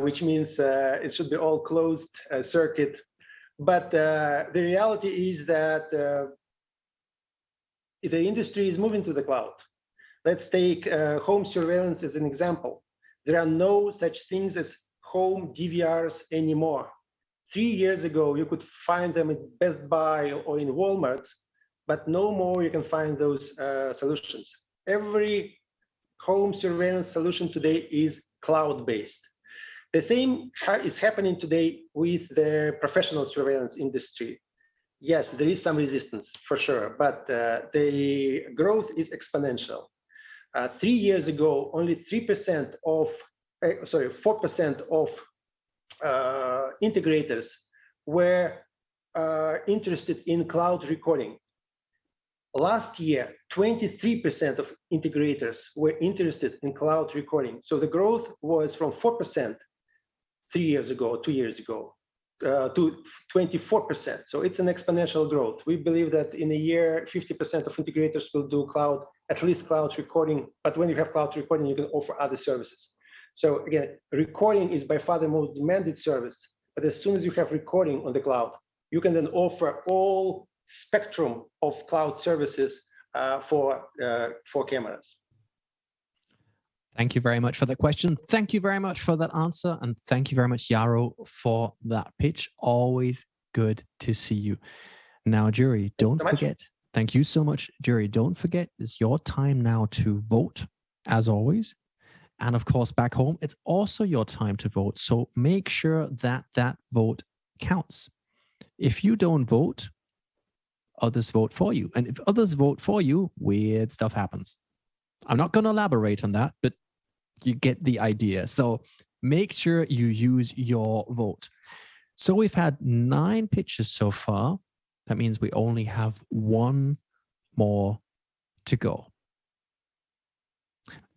Speaker 19: which means it should be all closed circuit. But the reality is that the industry is moving to the cloud. Let's take home surveillance as an example. There are no such things as home DVRs anymore. 3 years ago, you could find them at Best Buy or in Walmart, but no more you can find those solutions. Every home surveillance solution today is cloud-based. The same is happening today with the professional surveillance industry. Yes, there is some resistance for sure, but the growth is exponential. 3 years ago, only 4% of integrators were interested in cloud recording. Last year, 23% of integrators were interested in cloud recording. So the growth was from 4% 3 years ago, 2 years ago, to 24%. So it's an exponential growth. We believe that in a year, 50% of integrators will do cloud, at least cloud recording. But when you have cloud recording, you can offer other services. So again, recording is by far the most demanded service. But as soon as you have recording on the cloud, you can then offer all spectrum of cloud services for cameras.
Speaker 1: Thank you very much for that question. Thank you very much for that answer. And thank you very much, Yaro, for that pitch. Always good to see you. Now, jury, don't forget. Thank you so much, jury. Don't forget, it's your time now to vote, as always. And of course, back home, it's also your time to vote. So make sure that that vote counts. If you don't vote, others vote for you. And if others vote for you, weird stuff happens. I'm not going to elaborate on that, but you get the idea. So make sure you use your vote. So we've had 9 pitches so far. That means we only have 1 more to go.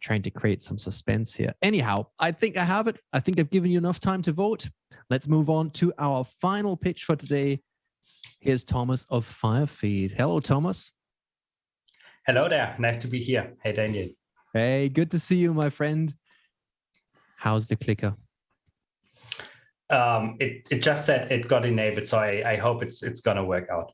Speaker 1: Trying to create some suspense here. Anyhow, I think I have it. I think I've given you enough time to vote. Let's move on to our final pitch for today. Here's Thomas of Firefeed. Hello, Thomas.
Speaker 20: Hello there. Nice to be here. Hey, Daniel.
Speaker 1: Hey, good to see you, my friend. How's the clicker?
Speaker 20: It just said it got enabled, so I hope it's gonna work out.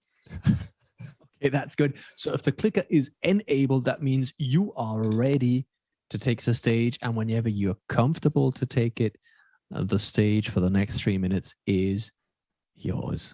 Speaker 1: Okay, that's good. So if the clicker is enabled, that means you are ready to take the stage, and whenever you're comfortable to take it, the stage for the next 3 minutes is yours.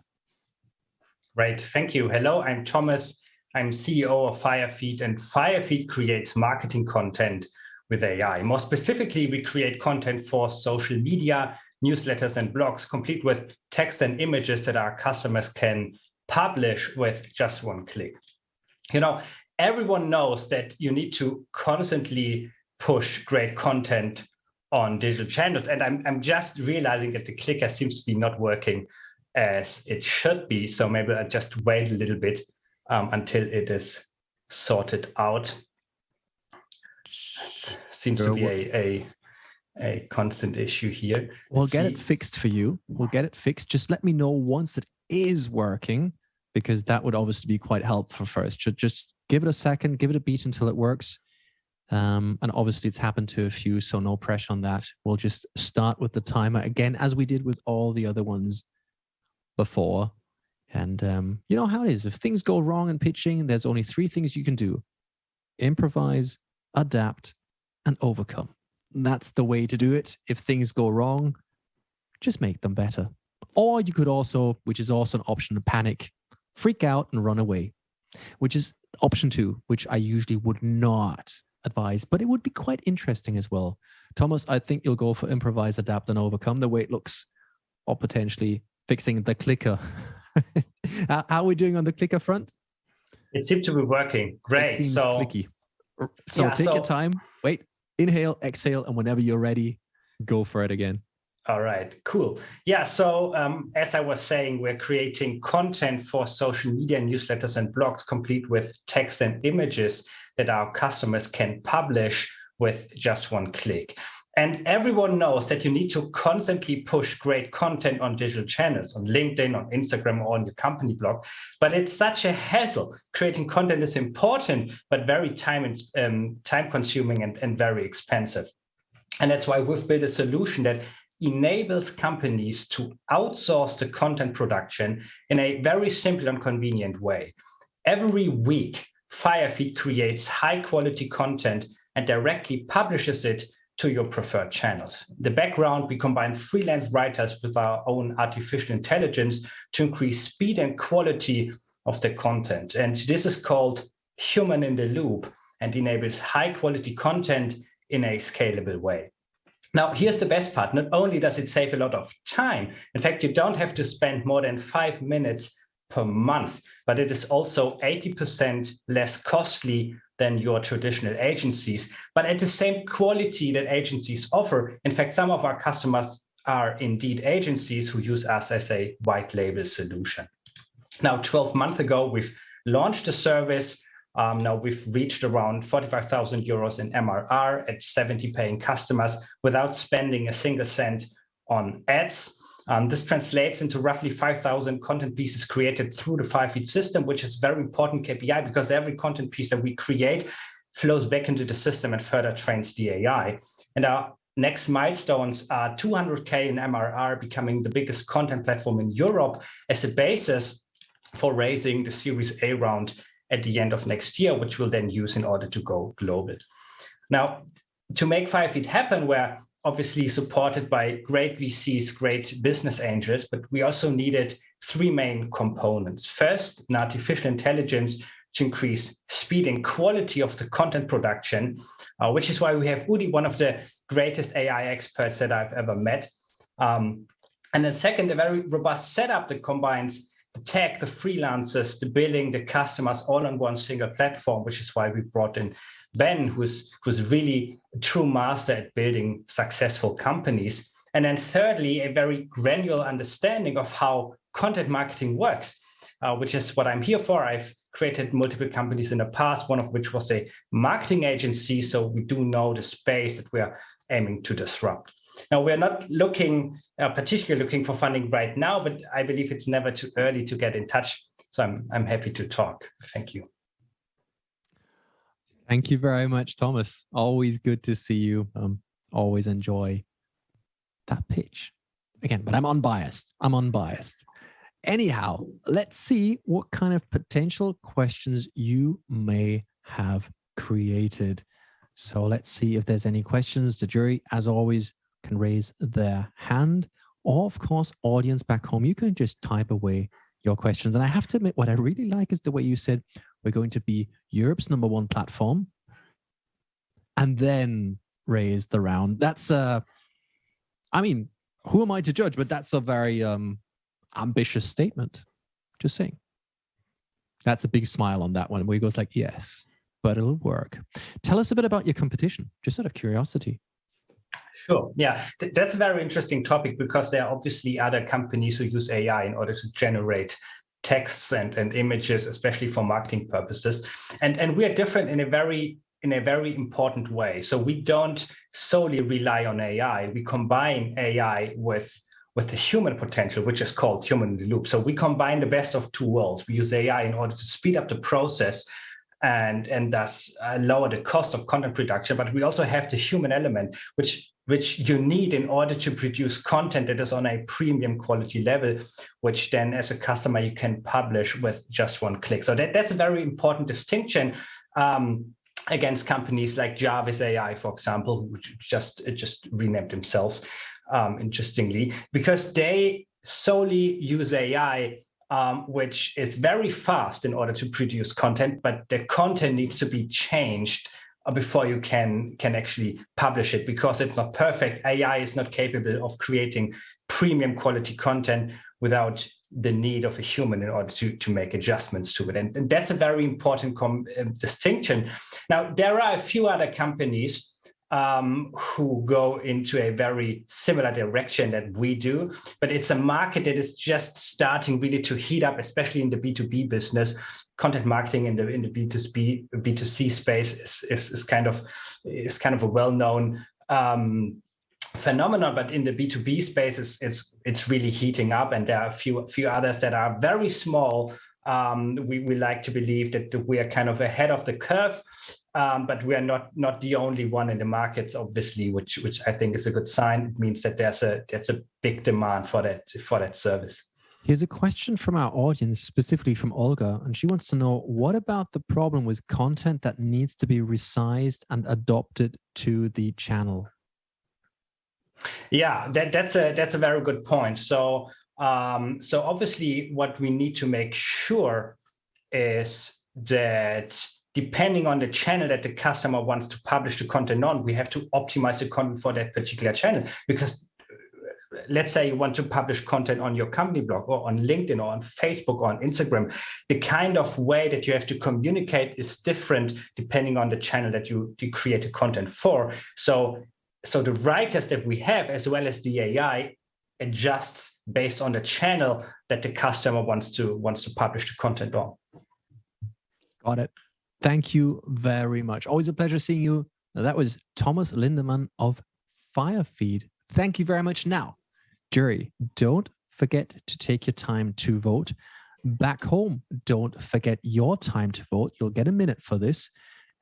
Speaker 20: Great, thank you. Hello, I'm Thomas. I'm CEO of Firefeed, and Firefeed creates marketing content with AI. More specifically, we create content for social media, newsletters, and blogs, complete with text and images that our customers can publish with just one click. You know, everyone knows that you need to constantly push great content on digital channels, and I'm just realizing that the clicker seems to be not working as it should be. So maybe I'll just wait a little bit until it is sorted out. It seems to be a constant issue here.
Speaker 1: We'll get it fixed for you. We'll get it fixed. Just let me know once it is working, because that would obviously be quite helpful first. Just give it a second, give it a beat until it works. And obviously it's happened to a few, so no pressure on that. We'll just start with the timer again, as we did with all the other ones before. And you know how it is. If things go wrong in pitching, there's only 3 things you can do: improvise, adapt, and overcome. And that's the way to do it. If things go wrong, just make them better. Or you could also, which is also an option, panic, freak out, and run away, which is option 2, which I usually would not advise, but it would be quite interesting as well. Thomas, I think you'll go for improvise, adapt, and overcome, the way it looks, or potentially fixing the clicker. How are we doing on the clicker front?
Speaker 20: It seems to be working. Great.
Speaker 1: It seems clicky. So
Speaker 20: yeah,
Speaker 1: take your time. Wait, inhale, exhale, and whenever you're ready, go for it again.
Speaker 20: All right, cool. Yeah, so as I was saying, we're creating content for social media, newsletters, and blogs, complete with text and images that our customers can publish with just one click. And everyone knows that you need to constantly push great content on digital channels, on LinkedIn, on Instagram, or on your company blog. But it's such a hassle. Creating content is important, but very time-consuming and very expensive. And that's why we've built a solution that enables companies to outsource the content production in a very simple and convenient way. Every week, Firefeed creates high-quality content and directly publishes it to your preferred channels. The background, we combine freelance writers with our own artificial intelligence to increase speed and quality of the content. And this is called human in the loop and enables high quality content in a scalable way. Now, here's the best part. Not only does it save a lot of time, in fact, you don't have to spend more than 5 minutes per month, but it is also 80% less costly than your traditional agencies, but at the same quality that agencies offer. In fact, some of our customers are indeed agencies who use us as a white label solution. Now, 12 months ago, we've launched the service. Now we've reached around 45,000 euros in MRR at 70 paying customers without spending a single cent on ads. This translates into roughly 5,000 content pieces created through the 5-feed system, which is a very important KPI because every content piece that we create flows back into the system and further trains the AI. And our next milestones are 200K in MRR, becoming the biggest content platform in Europe as a basis for raising the Series A round at the end of next year, which we'll then use in order to go global. Now, to make 5-feed happen, we're obviously supported by great VCs, great business angels, but we also needed 3 main components. First, an artificial intelligence to increase speed and quality of the content production, which is why we have Udi, one of the greatest AI experts that I've ever met. And then second, a very robust setup that combines the tech, the freelancers, the billing, the customers all on one single platform, which is why we brought in Ben, who's really a true master at building successful companies. And then thirdly, a very granular understanding of how content marketing works, which is what I'm here for. I've created multiple companies in the past, one of which was a marketing agency. So we do know the space that we are aiming to disrupt. Now, we're not particularly looking for funding right now, but I believe it's never too early to get in touch. So I'm happy to talk. Thank you.
Speaker 1: Thank you very much, Thomas. Always good to see you. Always enjoy that pitch. Again, but I'm unbiased. Anyhow, let's see what kind of potential questions you may have created. So let's see if there's any questions. The jury, as always, can raise their hand, or of course, audience back home, you can just type away your questions. And I have to admit, what I really like is the way you said we're going to be Europe's #1 platform and then raise the round. That's I mean, who am I to judge? But that's a very ambitious statement. Just saying. That's a big smile on that one where he goes like, yes, but it'll work. Tell us a bit about your competition, just out of curiosity.
Speaker 20: Sure. Yeah, that's a very interesting topic because there are obviously other companies who use AI in order to generate texts and images, especially for marketing purposes. And we are different in a very important way. So we don't solely rely on AI. We combine AI with the human potential, which is called human in the loop. So we combine the best of 2 worlds. We use AI in order to speed up the process and thus lower the cost of content production. But we also have the human element, which you need in order to produce content that is on a premium quality level, which then as a customer, you can publish with just 1 click. So that's a very important distinction against companies like Jarvis AI, for example, who just renamed themselves, interestingly, because they solely use AI, which is very fast in order to produce content, but the content needs to be changed before you can actually publish it because it's not perfect. AI is not capable of creating premium quality content without the need of a human in order to make adjustments to it. And that's a very important distinction. Now, there are a few other companies who go into a very similar direction that we do, but it's a market that is just starting really to heat up, especially in the B2B business. Content marketing in the B2C space is kind of a well-known phenomenon, but in the B2B space, it's really heating up, and there are a few others that are very small. We like to believe that we are kind of ahead of the curve. But we are not the only one in the markets, obviously, which I think is a good sign. It means that there's a big demand for that service.
Speaker 1: Here's a question from our audience, specifically from Olga, and she wants to know, what about the problem with content that needs to be resized and adopted to the channel?
Speaker 20: Yeah, that's a very good point. So so obviously what we need to make sure is that depending on the channel that the customer wants to publish the content on, we have to optimize the content for that particular channel. Because let's say you want to publish content on your company blog or on LinkedIn or on Facebook or on Instagram, the kind of way that you have to communicate is different depending on the channel that you create the content for. So the writers that we have, as well as the AI, adjusts based on the channel that the customer wants to publish the content on.
Speaker 1: Got it. Thank you very much. Always a pleasure seeing you. That was Thomas Lindemann of Firefeed. Thank you very much. Now, jury, don't forget to take your time to vote. Back home, don't forget your time to vote. You'll get a minute for this.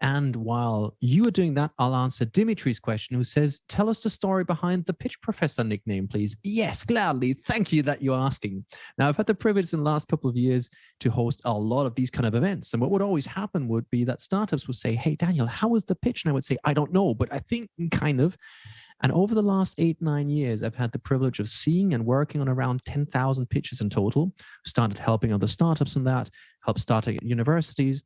Speaker 1: And while you are doing that, I'll answer Dimitri's question, who says, tell us the story behind the Pitch Professor nickname, please. Yes, gladly. Thank you that you're asking. Now, I've had the privilege in the last couple of years to host a lot of these kind of events. And what would always happen would be that startups would say, hey, Daniel, how was the pitch? And I would say, I don't know, but I think kind of. And over the last 8-9 years, I've had the privilege of seeing and working on around 10,000 pitches in total. Started helping other startups in that, helped start at universities.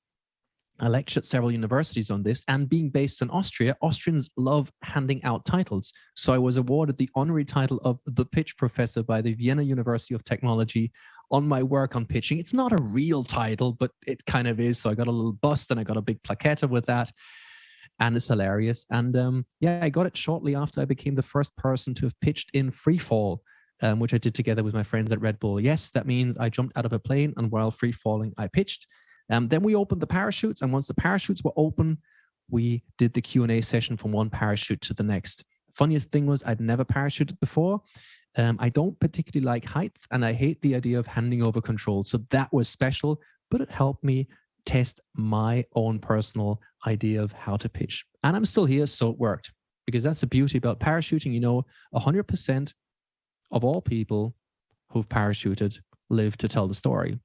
Speaker 1: I lectured at several universities on this, and being based in Austria, Austrians love handing out titles. So I was awarded the honorary title of the Pitch Professor by the Vienna University of Technology on my work on pitching. It's not a real title, but it kind of is. So I got a little bust and I got a big plaquetta with that. And it's hilarious. And yeah, I got it shortly after I became the first person to have pitched in free fall, which I did together with my friends at Red Bull. Yes, that means I jumped out of a plane, and while free falling, I pitched. Then we opened the parachutes, and once the parachutes were open, we did the Q&A session from one parachute to the next. Funniest thing was I'd never parachuted before. I don't particularly like height, and I hate the idea of handing over control. So that was special, but it helped me test my own personal idea of how to pitch. And I'm still here, so it worked. Because that's the beauty about parachuting. You know, 100% of all people who've parachuted live to tell the story.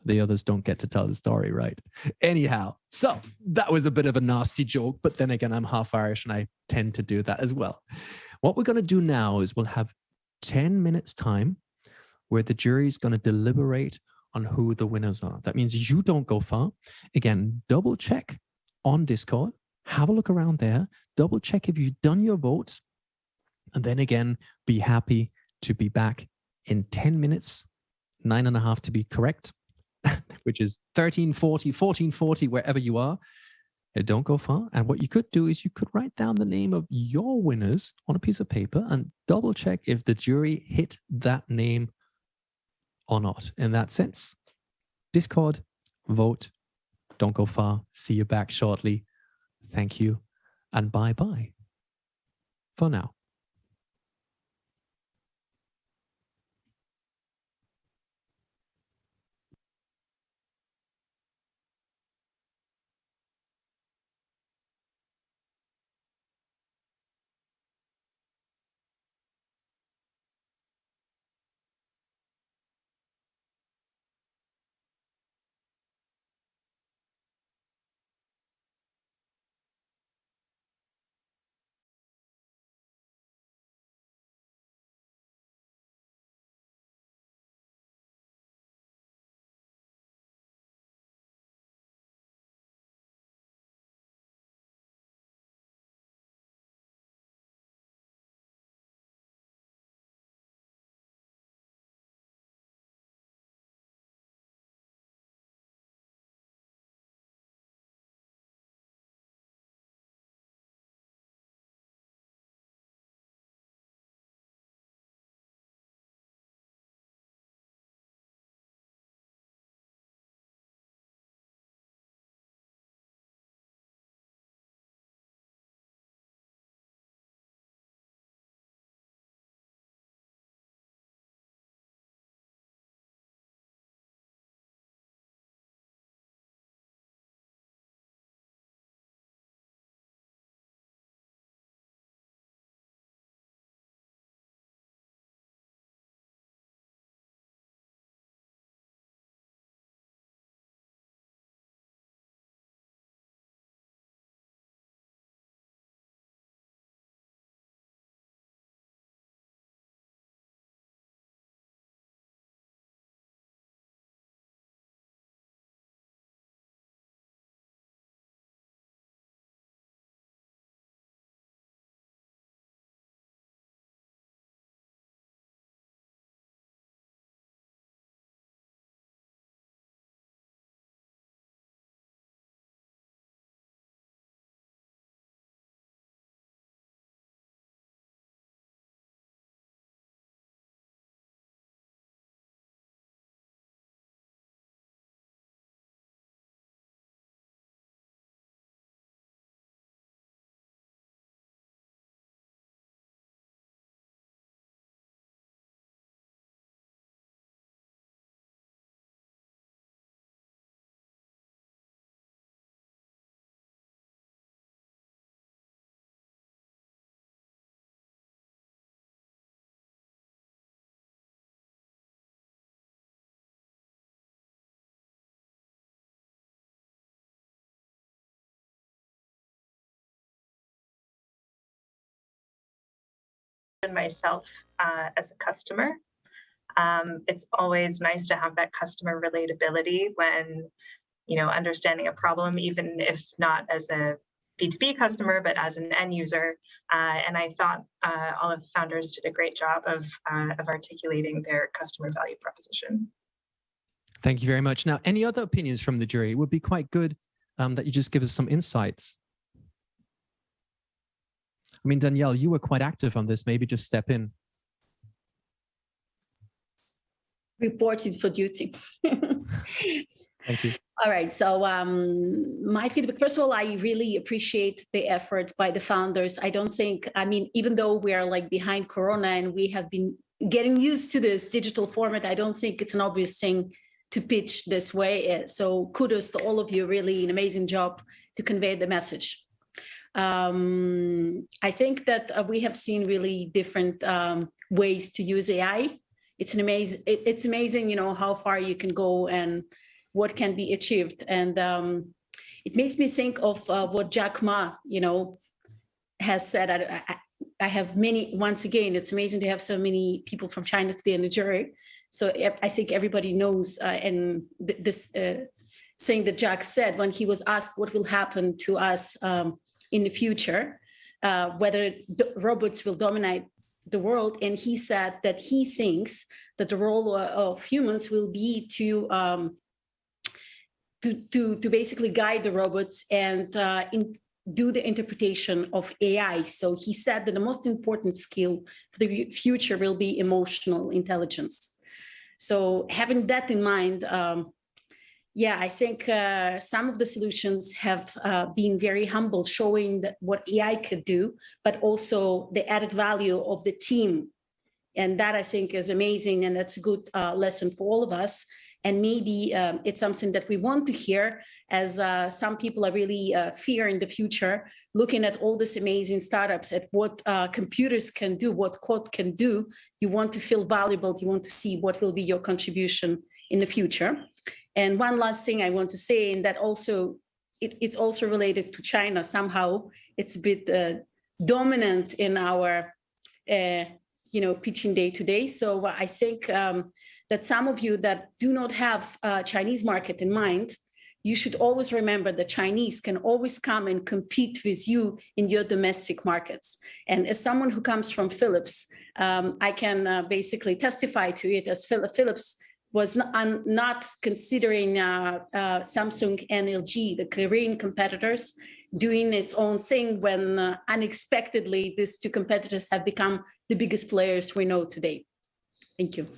Speaker 1: The others don't get to tell the story, right? Anyhow, so that was a bit of a nasty joke, but then again, I'm half Irish and I tend to do that as well. What we're going to do now is we'll have 10 minutes time where the jury is going to deliberate on who the winners are. That means you don't go far. Again, double check on Discord, have a look around there, double check if you've done your vote, and then again, be happy to be back in 10 minutes, 9.5 to be correct, which is 13:40, 14:40, wherever you are. Don't go far. And what you could do is you could write down the name of your winners on a piece of paper and double check if the jury hit that name or not. In that sense, Discord, vote, don't go far. See you back shortly. Thank you, and bye-bye for now.
Speaker 5: myself as a customer. It's always nice to have that customer relatability when, understanding a problem, even if not as a B2B customer, but as an end user. And I thought all of the founders did a great job of articulating their customer value proposition.
Speaker 1: Thank you very much. Now, any other opinions from the jury? It would be quite good that you just give us some insights. I mean, Danielle, you were quite active on this. Maybe just step in.
Speaker 11: Reported for duty.
Speaker 1: Thank you.
Speaker 11: All right. So my feedback, first of all, I really appreciate the effort by the founders. I don't think, even though we are like behind Corona and we have been getting used to this digital format, I don't think it's an obvious thing to pitch this way. So kudos to all of you, really an amazing job to convey the message. I think that we have seen really different ways to use AI. It's amazing, how far you can go and what can be achieved. And it makes me think of what Jack Ma, has said. I have many, once again, it's amazing to have so many people from China today in the jury. So I think everybody knows, and this thing that Jack said when he was asked what will happen to us in the future, whether robots will dominate the world. And he said that he thinks that the role of humans will be to basically guide the robots and do the interpretation of AI. So he said that the most important skill for the future will be emotional intelligence. So having that in mind, I think some of the solutions have been very humble, showing that what AI could do, but also the added value of the team. And that I think is amazing. And that's a good lesson for all of us. And maybe it's something that we want to hear, as some people are really fearing the future, looking at all these amazing startups, at what computers can do, what code can do. You want to feel valuable. You want to see what will be your contribution in the future. And one last thing I want to say, and that also, it's also related to China. Somehow it's a bit dominant in our, pitching day to day. So I think that some of you that do not have a Chinese market in mind, you should always remember that Chinese can always come and compete with you in your domestic markets. And as someone who comes from Philips, I can basically testify to it, as Philips was not considering Samsung and LG, the Korean competitors, doing its own thing when unexpectedly these two competitors have become the biggest players we know today. Thank you.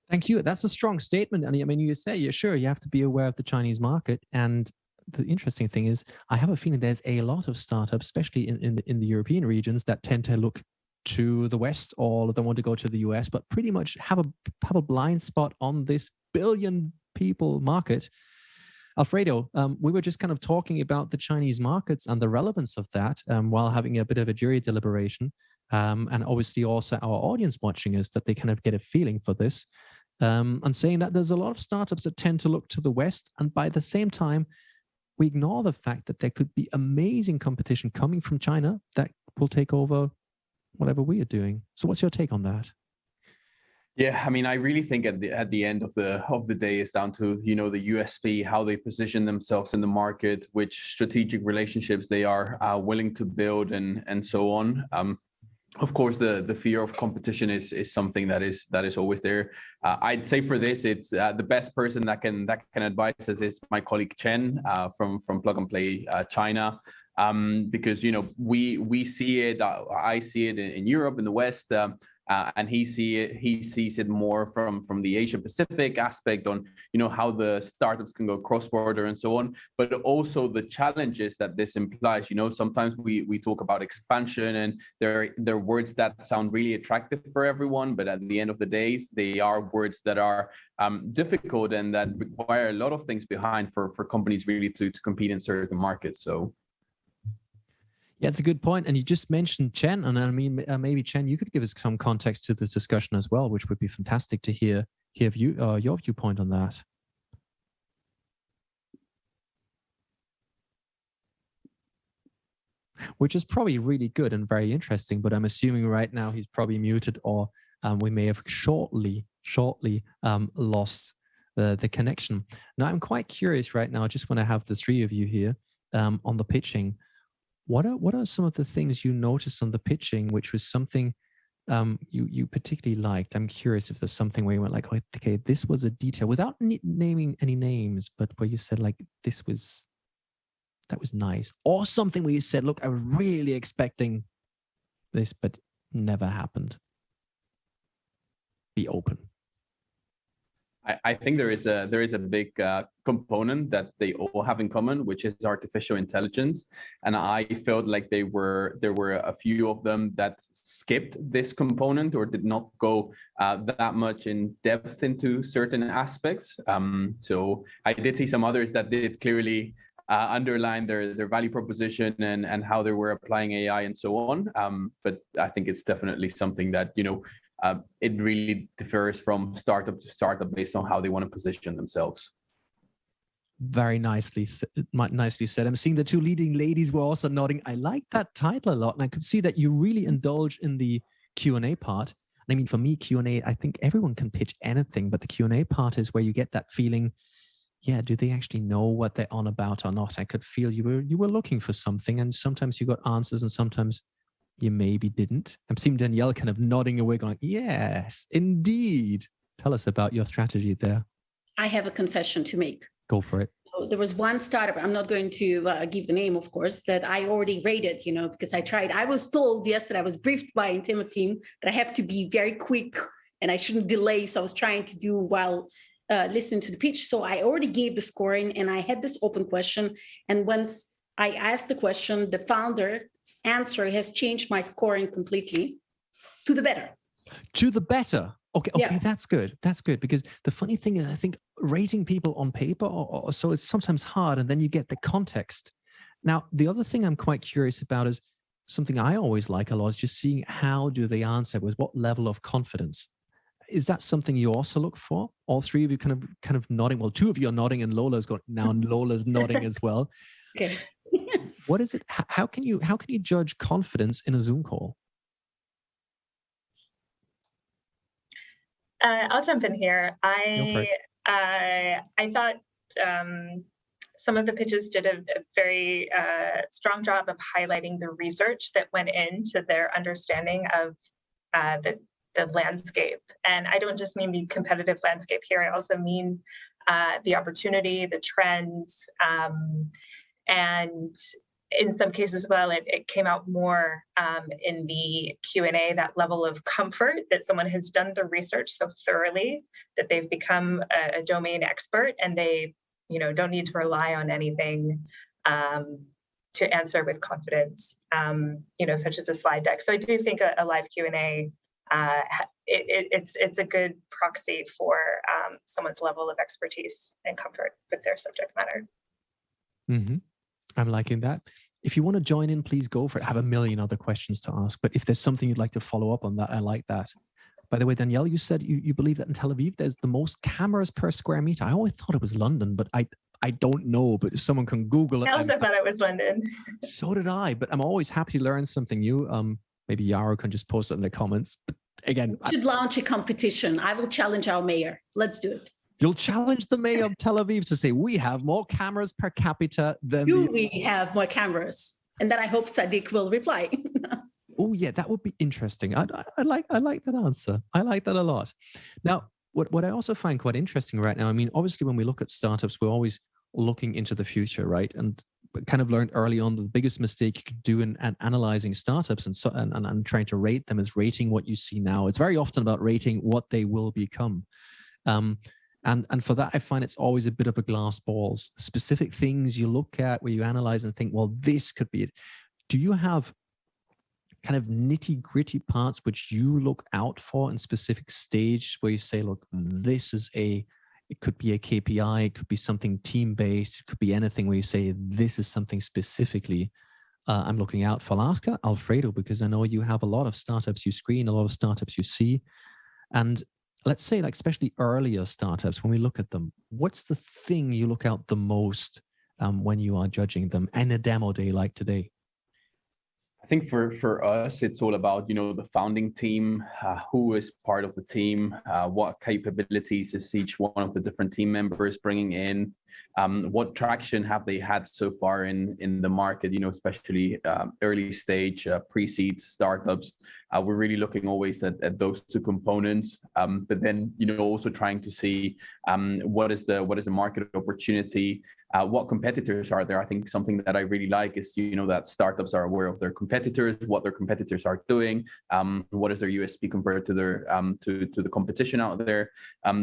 Speaker 1: Thank you. That's a strong statement. And I mean, you say, sure, you have to be aware of the Chinese market. And the interesting thing is, I have a feeling there's a lot of startups, especially in the European regions, that tend to look to the West, or they want to go to the US, but pretty much have a blind spot on this billion people market. Alfredo, we were just kind of talking about the Chinese markets and the relevance of that while having a bit of a jury deliberation. And obviously also our audience watching us, that they kind of get a feeling for this. And saying that there's a lot of startups that tend to look to the West, and by the same time, we ignore the fact that there could be amazing competition coming from China that will take over whatever we are doing. So what's your take on that?
Speaker 8: Yeah, I mean, I really think at the end of the day is down to, the USP, how they position themselves in the market, which strategic relationships they are willing to build, and so on. Of course, the fear of competition is something that is always there. I'd say for this, it's the best person that can advise us is my colleague Chen from Plug and Play China, because we see it. I see it in Europe, in the West. And he sees it more from the Asia Pacific aspect on how the startups can go cross border and so on, but also the challenges that this implies. Sometimes we talk about expansion, and they're words that sound really attractive for everyone, but at the end of the day, they are words that are difficult and that require a lot of things behind for companies really to compete in certain markets. So.
Speaker 1: Yeah, it's a good point. And you just mentioned Chen, and I mean, maybe Chen, you could give us some context to this discussion as well, which would be fantastic to hear your viewpoint on that. which is probably really good and very interesting. But I'm assuming right now he's probably muted, or we may have shortly lost the connection. Now, I'm quite curious right now. I just want to have the three of you here on the pitching. What are some of the things you noticed on the pitching, which was something you particularly liked? I'm curious if there's something where you went like, oh, okay, this was a detail, without naming any names, but where you said like, that was nice, or something where you said, look, I was really expecting this, but never happened. Be open.
Speaker 8: I think there is a big component that they all have in common, which is artificial intelligence. And I felt like there were a few of them that skipped this component or did not go that much in depth into certain aspects. So I did see some others that did clearly underline their value proposition and how they were applying AI and so on. But I think it's definitely something that, it really differs from startup to startup based on how they want to position themselves.
Speaker 1: Very nicely said. I'm seeing the two leading ladies were also nodding. I like that title a lot, and I could see that you really indulge in the Q&A part. I mean, for me, Q&A, I think everyone can pitch anything, but the Q&A part is where you get that feeling, yeah, do they actually know what they're on about or not? I could feel you were looking for something, and sometimes you got answers and sometimes you maybe didn't. I'm seeing Danielle kind of nodding away going, yes, indeed. Tell us about your strategy there.
Speaker 11: I have a confession to make.
Speaker 1: Go for it.
Speaker 11: So there was one startup, I'm not going to give the name, of course, that I already rated, because I tried. I was told yesterday, I was briefed by Intema team that I have to be very quick and I shouldn't delay. So I was trying to do while listening to the pitch. So I already gave the scoring and I had this open question. And once I asked the question, the founder's answer has changed my scoring completely to the better.
Speaker 1: To the better. Okay,
Speaker 11: Yeah.
Speaker 1: That's good. That's good, because the funny thing is, I think rating people on paper or so it's sometimes hard, and then you get the context. Now, the other thing I'm quite curious about is something I always like a lot is just seeing how do they answer, with what level of confidence. Is that something you also look for? All three of you kind of nodding. Well, two of you are nodding, and Lola's got now, and Lola's nodding as well.
Speaker 11: Okay.
Speaker 1: What is it? How can you judge confidence in a Zoom call?
Speaker 5: I'll jump in here. I thought some of the pitches did a very strong job of highlighting the research that went into their understanding of the landscape. And I don't just mean the competitive landscape here. I also mean the opportunity, the trends, and in some cases, well, it came out more in the Q&A, that level of comfort that someone has done the research so thoroughly that they've become a domain expert, and they, don't need to rely on anything to answer with confidence, such as a slide deck. So I do think a live Q&A, it's a good proxy for someone's level of expertise and comfort with their subject matter.
Speaker 1: Mm-hmm. I'm liking that. If you want to join in, please go for it. I have a million other questions to ask, but if there's something you'd like to follow up on that, I like that. By the way, Danielle, you said you believe that in Tel Aviv, there's the most cameras per square meter. I always thought it was London, but I don't know, but if someone can Google it.
Speaker 5: I also thought it was London.
Speaker 1: So did I, but I'm always happy to learn something new. Maybe Yaro can just post it in the comments. But again,
Speaker 11: We should launch a competition. I will challenge our mayor. Let's do it.
Speaker 1: You'll challenge the mayor of Tel Aviv to say, we have more cameras per capita than
Speaker 11: we have more cameras? And then I hope Sadiq will reply.
Speaker 1: Oh yeah, that would be interesting. I like that answer. I like that a lot. Now, what I also find quite interesting right now, I mean, obviously when we look at startups, we're always looking into the future, right? And kind of learned early on the biggest mistake you could do in analyzing startups and trying to rate them is rating what you see now. It's very often about rating what they will become. And for that, I find it's always a bit of a glass balls. Specific things you look at where you analyze and think, well, this could be it. Do you have kind of nitty gritty parts which you look out for in specific stage where you say, look, it could be a KPI, it could be something team-based, it could be anything where you say, this is something specifically I'm looking out for. I'll ask Alfredo, because I know you have a lot of startups you screen, a lot of startups you see. And let's say, like, especially earlier startups, when we look at them, what's the thing you look out the most when you are judging them in a demo day like today?
Speaker 8: I think for us, it's all about, the founding team, who is part of the team, what capabilities is each one of the different team members bringing in, what traction have they had so far in the market, especially early stage, pre-seed startups. We're really looking always at those two components, but then, also trying to see what is the market opportunity, what competitors are there. I think something that I really like is, that startups are aware of their competitors, what their competitors are doing, what is their USP compared to their to the competition out there.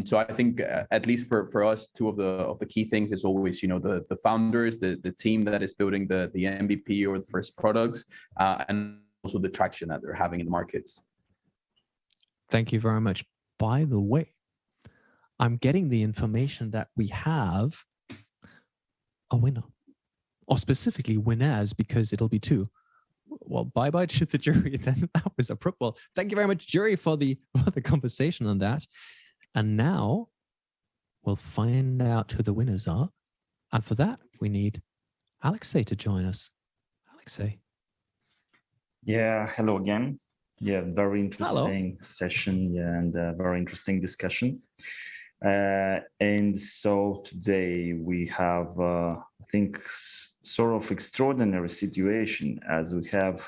Speaker 8: So I think at least for us, two of the key things is always, the founders, the team that is building the MVP or the first products, and also the traction that they're having in the markets.
Speaker 1: Thank you very much. By the way, I'm getting the information that we have a winner, or specifically winners, because it'll be two. Well, bye-bye to the jury then. That was appropriate. Well, thank you very much, jury, for the conversation on that. And now we'll find out who the winners are. And for that, we need Alexei to join us. Alexei.
Speaker 2: Yeah, hello again. Yeah, very interesting session, and very interesting discussion. And so today we have, I think, sort of extraordinary situation, as we have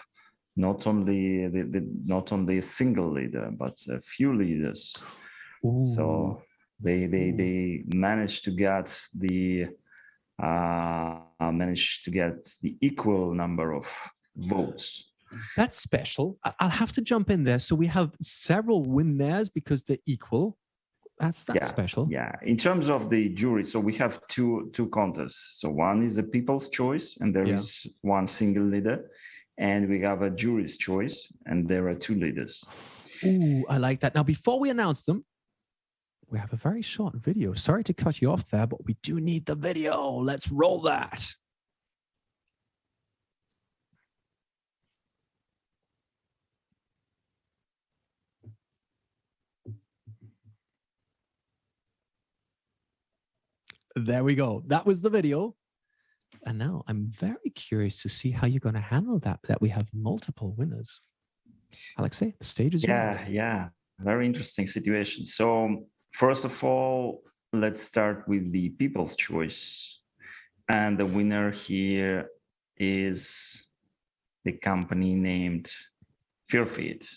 Speaker 2: not only a single leader, but a few leaders. Ooh. So they managed to get the equal number of votes.
Speaker 1: That's special. I'll have to jump in there. So we have several winners because they're equal. That's special.
Speaker 2: Yeah. In terms of the jury, so we have two contests. So one is the people's choice, and there is one single leader, and we have a jury's choice, and there are two leaders.
Speaker 1: Ooh, I like that. Now, before we announce them, we have a very short video. Sorry to cut you off there, but we do need the video. Let's roll that. There we go. That was the video. And now I'm very curious to see how you're going to handle that we have multiple winners. Alexei, the stage is yours.
Speaker 2: Yeah. Very interesting situation. So first of all, let's start with the people's choice. And the winner here is the company named Fearfeed.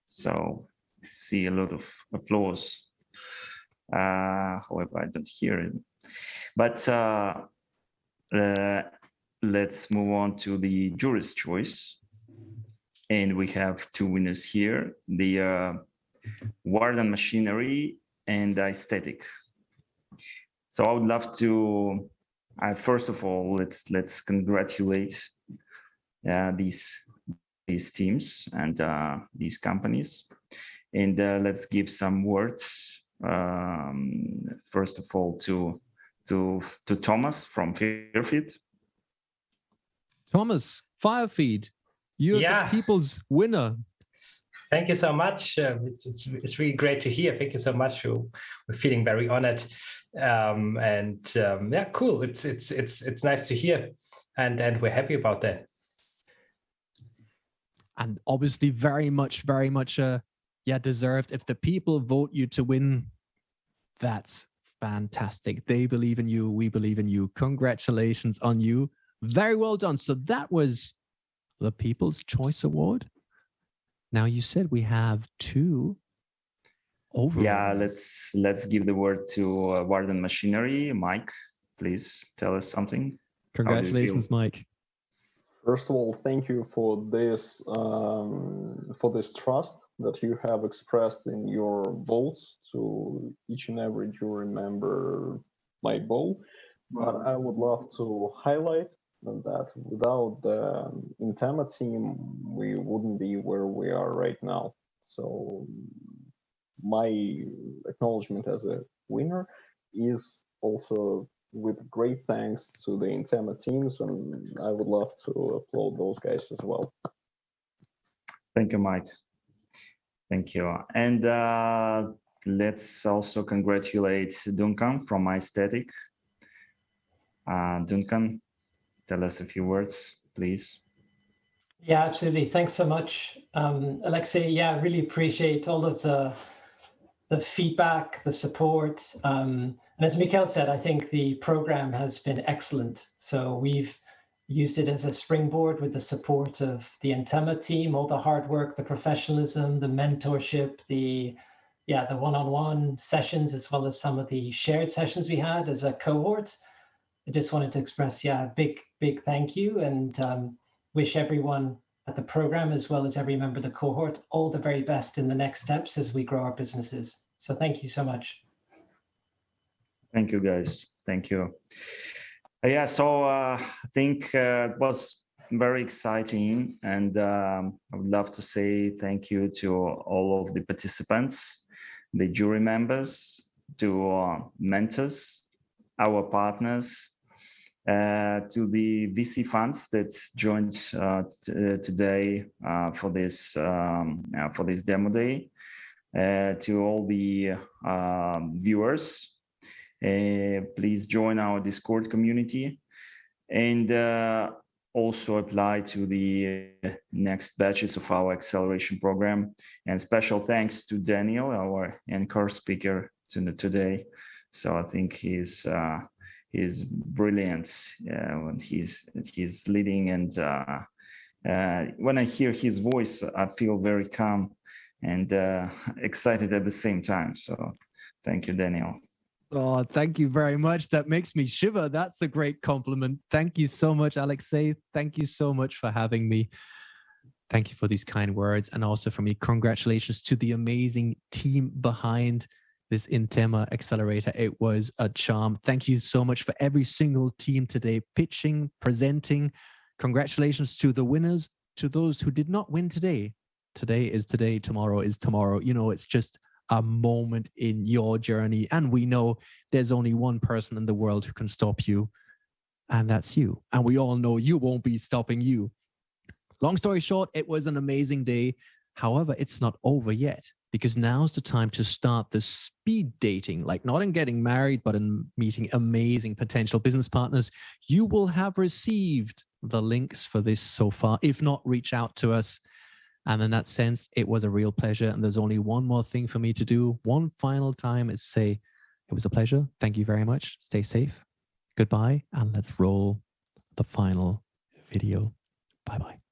Speaker 2: So see a lot of applause. However, I don't hear it. But let's move on to the jury's choice. And we have two winners here, the Warden Machinery and Aesthetic. So I would love to, first of all, let's congratulate these teams and these companies. And let's give some words. First of all, to Thomas from Fearfeed.
Speaker 1: Thomas, Fearfeed, you're the people's winner.
Speaker 20: Thank you so much. It's really great to hear. Thank you so much. We're feeling very honored, cool. It's nice to hear, and we're happy about that.
Speaker 1: And obviously, very much. Deserved. If the people vote you to win, that's fantastic. They believe in you. We believe in you. Congratulations on you. Very well done. So that was the People's Choice Award. Now you said we have two overall.
Speaker 2: Yeah, let's give the word to Warden Machinery. Mike, please tell us something.
Speaker 1: Congratulations, Mike.
Speaker 17: First of all, thank you for this trust that you have expressed in your votes to each and every jury member by vote. But I would love to highlight that without the Intema team, we wouldn't be where we are right now. So my acknowledgement as a winner is also with great thanks to the Intema teams, and I would love to applaud those guys as well.
Speaker 2: Thank you, Mike. Thank you. And let's also congratulate Duncan from Aesthetic. Duncan, tell us a few words, please.
Speaker 16: Yeah, absolutely. Thanks so much, Alexei. Yeah, I really appreciate all of the feedback, the support. And as Mikhail said, I think the program has been excellent. So we've used it as a springboard with the support of the Intema team, all the hard work, the professionalism, the mentorship, the one-on-one sessions, as well as some of the shared sessions we had as a cohort. I just wanted to express, a big thank you, and wish everyone at the program, as well as every member of the cohort, all the very best in the next steps as we grow our businesses. So thank you so much.
Speaker 2: Thank you, guys. Thank you. Yeah, so I think it was very exciting, and I would love to say thank you to all of the participants, the jury members, to mentors, our partners, to the VC funds that joined today for this demo day, to all the viewers. Please join our Discord community, and also apply to the next batches of our acceleration program. And special thanks to Daniel, our anchor speaker today. So I think he's brilliant when he's leading, and when I hear his voice, I feel very calm and excited at the same time. So thank you, Daniel.
Speaker 1: Oh, thank you very much. That makes me shiver. That's a great compliment. Thank you so much, Alexei. Thank you so much for having me. Thank you for these kind words. And also for me, congratulations to the amazing team behind this Intema Accelerator. It was a charm. Thank you so much for every single team today, pitching, presenting. Congratulations to the winners, to those who did not win today. Today is today, tomorrow is tomorrow. You know, it's just a moment in your journey. And we know there's only one person in the world who can stop you, and that's you. And we all know you won't be stopping you. Long story short, it was an amazing day. However, it's not over yet, because now's the time to start the speed dating, like not in getting married, but in meeting amazing potential business partners. You will have received the links for this so far. If not, reach out to us. And in that sense, it was a real pleasure. And there's only one more thing for me to do. One final time is say, it was a pleasure. Thank you very much. Stay safe. Goodbye. And let's roll the final video. Bye-bye.